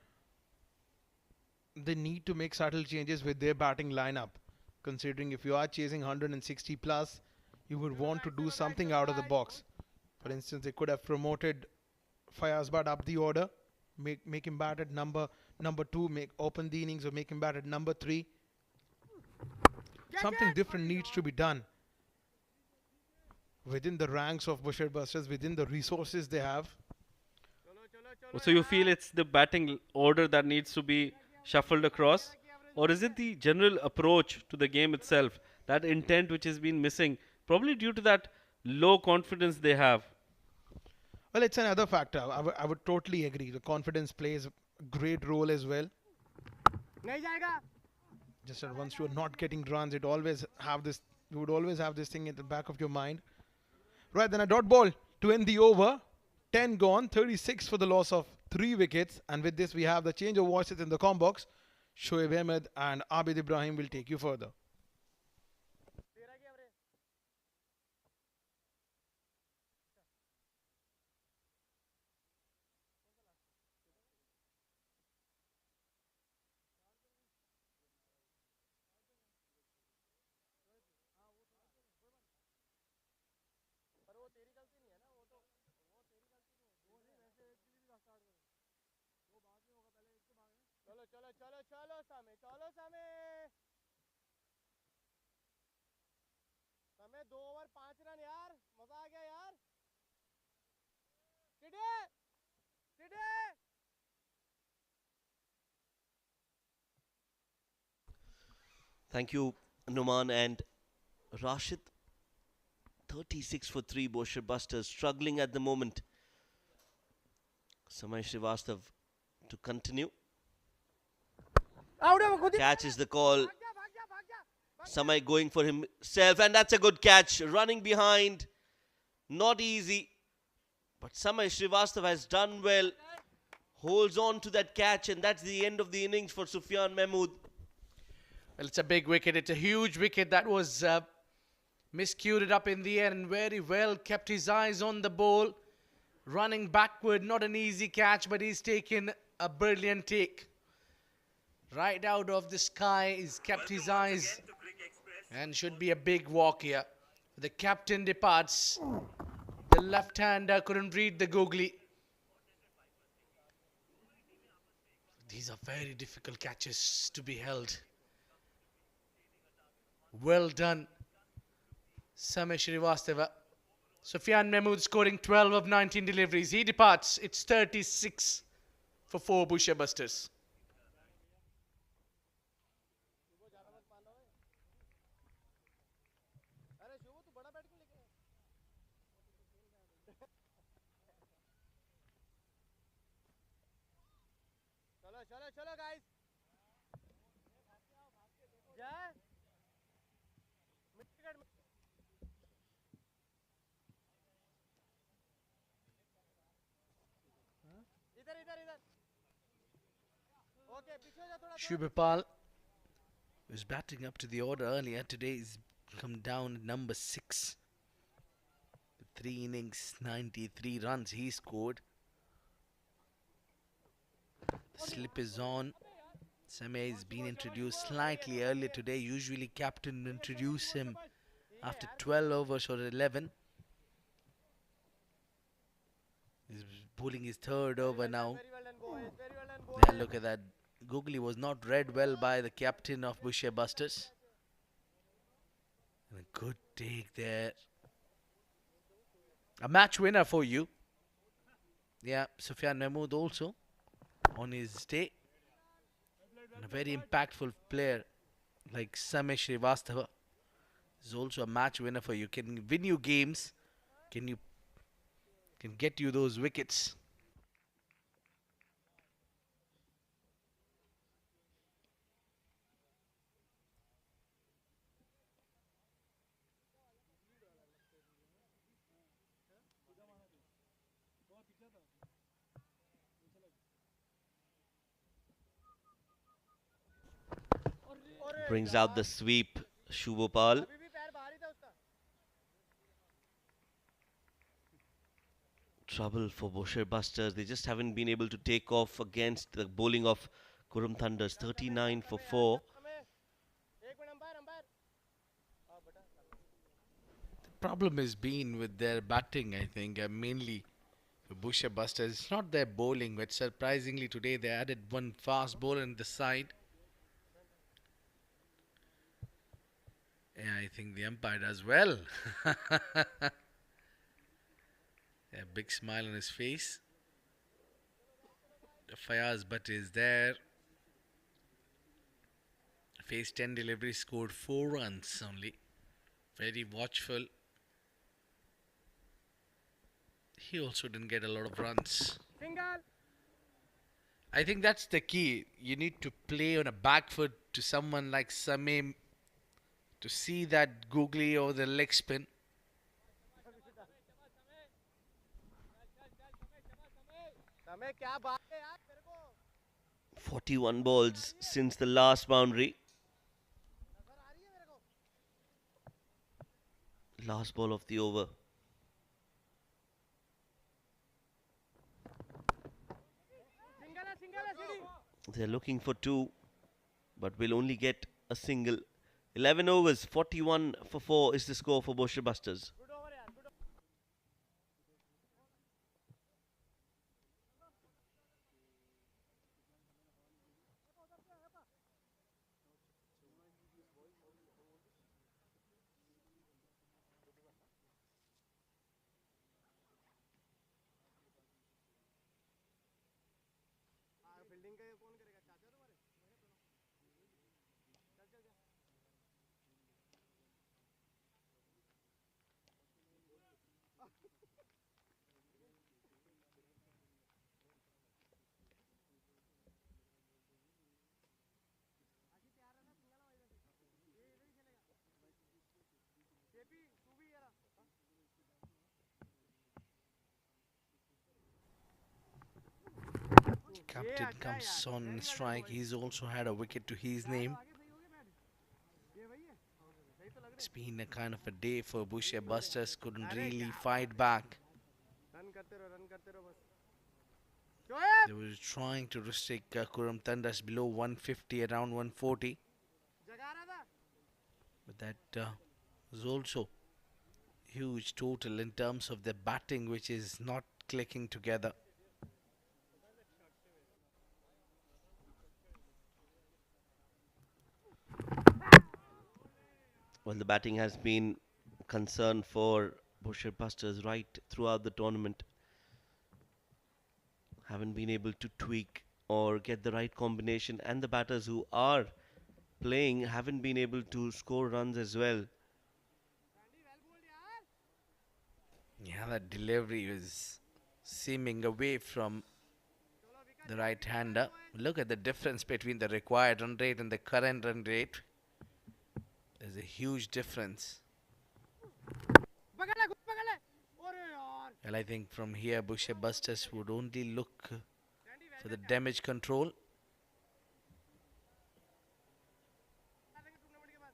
they need to make subtle changes with their batting lineup. Considering if you are chasing 160 plus, you would want to do something out of the box. For instance, they could have promoted Fayaz Bhatt up the order, make him bat at number 2, make open the innings or make him bat at number 3. Something different needs to be done within the ranks of Boshur Busters, within the resources they have. So you feel it's the batting order that needs to be shuffled across? Or is it the general approach to the game itself, that intent which has been missing, probably due to that low confidence they have? Well, it's another factor. I would totally agree. The confidence plays a great role as well. Just that once you're not getting runs, you would always have this thing at the back of your mind. Right, then a dot ball to end the over. 10 gone, 36 for the loss of 3 wickets. And with this, we have the change of voices in the com box. Shoaib Ahmed and Abid Ibrahim will take you further. चलो चलो चलो समय चलो समय समय 2 over 5 run यार मजा आ गया यार टिडे टिडे Thank you, Numan and Rashid. 36 for 3 Boshur Busters, struggling at the moment. Samay Srivastav to continue. Out है खुद ही Catch is the call. भाग जा भाग जा भाग जा Samay going for himself, and that's a good catch. Running behind, not easy. But Samay Srivastav has done well. Holds on to that catch, and that's the end of the innings for Sufyan Mahmood. Well, it's a big wicket. It's a huge wicket that was miscued up in the air and very well kept his eyes on the ball. Running backward, not an easy catch, but he's taken a brilliant take. Right out of the sky, he's kept his eyes and should be a big walk here. The captain departs. The left-hander couldn't read the googly. These are very difficult catches to be held. Well done, Samay Srivastava. Sufyan Mahmood scoring 12 of 19 deliveries. He departs. It's 36 for 4 Boshur Busters. अरे शुभ तू बड़ा bat क्यों लेके आया चलो चलो चलो guys जय मिड इधर इधर इधर ओके पीछे हो जा थोड़ा Shubhapal was batting up to the order earlier. Today he's come down at number 6. 3 innings, 93 runs he scored. The slip is on. Samay has been introduced slightly earlier today. Usually captain introduce him after 12 overs or 11. He's bowling his third over now. very well done boys very well done boys Yeah, look at that. Googly was not read well by the captain of Boshur Busters. And a good take there. A match winner for you. Yeah, Sufyan Mahmood also on his day. And a very impactful player like Samay Srivastava is also a match winner for you. Can win you games. Can get you those wickets. Brings out the sweep, Shubhopal. अभी भी पैर बाहर ही था उसका Trouble for Boshur Busters. They just haven't been able to take off against the bowling of Qurum Thunders. 39 for 4. समय 1 minute umpire umpire आ बेटा Problem has been with their batting, I think, mainly the Boshur Busters. It's not their bowling, but surprisingly today they added one fast bowler in the side. Yeah, I think the umpire does well. A big smile on his face. Fayaz Butt is there. Faced 10 deliveries, scored 4 runs only. Very watchful. He also didn't get a lot of runs. Single I think that's the key. You need to play on a back foot to someone like Samay to see that googly or the leg spin. समय क्या बात है यार तेरे को 41 balls since the last boundary. नजर आ रही है मेरे को Last ball of the over. Single है सीढ़ी They're looking for 2, but will only get a single. 11 overs, 41 for 4 is the score for Boshur Busters. Good over यार good captain comes on strike. He's also had a wicket to his name. It's been a kind of a day for Boshur Busters. Couldn't really fight back. Run करते रहो बस Shoaib They were trying to restrict Qurum Thunders below 150, around 140. जगा रहा था But that was also huge total in terms of the batting, which is not clicking together. Well, the batting has been concern for Boshur Busters right throughout the tournament. Haven't been able to tweak or get the right combination, and the batters who are playing haven't been able to score runs as well. Yeah, that delivery was seeming away from the right-hander. Look at the difference between the required run rate and the current run rate. There's a huge difference. पकड़ ले खुद पकड़ ले अरे यार Well, I think from here, Boshur Busters would only look for the damage control. Tournament के बाद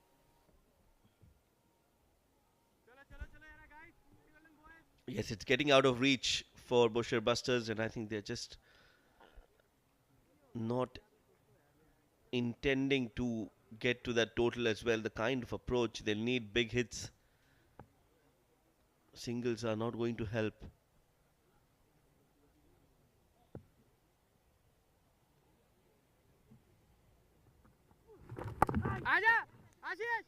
चलो चलो चलो यार guys golden boys Yes, it's getting out of reach for Boshur Busters, and I think they're just not intending to get to that total as well. The kind of approach, they'll need big hits. Singles are not going to help. आजा आशीष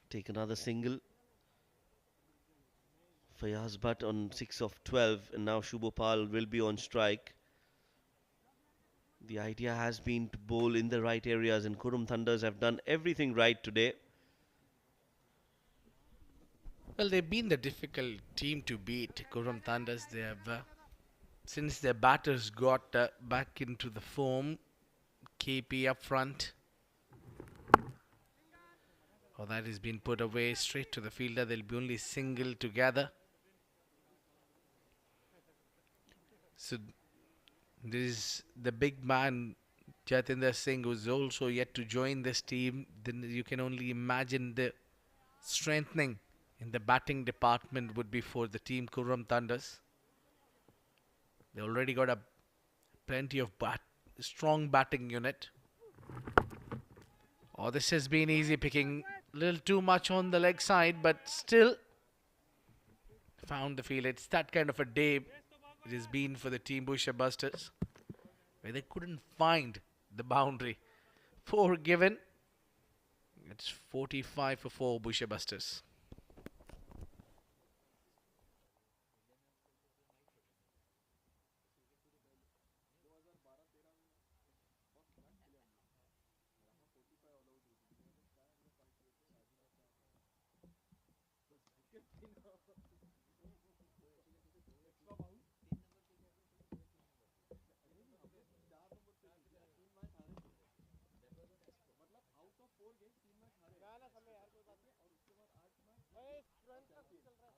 Take another single. Fayaz Bhatt on 6 of 12, and now Shubhopal will be on strike. The idea has been to bowl in the right areas, and Qurum Thunders have done everything right today. Well, they've been the difficult team to beat. Qurum Thunders, they have, since their batters got back into the form, KP up front. Oh, that has been put away straight to the fielder. They'll be only single together. So, this is the big man, Jatinder Singh, who's also yet to join this team. Then you can only imagine the strengthening in the batting department would be for the team Qurum Thunders. They already got a plenty of strong batting unit. Oh, this has been easy picking. A little too much on the leg side, but still found the field. It's that kind of a day it has been for the team Boshur Busters, where they couldn't find the boundary. 4 given. It's 45 for 4 Boshur Busters. गाना समय यार कोई बात नहीं और उसके बाद 8 match भाई स्ट्रेंथ का कुछ चल रहा है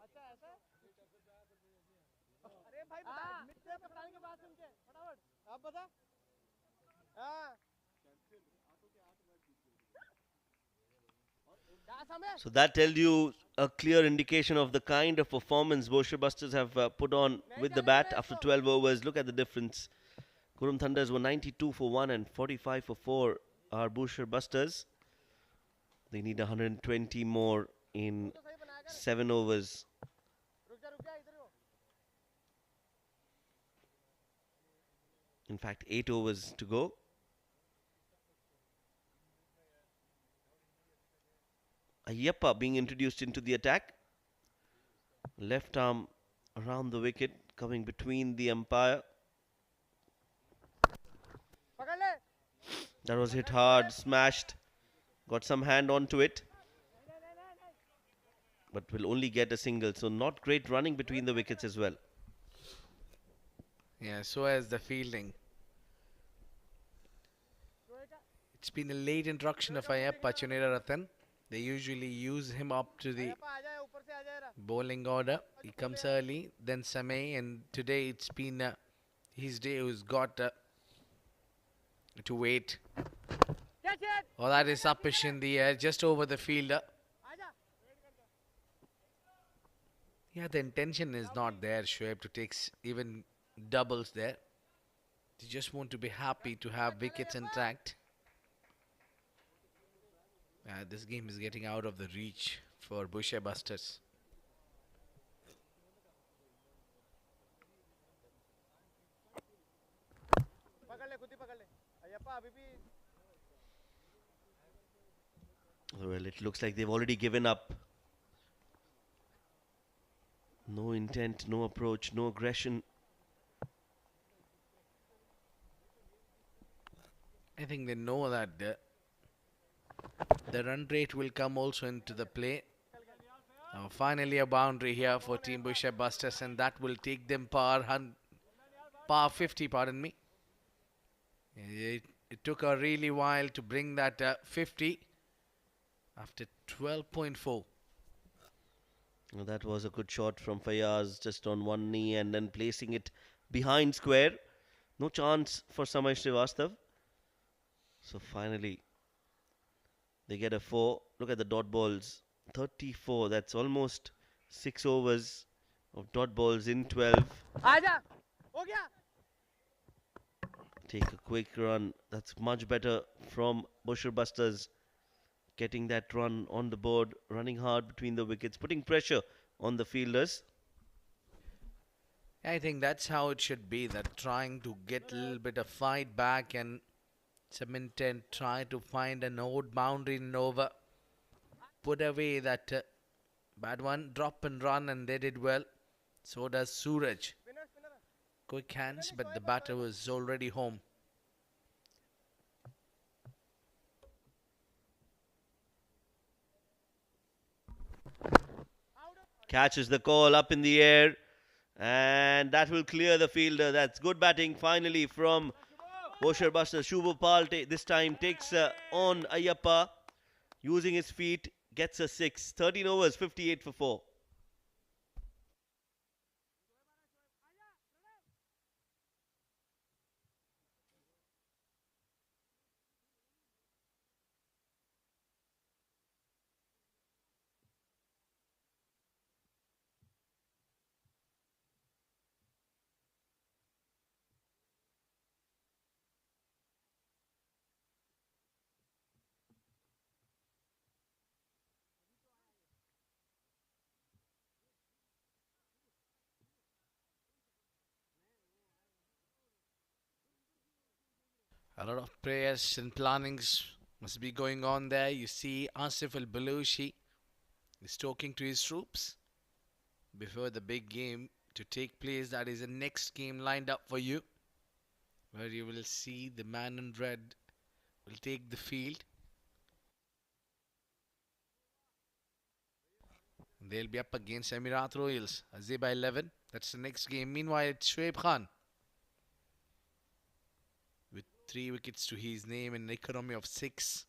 अच्छा ऐसा अरे भाई बता मिड से बताने के बाद उनके फटाफट आप बता हां So that tells you a clear indication of the kind of performance Boshur Busters have put on with the bat after 12 overs. Look at the difference. Qurum Thunders were 92 for 1 and 45 for 4 are Boshur Busters. They need 120 more in 7 overs. रुक जा इधर हो In fact, 8 overs to go. Ayyappa being introduced into the attack. Left arm around the wicket, coming between the umpire. पकड़ ले That was hit hard, smashed. Got some hand onto it. But will only get a single. So not great running between the wickets as well. Yeah, so has the fielding. It's been a late introduction of Ayyappa Chunera Ratan. They usually use him up to the आ जाए ऊपर से आ जाए Bowling order. He comes early, then Samay, and today it's been his day who's got to wait. Catch it. Oh, that is uppish in the air, just over the fielder. आजा. Yeah, the intention is not there, Shoaib, to take even doubles there. They just want to be happy to have wickets intact. This game is getting out of the reach for Boshur Busters. पकड़ ले खुद ही पकड़ ले. अय्यप्पा अभी भी. Well, it looks like they've already given up. No intent, no approach, no aggression. I think they know that the run rate will come also into the play. Finally, a boundary here for Team Boshur Busters, and that will take them par 50. Pardon me. It took a really while to bring that 50 after 12.4. Well, that was a good shot from Fayaz, just on one knee and then placing it behind square. No chance for Samay Srivastav. So finally, they get a 4. Look at the dot balls. 34. That's almost 6 overs of dot balls in 12. आजा. हो गया. Take a quick run. That's much better from Boshur Busters. Getting that run on the board, running hard between the wickets, putting pressure on the fielders. I think that's how it should be, that trying to get a little bit of fight back and some intent, try to find an odd boundary and over. Put away that bad one, drop and run, and they did well. So does Suraj. Spinner, spinner. Quick hands, but the batter was already home. Catches the call up in the air, and that will clear the fielder. That's good batting finally from Boshur Busters. Shubhopal this time takes on Ayyappa, using his feet, gets a 6. 13 overs, 58 for 4. A lot of prayers and plannings must be going on there. You see Asif al-Balushi is talking to his troops before the big game to take place. That is the next game lined up for you, where you will see the man in red will take the field. They'll be up against Emirat Royals, Azeba 11. That's the next game. Meanwhile, it's Shoaib Khan with 3 wickets to his name and an economy of 6.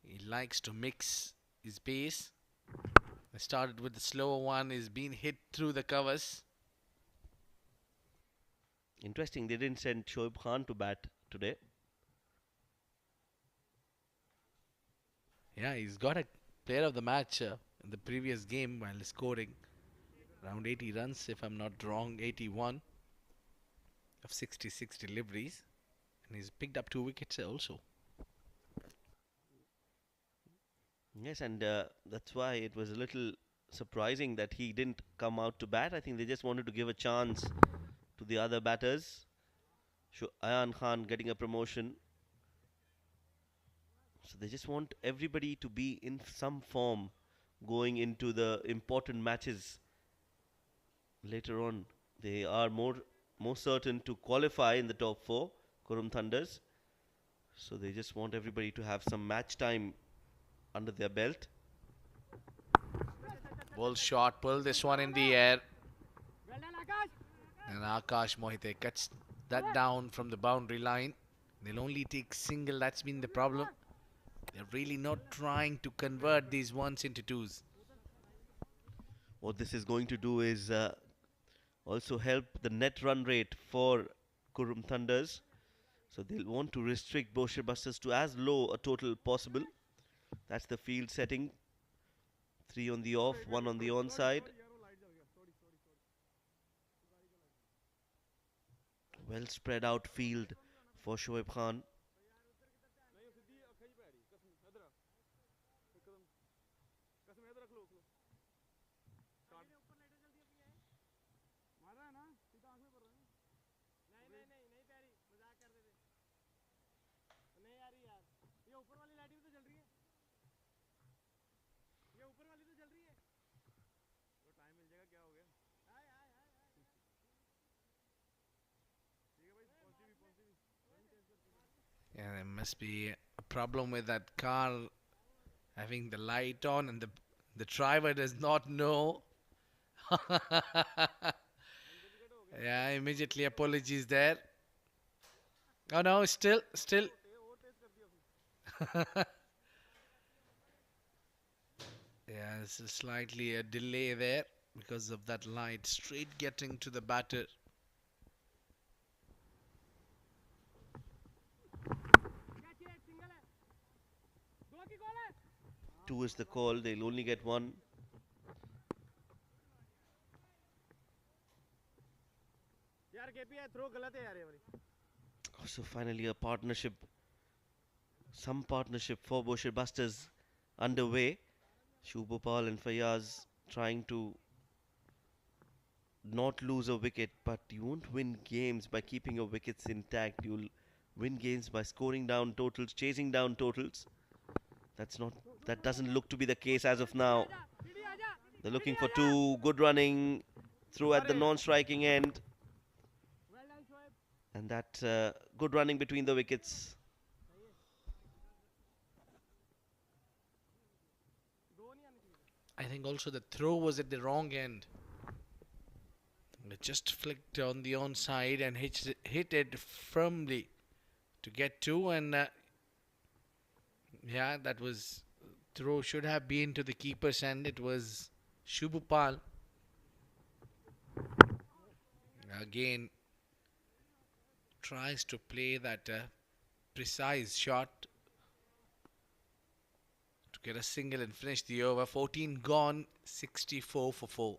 He likes to mix his pace. I started with the slower one. He's been hit through the covers. Interesting, they didn't send Shoaib Khan to bat today. Yeah, he's got a player of the match in the previous game while scoring around 80 runs, if I'm not wrong, 81 of 66 deliveries. And he's picked up 2 wickets also. Yes, and that's why it was a little surprising that he didn't come out to bat. I think they just wanted to give a chance to the other batters. Ayan Khan getting a promotion. So they just want everybody to be in some form going into the important matches later on. They are more certain to qualify in the top 4, Qurum Thunders. So they just want everybody to have some match time under their belt. Bull shot, pull this one in the air. Well done, Akash. And Akash Mohite cuts that down from the boundary line. They'll only take single, that's been the problem. They're really not trying to convert these ones into twos. What this is going to do is also help the net run rate for Qurum Thunders. So they'll want to restrict Boshur Busters to as low a total possible. That's the field setting. 3 on the off, 1 on the onside. Well spread out field for Shoaib Khan. Yeah, there must be a problem with that car having the light on, and the driver does not know. Yeah, immediately apologies there. Oh no, still. Yeah, it's a slightly a delay there because of that light straight getting to the batter. Two is the call. They'll only get 1. So finally a partnership, some partnership for Boshur Busters underway. Shubhopal and Fayaz trying to not lose a wicket, but you won't win games by keeping your wickets intact. You'll win games by scoring down totals, chasing down totals. That doesn't look to be the case as of now. They're looking for 2, good running through at the non-striking end. And that good running between the wickets. I think also the throw was at the wrong end. It just flicked on the onside and hit it firmly to get 2, and yeah, that was throw should have been to the keeper's end. It was Shubhopal. Again, tries to play that precise shot to get a single and finish the over. 14 gone, 64 for 4.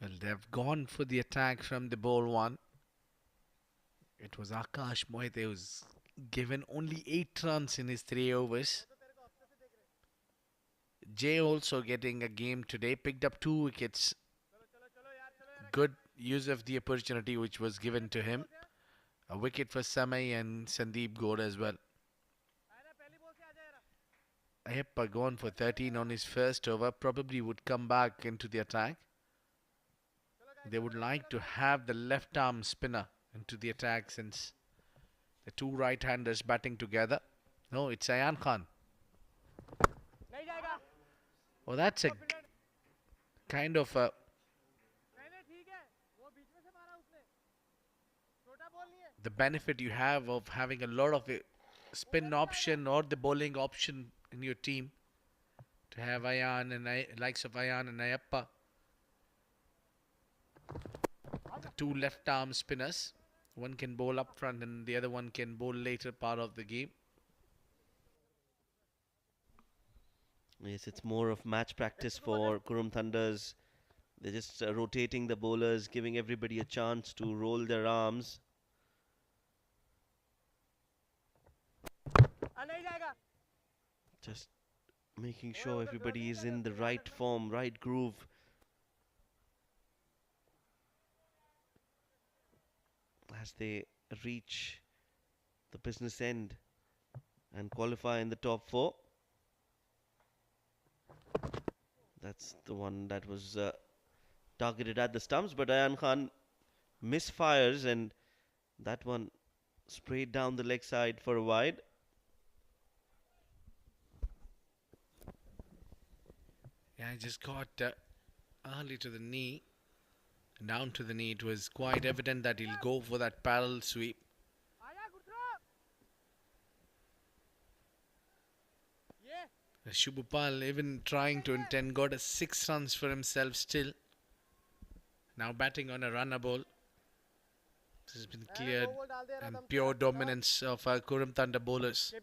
Well, they've gone for the attack from the ball 1. It was Akash Mohite who was given only 8 runs in his 3 overs. Jay also getting a game today, picked up 2 wickets. Good use of the opportunity which was given to him. A wicket for Samay and Sandeep Gaur as well. Ayappa gone for 13 on his first over, probably would come back into the attack. They would like to have the left arm spinner into the attack since the 2 right-handers batting together. No, it's Ayan Khan. Oh, that's a kind of a the benefit you have of having a lot of a spin option or the bowling option in your team, to have Ayan and likes of Ayan and Ayappa, the 2 left arm spinners. One can bowl up front and the other one can bowl later part of the game. Yes, it's more of match practice for Qurum Thunders. They're just rotating the bowlers, giving everybody a chance to roll their arms. Just making sure everybody is in the right form, right groove. As they reach the business end and qualify in the top 4. That's the one that was targeted at the stumps, but Ayan Khan misfires and that one sprayed down the leg side for a wide. Yeah, he just got early to the knee, down to the knee. It was quite evident that he'll go for that parallel sweep. Shubhopal even trying to intend got a 6 runs for himself still. Now batting on a runner ball. This has been cleared and pure dominance of our Qurum Thunder bowlers.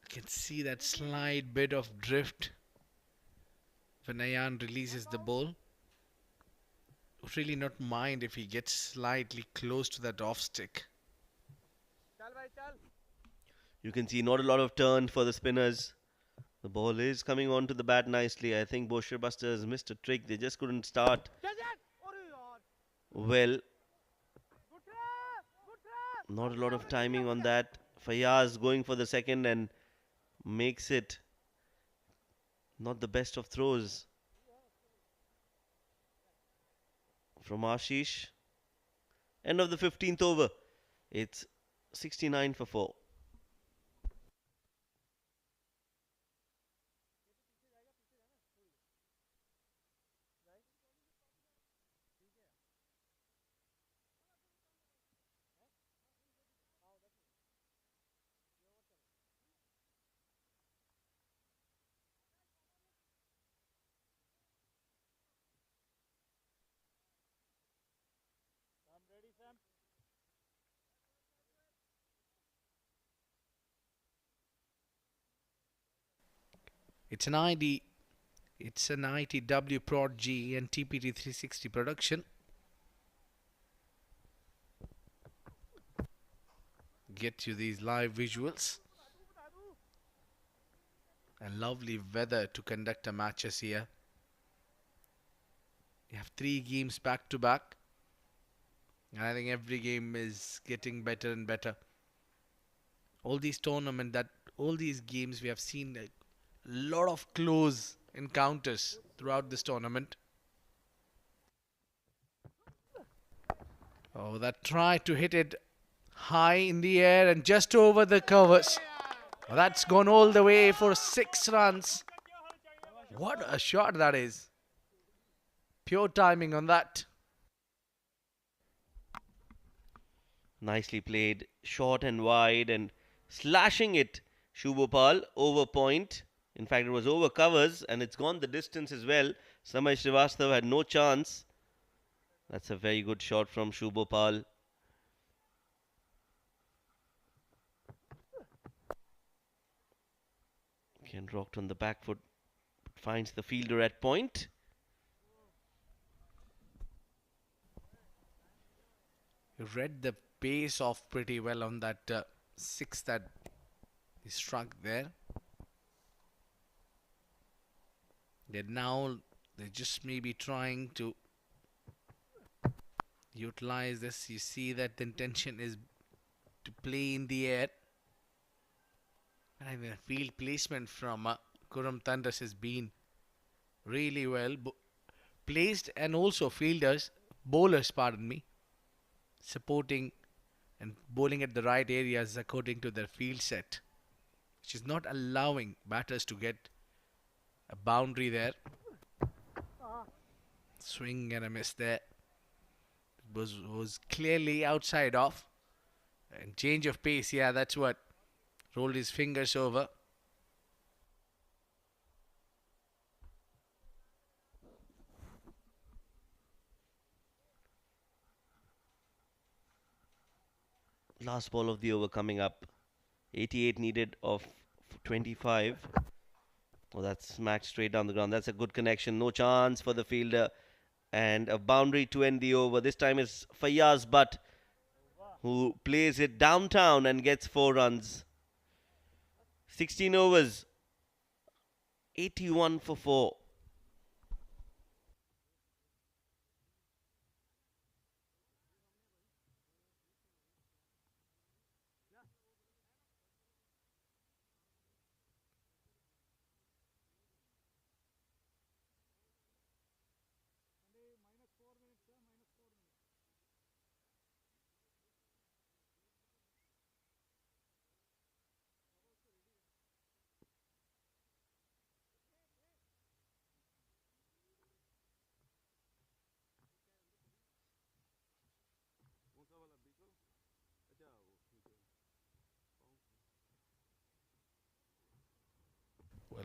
You can see that slight bit of drift when Ayan releases the ball. Would really not mind if he gets slightly close to that off stick. You can see not a lot of turn for the spinners. The ball is coming onto the bat nicely. I think Boshur Busters missed a trick. They just couldn't start well. Not a lot of timing on that. Fayaz going for the second and makes it not the best of throws from Ashish. End of the 15th over. It's 69 for 4. It's an ITW Prod G and TPT 360 production. Get you these live visuals. And lovely weather to conduct a matches here. You have 3 games back to back. And I think every game is getting better and better. All these games we have seen a lot of close encounters throughout this tournament. Oh, that try to hit it high in the air and just over the covers. Well, that's gone all the way for 6 runs. What a shot that is. Pure timing on that. Nicely played, short and wide and slashing it. Shubhopal over point. In fact, it was over covers and it's gone the distance as well. Samay Srivastav had no chance. That's a very good shot from Shubhopal. Again rocked on the back foot. Finds the fielder at point. You read the pace off pretty well on that 6 that he struck there. They're just maybe trying to utilize this. You see that the intention is to play in the air. And I mean, field placement from Qurum Thunders has been really well placed, and also bowlers, pardon me, supporting and bowling at the right areas according to their field set, which is not allowing batters to get a boundary there. Swing and a miss there. It was clearly outside off. And change of pace, yeah, that's what rolled his fingers over. Last ball of the over coming up. 88 needed of 25. Oh, that's smacked straight down the ground. That's a good connection. No chance for the fielder. And a boundary to end the over. This time it's Fayyaz Butt who plays it downtown and gets 4 runs. 16 overs. 81 for 4.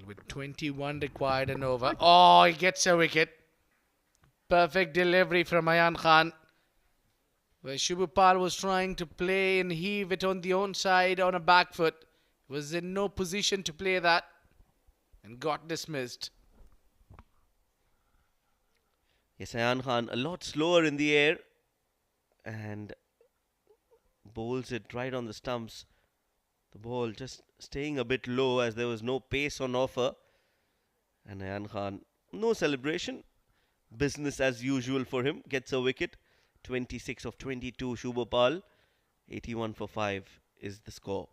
with 21 required and over. Oh, he gets a wicket. Perfect delivery from Ayan Khan. Where Shubhupal was trying to play and heave it on the own side on a back foot. Was in no position to play that and got dismissed. Yes, Ayan Khan a lot slower in the air and bowls it right on the stumps. The ball just staying a bit low as there was no pace on offer. And Ayan Khan, no celebration. Business as usual for him. Gets a wicket. 26 of 22, Shubhopal. 81 for 5 is the score.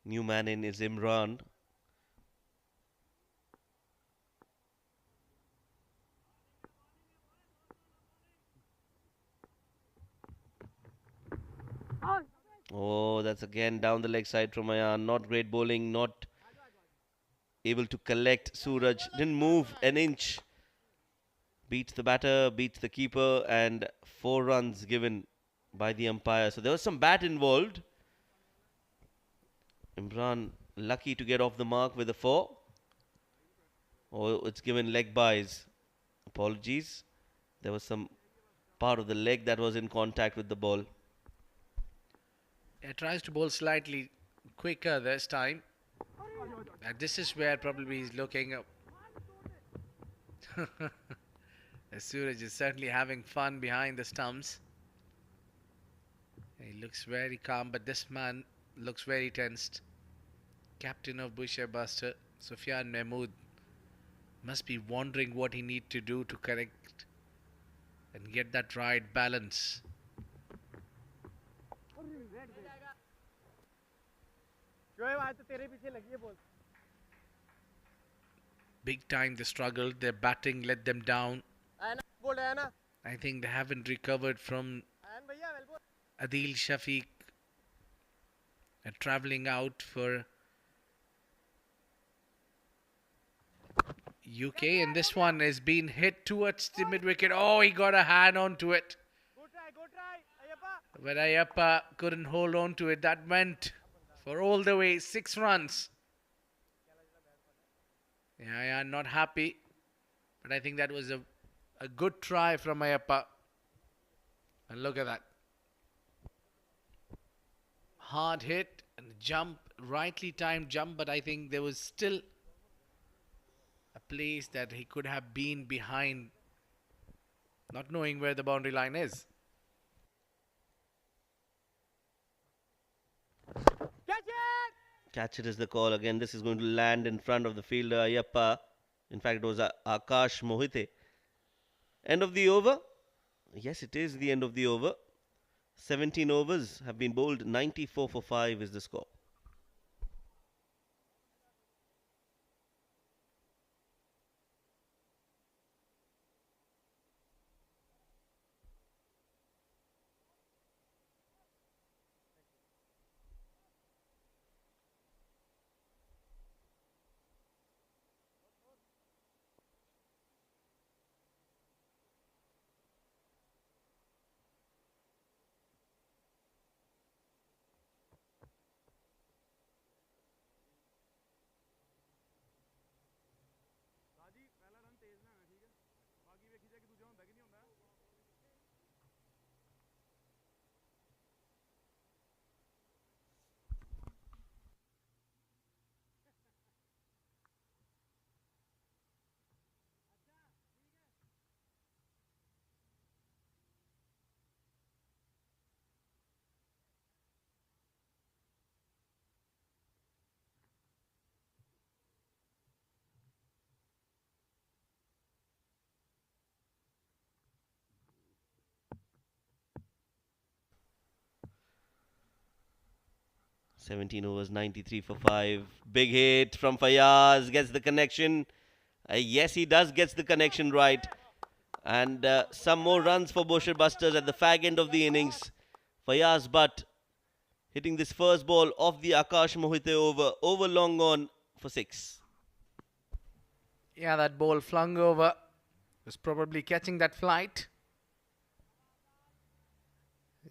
New man in is Imran. Oh, that's again down the leg side from Ayan. Not great bowling, not able to collect. Suraj didn't move an inch. Beats the batter, beats the keeper, and 4 runs given by the umpire. So there was some bat involved. Imran lucky to get off the mark with a 4. Oh, it's given leg buys. Apologies. There was some part of the leg that was in contact with the ball. He tries to bowl slightly quicker this time. And this is where probably he's looking up. Suraj is certainly having fun behind the stumps. He looks very calm, but this man looks very tensed. Captain of Boshur Buster, Sufyan Mahmood, must be wondering what he need to do to correct and get that right balance. Big time they struggled, their batting let them down. I think they haven't recovered from Adil Shafiq travelling out for UK, and this one has been hit towards the mid wicket. Oh, he got a hand onto it. But Ayappa couldn't hold on to it. That went for all the way 6 runs. Yeah, I'm not happy, but I think that was a good try from Ayappa. And look at that. Hard hit and jump, rightly timed jump, but I think there was still a place that he could have been behind, not knowing where the boundary line is. Catch it is the call again. This is going to land in front of the fielder Ayappa. In fact, it was Akash Mohite. End of the over? Yes, it is the end of the over. 17 overs have been bowled. 94 for 5 is the score. 17 overs, 93 for 5. Big hit from Fayaz. Gets the connection. Yes, he does gets the connection right. And some more runs for Boshur Busters at the fag end of the innings. Fayaz Butt hitting this first ball off the Akash Mohite over long on for 6. Yeah, that ball flung over was probably catching that flight.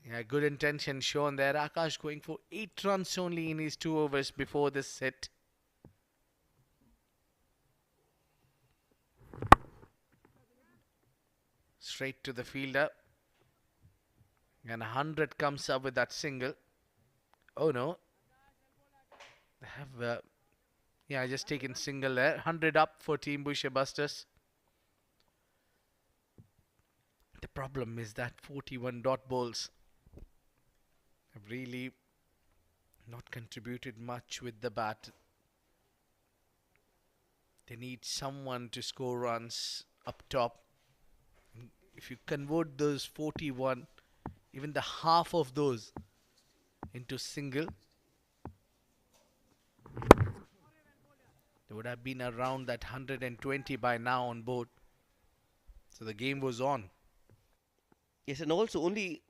Yeah, good intention shown there. Akash going for 8 runs only in his 2 overs before this hit. Straight to the fielder. And 100 comes up with that single. Oh no. They have, yeah, just taken single there. 100 up for Team Boshur Busters. The problem is that 41 dot balls have really not contributed much with the bat. They need someone to score runs up top. If you convert those 41, even the half of those into single, there would have been around that 120 by now on board. So the game was on. Yes, and also only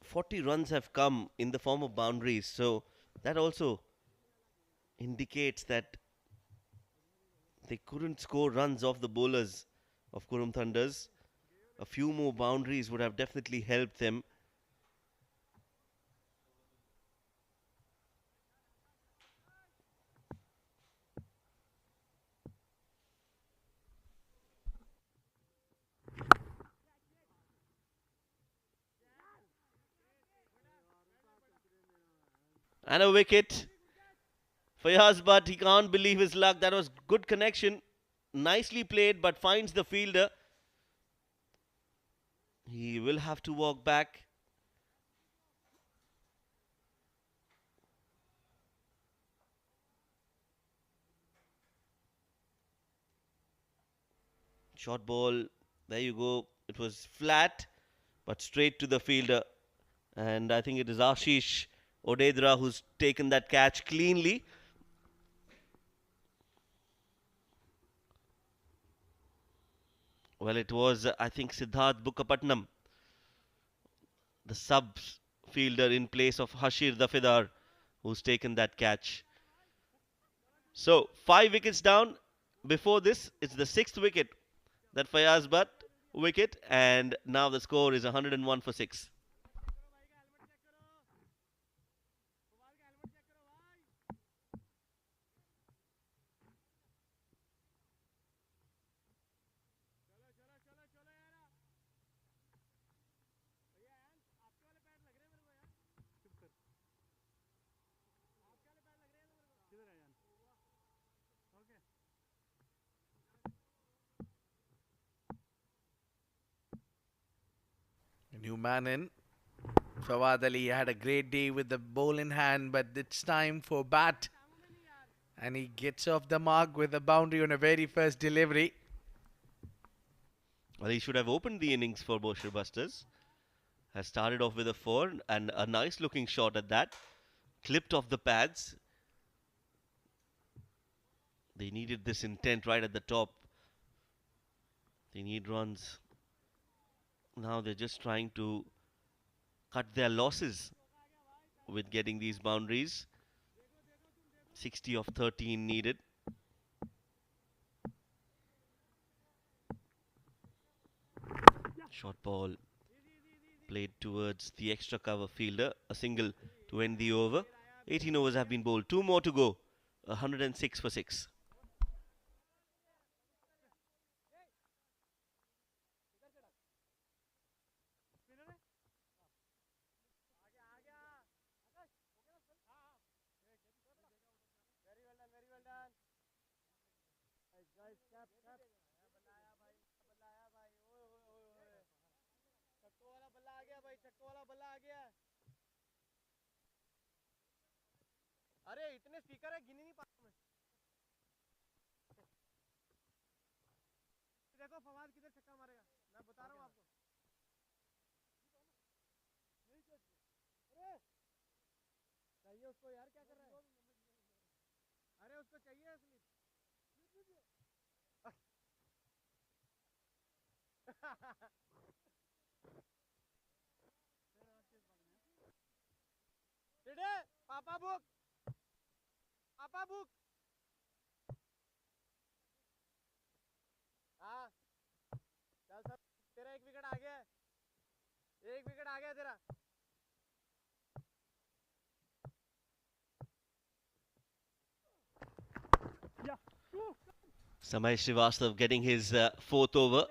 40 runs have come in the form of boundaries. So that also indicates that they couldn't score runs off the bowlers of Qurum Thunders. A few more boundaries would have definitely helped them. And a wicket. Fayaz Butt, he can't believe his luck. That was good connection. Nicely played, but finds the fielder. He will have to walk back. Short ball. There you go. It was flat, but straight to the fielder. And I think it is Ashish Odedra who's taken that catch cleanly. Well, it was, I think, Siddharth Bukkapatnam, the sub fielder in place of Hashir Dafidar, who's taken that catch. So, 5 wickets down. Before this, it's the 6th wicket that Fayaz Butt wicket, and now the score is 101 for 6. A new man in. Fawad Ali had a great day with the ball in hand, but it's time for bat. And he gets off the mark with a boundary on a very first delivery. Well, he should have opened the innings for Boshur Busters. Has started off with a 4 and a nice looking shot at that. Clipped off the pads. They needed this intent right at the top. They need runs. Now they're just trying to cut their losses with getting these boundaries. 60 of 13 needed. Short ball played towards the extra cover fielder. A single to end the over. 18 overs have been bowled. 2 more to go. 106 for 6. अरे इतने speaker है गिन ही नहीं पा रहा मैं देखो फवाद किधर छक्का मारेगा मैं बता रहा हूँ आपको नहीं अरे चाहिए उसको यार, क्या कर रहा है? अरे उसको चाहिए slip. Dede, Papa book. Papa book. हाँ, चल सब. तेरा एक विकेट आ गया है. एक विकेट आ गया तेरा. Samay Srivastav getting his fourth over,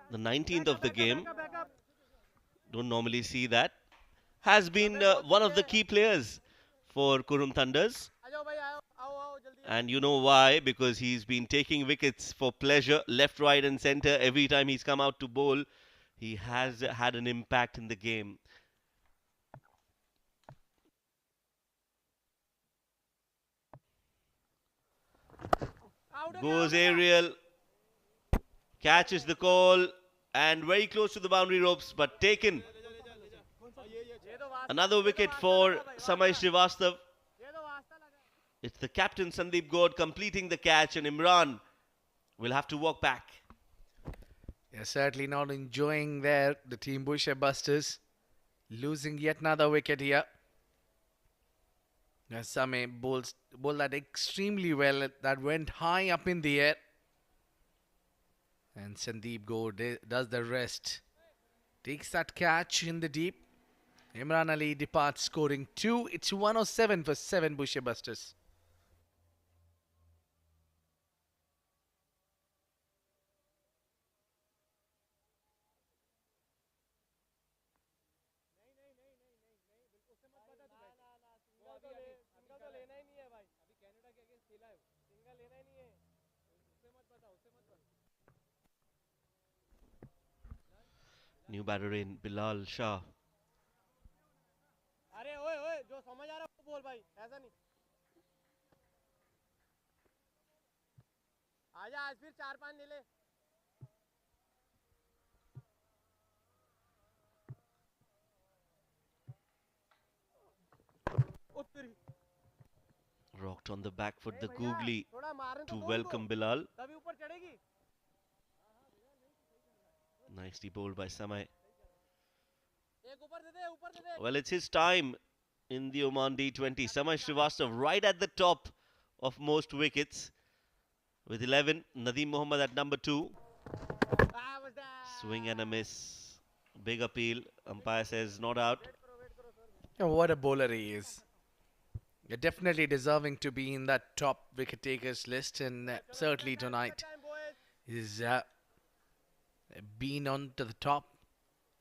the 19th of the game. Don't normally see that. Has been one of the key players for Qurum Thunders. आ जाओ भाई, आओ आओ आओ जल्दी. And you know why? Because he's been taking wickets for pleasure, left, right, and center. Every time he's come out to bowl, he has had an impact in the game. Goes aerial, catches the call, and very close to the boundary ropes, but taken. Another wicket for Samay Srivastav. ये तो वास्ता लगा. It's the captain Sandeep Gaur completing the catch, and Imran will have to walk back. They're certainly not enjoying there, the team Boshur Busters. Losing yet another wicket here. Same bowled that extremely well. That went high up in the air. And Sandeep Gaur does the rest. Takes that catch in the deep. Imran Ali departs scoring 2. It's 107 for 7 Boshur Busters. Single तो लेना ही नहीं है भाई. अभी Canada के against खेला है. Single लेना ही नहीं है. उससे मत बता, उससे मत बता. New batter in Bilal Shah. अरे ओए ओए, जो समझ आ रहा है वो बोल भाई, ऐसा नहीं. आजा, आज फिर 4-5 ले ले. उत्तरी. Rocked on the back foot, the भैया, googly थोड़ा मारने to तो दो welcome उनको. Bilal. तभी ऊपर चढ़ेगी. Nicely bowled by Samay. एक ऊपर दे दे, ऊपर दे दे. Well, it's his time in the Oman D20. Samay Srivastav right at the top of most wickets with 11. Nadeem Mohammad at number 2. Ah, was that? Swing and a miss. Big appeal. Umpire says not out. Oh, what a bowler he is. You're definitely deserving to be in that top wicket takers list, and certainly tonight Time, boys. he's been on to the top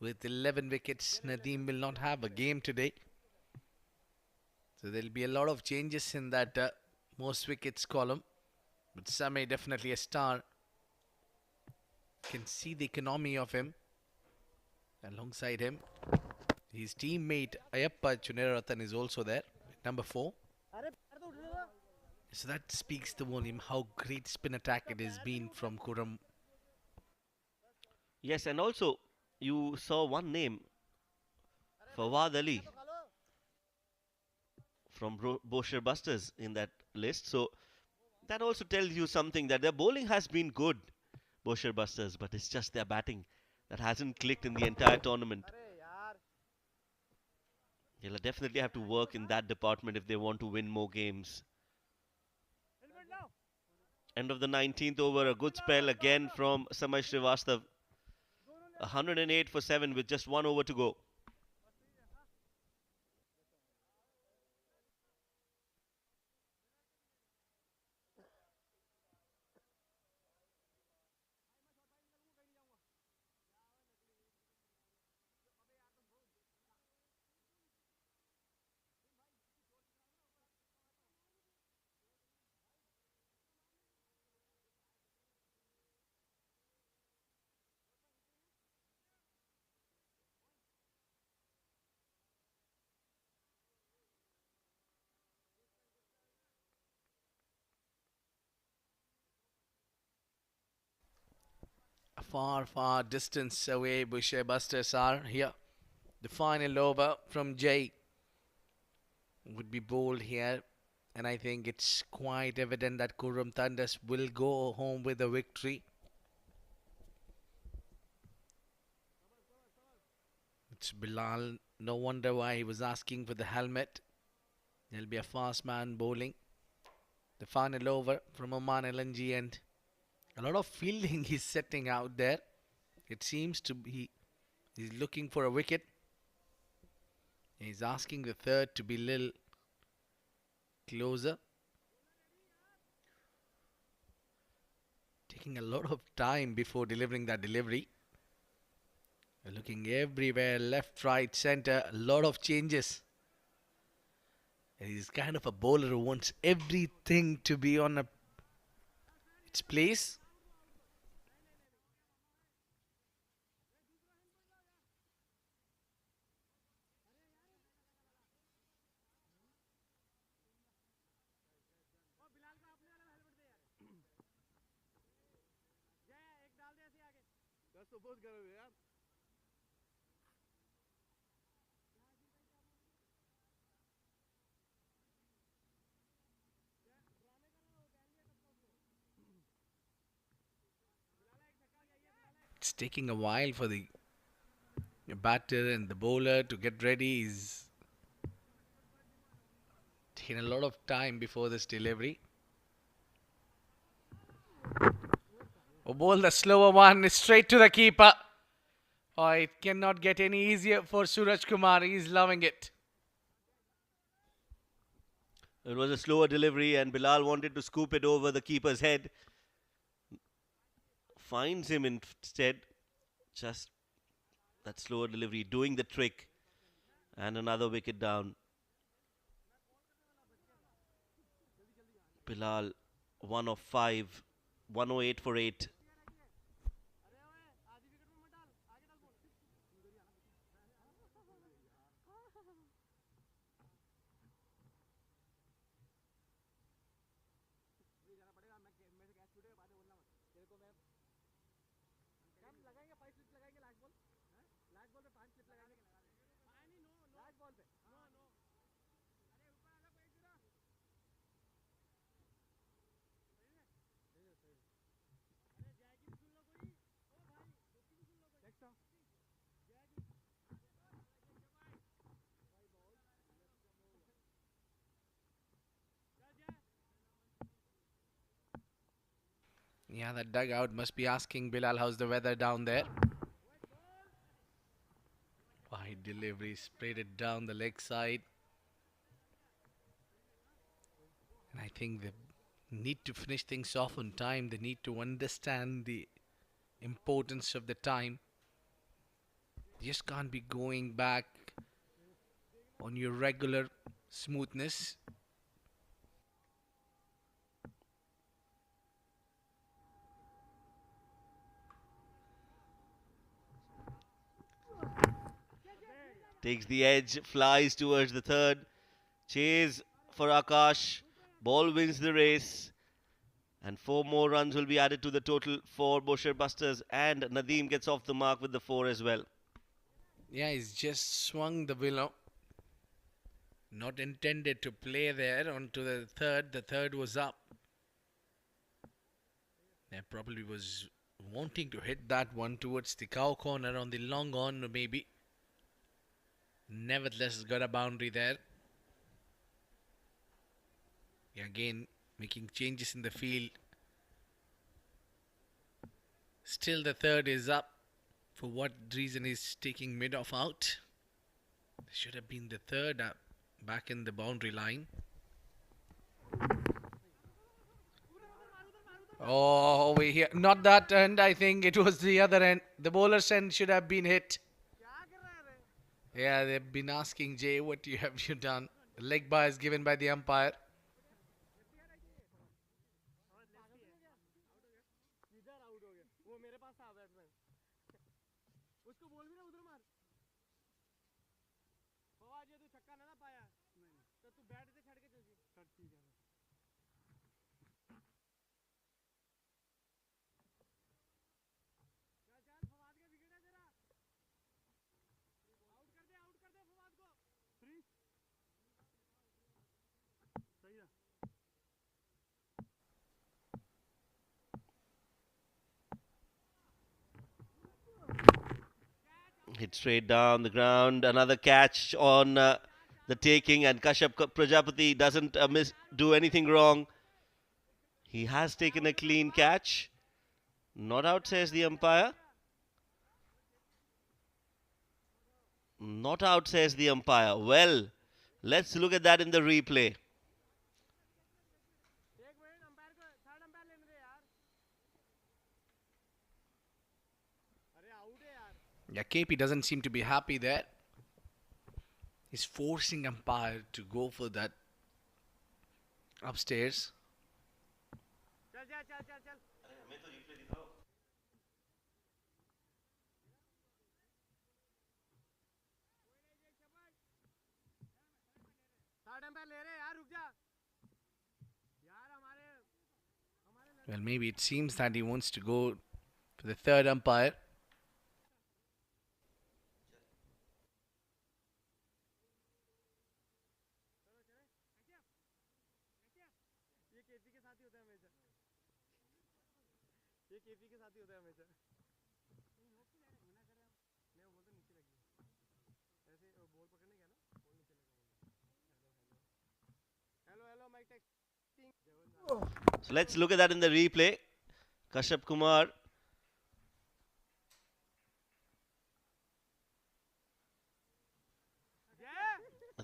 with 11 wickets. Nadeem will not have a game today, so there'll be a lot of changes in that most wickets column. But Samay definitely a star. Can see the economy of him. Alongside him, his teammate Ayappa Chunerathan is also there, number 4. अरे पैर तो उठने दो. So that speaks the volume how great spin attack it has been from Qurum. Yes, and also you saw one name, Fawad Ali from Boshur Busters in that list. So that also tells you something that their bowling has been good, Boshur Busters, but it's just their batting that hasn't clicked in the entire tournament. अरे यार. They'll definitely have to work in that department if they want to win more games. Helmet now. End of the 19th over, a good spell again from Samay Srivastav. 108 for 7 with just 1 over to go. A far, far distance away, Boshur Busters are here. The final over from Jay. would be bowled here. And I think it's quite evident that Qurum Thunders will go home with a victory. It's Bilal. No wonder why he was asking for the helmet. There'll be a fast man bowling. The final over from Oman LNG, and a lot of fielding he's setting out there. It seems to be he's looking for a wicket. He's asking the third to be little closer. Taking a lot of time before delivering that delivery. Looking everywhere, left, right, center, a lot of changes. And he's kind of a bowler who wants everything to be on its place. It's taking a while for the batter and the bowler to get ready. He's taking a lot of time before this delivery. Oh, bowl the slower one straight to the keeper. Oh, it cannot get any easier for Suraj Kumar. He's loving it. It was a slower delivery, and Bilal wanted to scoop it over the keeper's head. Finds him instead. Just that slower delivery doing the trick. And another wicket down. Bilal, 1 of 5. 108 for 8. Yeah, that dugout must be asking Bilal how's the weather down there. Wide delivery, sprayed it down the leg side. And I think they need to finish things off on time. They need to understand the importance of the time. You just can't be going back on your regular smoothness. Takes the edge, flies towards the third. Chase for Akash. Ball wins the race. And 4 more runs will be added to the total for Boshur Busters. And Nadeem gets off the mark with the 4 as well. Yeah, he's just swung the willow. Not intended to play there onto the third. The third was up. That probably was wanting to hit that one towards the cow corner on the long on maybe. Nevertheless, got a boundary there. Again, making changes in the field. Still the third is up. For what reason he's taking mid-off out? Should have been the third up, back in the boundary line. Oh, over here. Not that end, I think it was the other end. The bowler's end should have been hit. Yeah, they've been asking Jay, what have you done? The leg bar is given by the umpire. Hit straight down the ground. Another catch on the taking, and Kashyap Prajapati doesn't do anything wrong. He has taken a clean catch. Not out, says the umpire. Not out, says the umpire. Well, let's look at that in the replay. Yeah, KP doesn't seem to be happy there. He's forcing umpire to go for that upstairs. Well, maybe it seems that he wants to go to the third umpire. So let's look at that in the replay. Kashyap Kumar.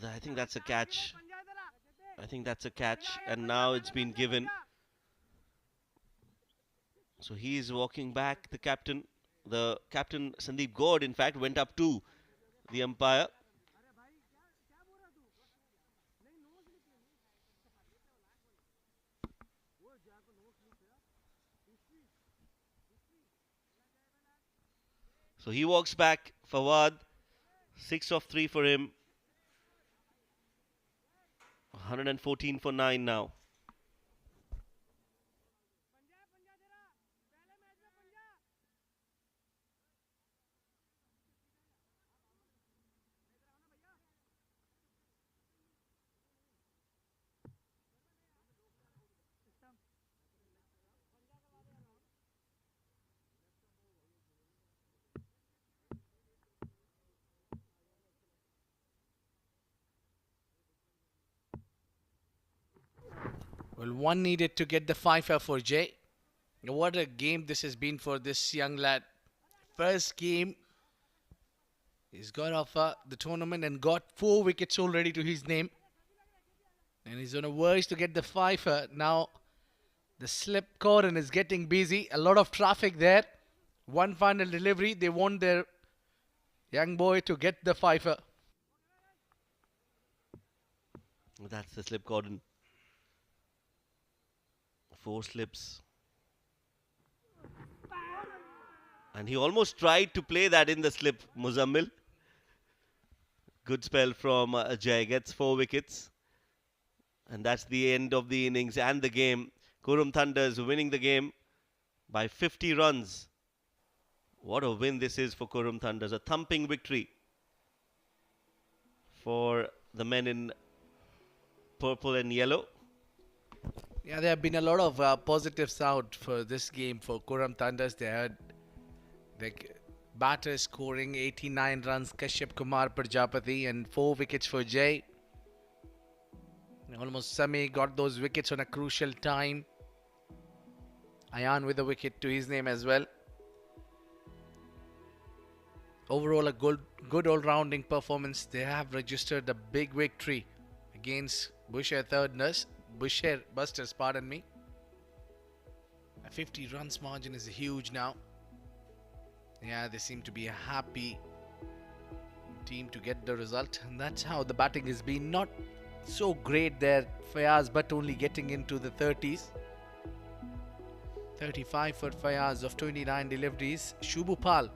I think that's a catch. I think that's a catch, and now it's been given. So he is walking back. The captain Sandeep Gaud, in fact, went up to the umpire. So he walks back. Fawad, 6 of 3 for him. 114 for 9 now. Well, one needed to get the fifer for Jay. What a game this has been for this young lad. First game, he's got off the tournament and got 4 wickets already to his name. And he's on a verge to get the fifer. Now, the slip cordon is getting busy. A lot of traffic there. One final delivery. They want their young boy to get the fifer. That's the slip cordon. 4 slips. And he almost tried to play that in the slip, Muzammil. Good spell from Ajay. Gets 4 wickets. And that's the end of the innings and the game. Qurum Thunders winning the game by 50 runs. What a win this is for Qurum Thunders. A thumping victory for the men in purple and yellow. Yeah, there have been a lot of positives out for this game for Qurum Thunders. They had the batters scoring 89 runs, Kashyap Kumar Prajapati, and 4 wickets for Jay. Almost Sami got those wickets on a crucial time. Ayan with a wicket to his name as well. Overall, a good all-rounding performance. They have registered a big victory against Boshur Busters, pardon me. A 50 runs margin is huge now. Yeah, they seem to be a happy team to get the result. And that's how the batting has been. Not so great there, Fayaz, but only getting into the 30s. 35 for Fayaz of 29 deliveries. Shubupal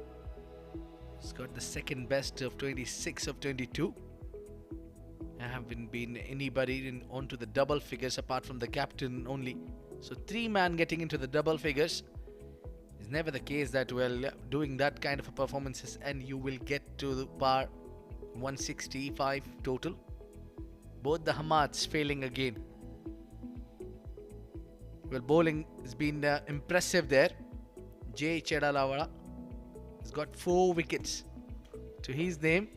has got the second best of 26 of 22. There haven't been anybody onto the double figures apart from the captain only. So 3 man getting into the double figures is never the case that, well, doing that kind of a performances and you will get to the par 165 total. Both the Hamads failing again. Well, bowling has been impressive there. Jay Chedalawala has got 4 wickets. to his name.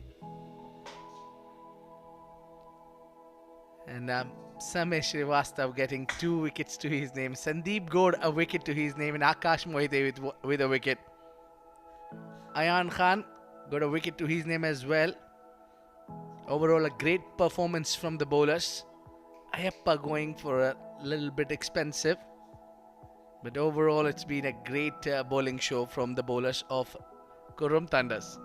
And Samay Srivastav getting 2 wickets to his name. Sandeep Gaur a wicket to his name, and Akash Mohite with a wicket. Ayan Khan got a wicket to his name as well. Overall, a great performance from the bowlers. Ayappa going for a little bit expensive, but overall it's been a great bowling show from the bowlers of Qurum Thunders.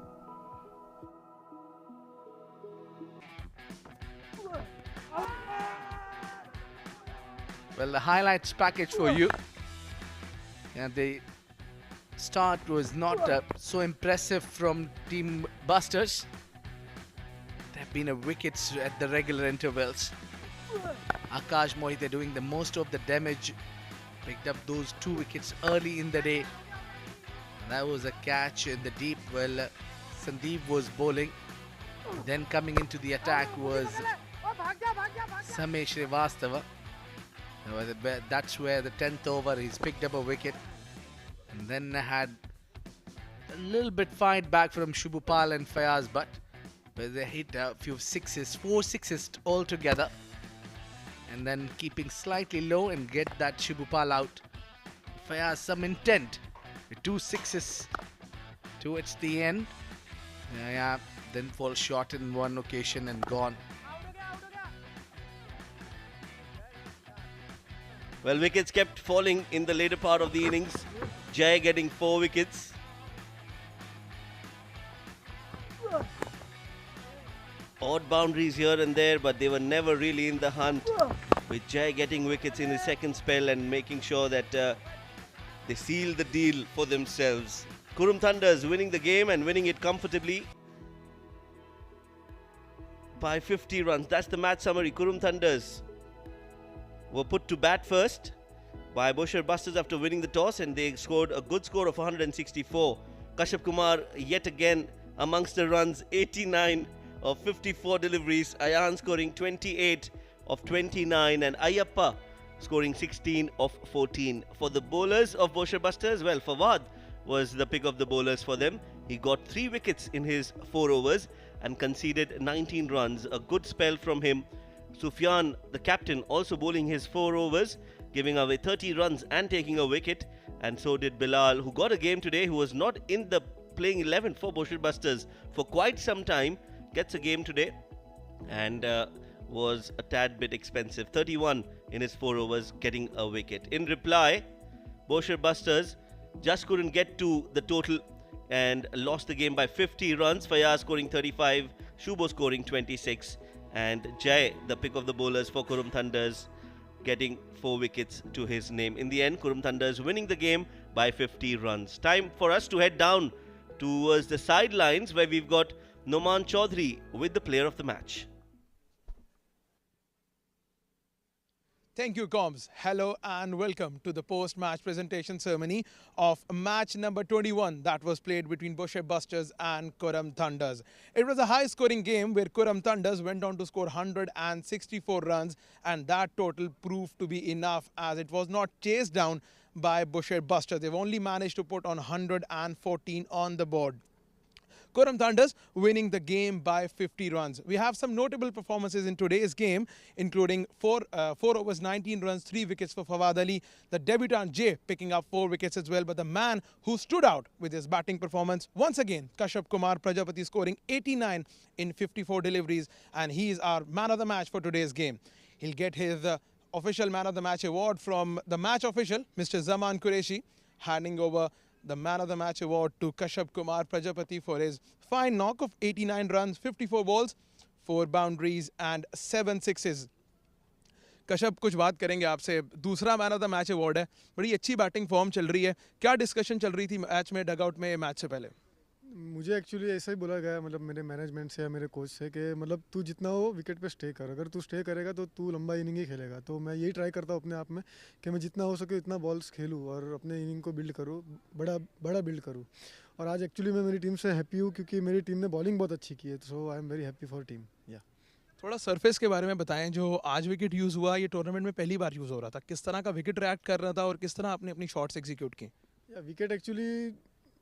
Well, the highlights package for you. And the start was not so impressive from Team Busters. There have been wickets at the regular intervals. Akash Mohite doing the most of the damage. Picked up those 2 wickets early in the day. And that was a catch in the deep. Well, Sandeep was bowling. Then coming into the attack was Samay Srivastava. That's where the 10th over he's picked up a wicket. And then had a little bit fight back from Shubhupal and Fayaz Butt, where they hit a few sixes, 4 sixes altogether. And then keeping slightly low and get that Shubhupal out. Fayaz some intent with 2 sixes towards the end. Yeah, then fall short in one occasion and gone. Well, wickets kept falling in the later part of the innings. Jai getting 4 wickets. Odd boundaries here and there, but they were never really in the hunt. With Jai getting wickets in his second spell and making sure that they seal the deal for themselves. Qurum Thunders winning the game and winning it comfortably by 50 runs. That's the match summary. Qurum Thunders were put to bat first by Boshur Busters after winning the toss, and they scored a good score of 164. Kashyap Kumar yet again amongst the runs, 89 of 54 deliveries. Ayan scoring 28 of 29, and Ayappa scoring 16 of 14. For the bowlers of Boshur Busters, well, Fawad was the pick of the bowlers for them. He got 3 wickets in his 4 overs and conceded 19 runs. A good spell from him. Sufyan, the captain, also bowling his 4 overs, giving away 30 runs and taking a wicket. And so did Bilal, who got a game today, who was not in the playing 11 for Boshur Busters for quite some time. Gets a game today and was a tad bit expensive. 31 in his 4 overs, getting a wicket. In reply, Boshur Busters just couldn't get to the total and lost the game by 50 runs. Fayaz scoring 35, Shubo scoring 26, and Jai, the pick of the bowlers for Qurum Thunders, getting 4 wickets to his name. In the end, Qurum Thunders winning the game by 50 runs. Time for us to head down towards the sidelines, where we've got Noman Chaudhary with the player of the match. Thank you, Combs. Hello and welcome to the post-match presentation ceremony of match number 21 that was played between Boshur Busters and Qurum Thunders. It was a high-scoring game where Qurum Thunders went on to score 164 runs, and that total proved to be enough as it was not chased down by Boshur Busters. They've only managed to put on 114 on the board. Qurum Thunders winning the game by 50 runs. We have some notable performances in today's game, including 4 overs, 19 runs, 3 wickets for Fawad Ali. The debutant Jay picking up 4 wickets as well. But the man who stood out with his batting performance, once again, Kashyap Kumar Prajapati scoring 89 in 54 deliveries. And he is our man of the match for today's game. He'll get his official man of the match award from the match official, Mr. Zaman Qureshi, handing over the man of the match award to Kashyap Kumar Prajapati for his fine knock of 89 runs, 54 balls, 4 boundaries and 7 sixes. Kashyap, कुछ बात करेंगे आपसे. दूसरा man of the match award है, बड़ी अच्छी batting form चल रही है. क्या डिस्कशन चल रही थी मैच में, डगआउट में, मैच से पहले? मुझे एक्चुअली ऐसा ही बोला गया, मतलब मेरे मैनेजमेंट से या मेरे कोच से, कि मतलब तू जितना हो विकेट पे स्टे कर. अगर तू स्टे करेगा तो तू लंबा इनिंग ही खेलेगा. तो मैं यही ट्राई करता हूँ अपने आप में कि मैं जितना हो सके उतना बॉल्स खेलूँ और अपने इनिंग को बिल्ड करूँ, बड़ा बिल्ड करूँ. और आज एक्चुअली मैं मेरी टीम से हैप्पी हूँ क्योंकि मेरी टीम ने बॉलिंग बहुत अच्छी की है. So I am very happy for team. या थोड़ा सरफेस के बारे में बताएं. जो आज विकेट यूज़ हुआ, ये टूर्नामेंट में पहली बार यूज़ हो रहा था. किस तरह का विकेट रिएक्ट कर रहा था और किस तरह आपने अपनी शॉट्स एग्जीक्यूट की? विकेट एक्चुअली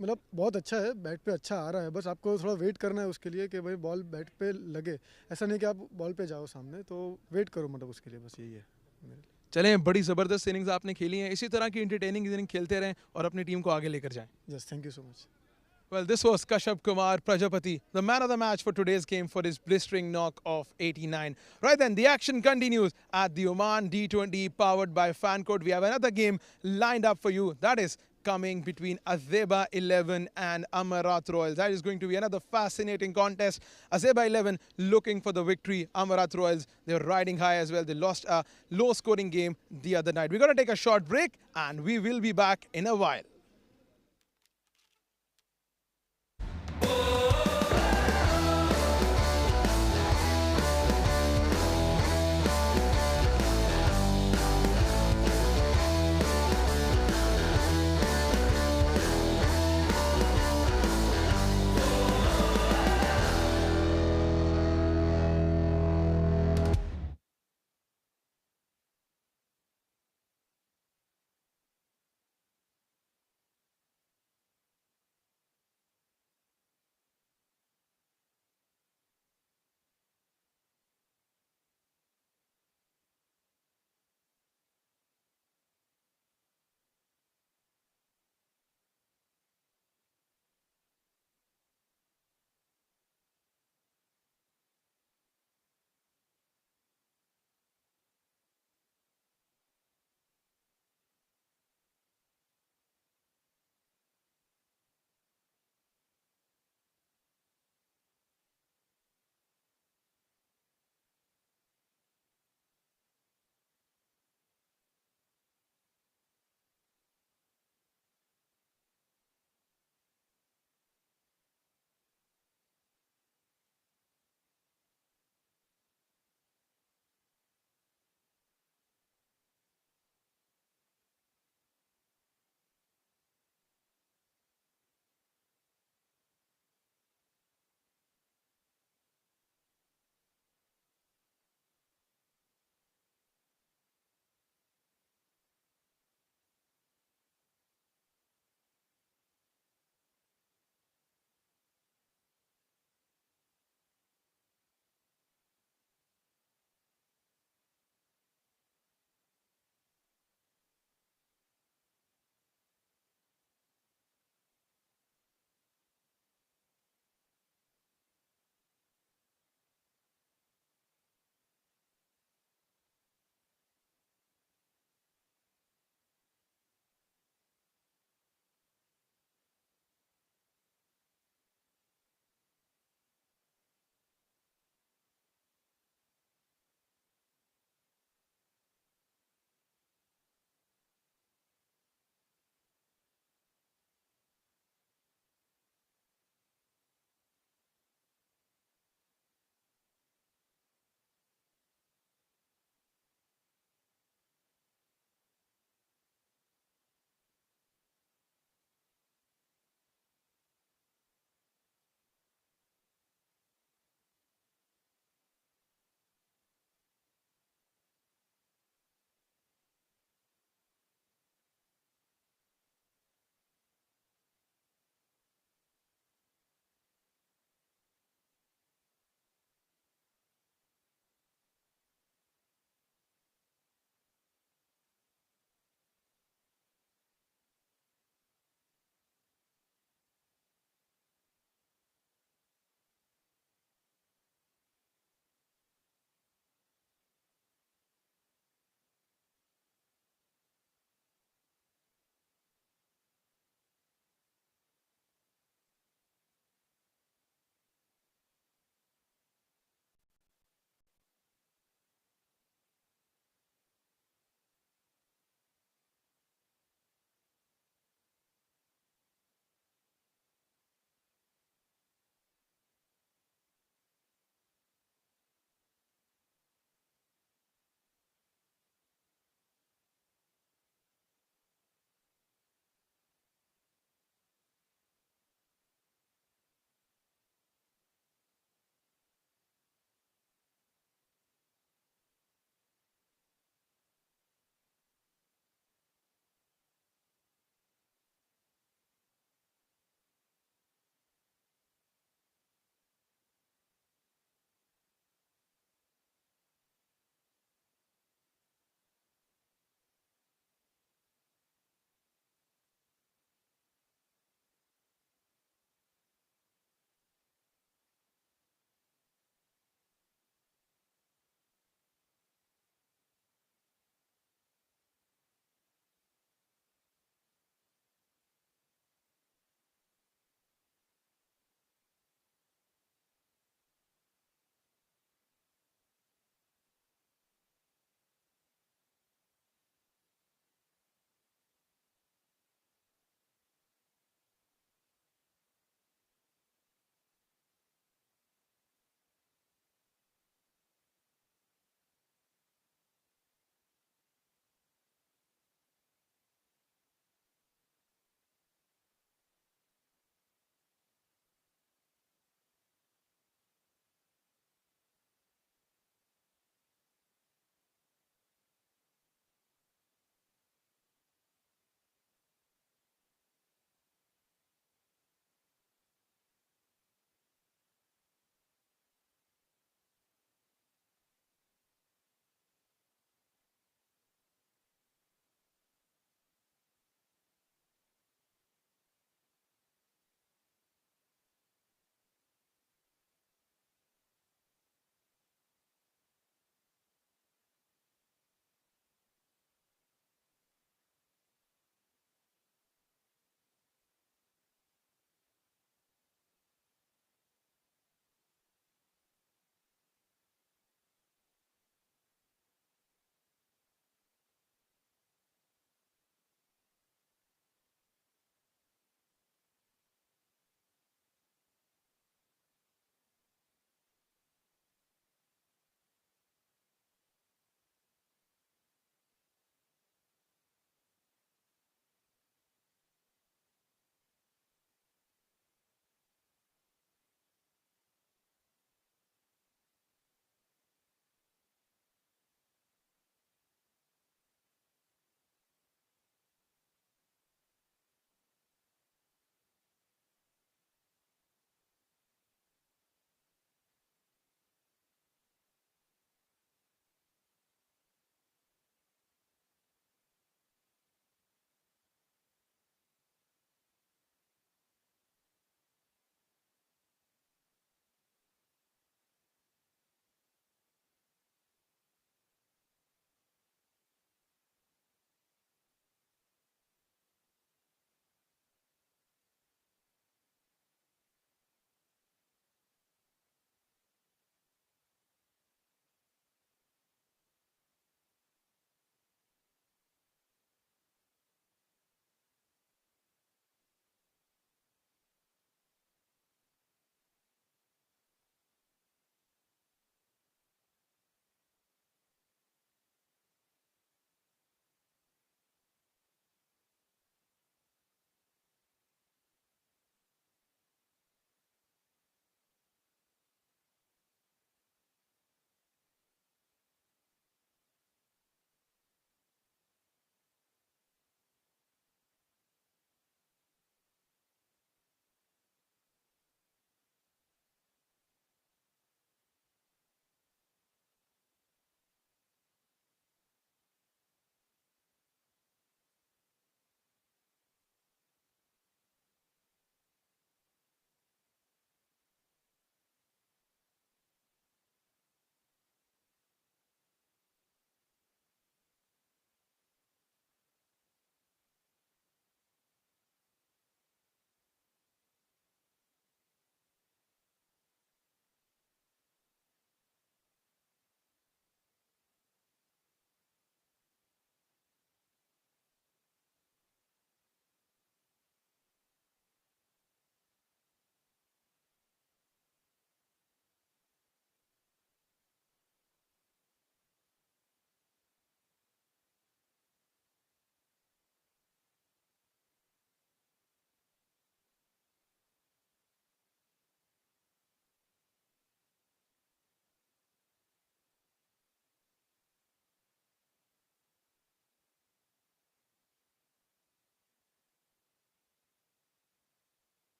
मतलब बहुत अच्छा है, बैट पे अच्छा आ रहा है, बस आपको थोड़ा वेट करना है उसके लिए कि भाई बॉल बैट पे लगे। ऐसा नहीं कि आप बॉल पे जाओ सामने, तो वेट करो मतलब उसके लिए, बस यही है मेरे लिए। चलें, बड़ी ज़बरदस्त इनिंग्स आपने खेली हैं, इसी तरह की इंटरटेनिंग इनिंग खेलते रहें और अपनी टीम को आगे लेकर जाएं। Yes, thank you so much. Well, this was Kashyap Kumar Prajapati, the man of the match for today's game for his blistering knock of 89. Right then, the action continues at the Oman D20 powered by Fancode. We have another game lined up for you. That is coming between Azeba 11 and Amarat Royals. That is going to be another fascinating contest. Azeba 11 looking for the victory. Amarat Royals, they're riding high as well. They lost a low-scoring game the other night. We're going to take a short break and we will be back in a while.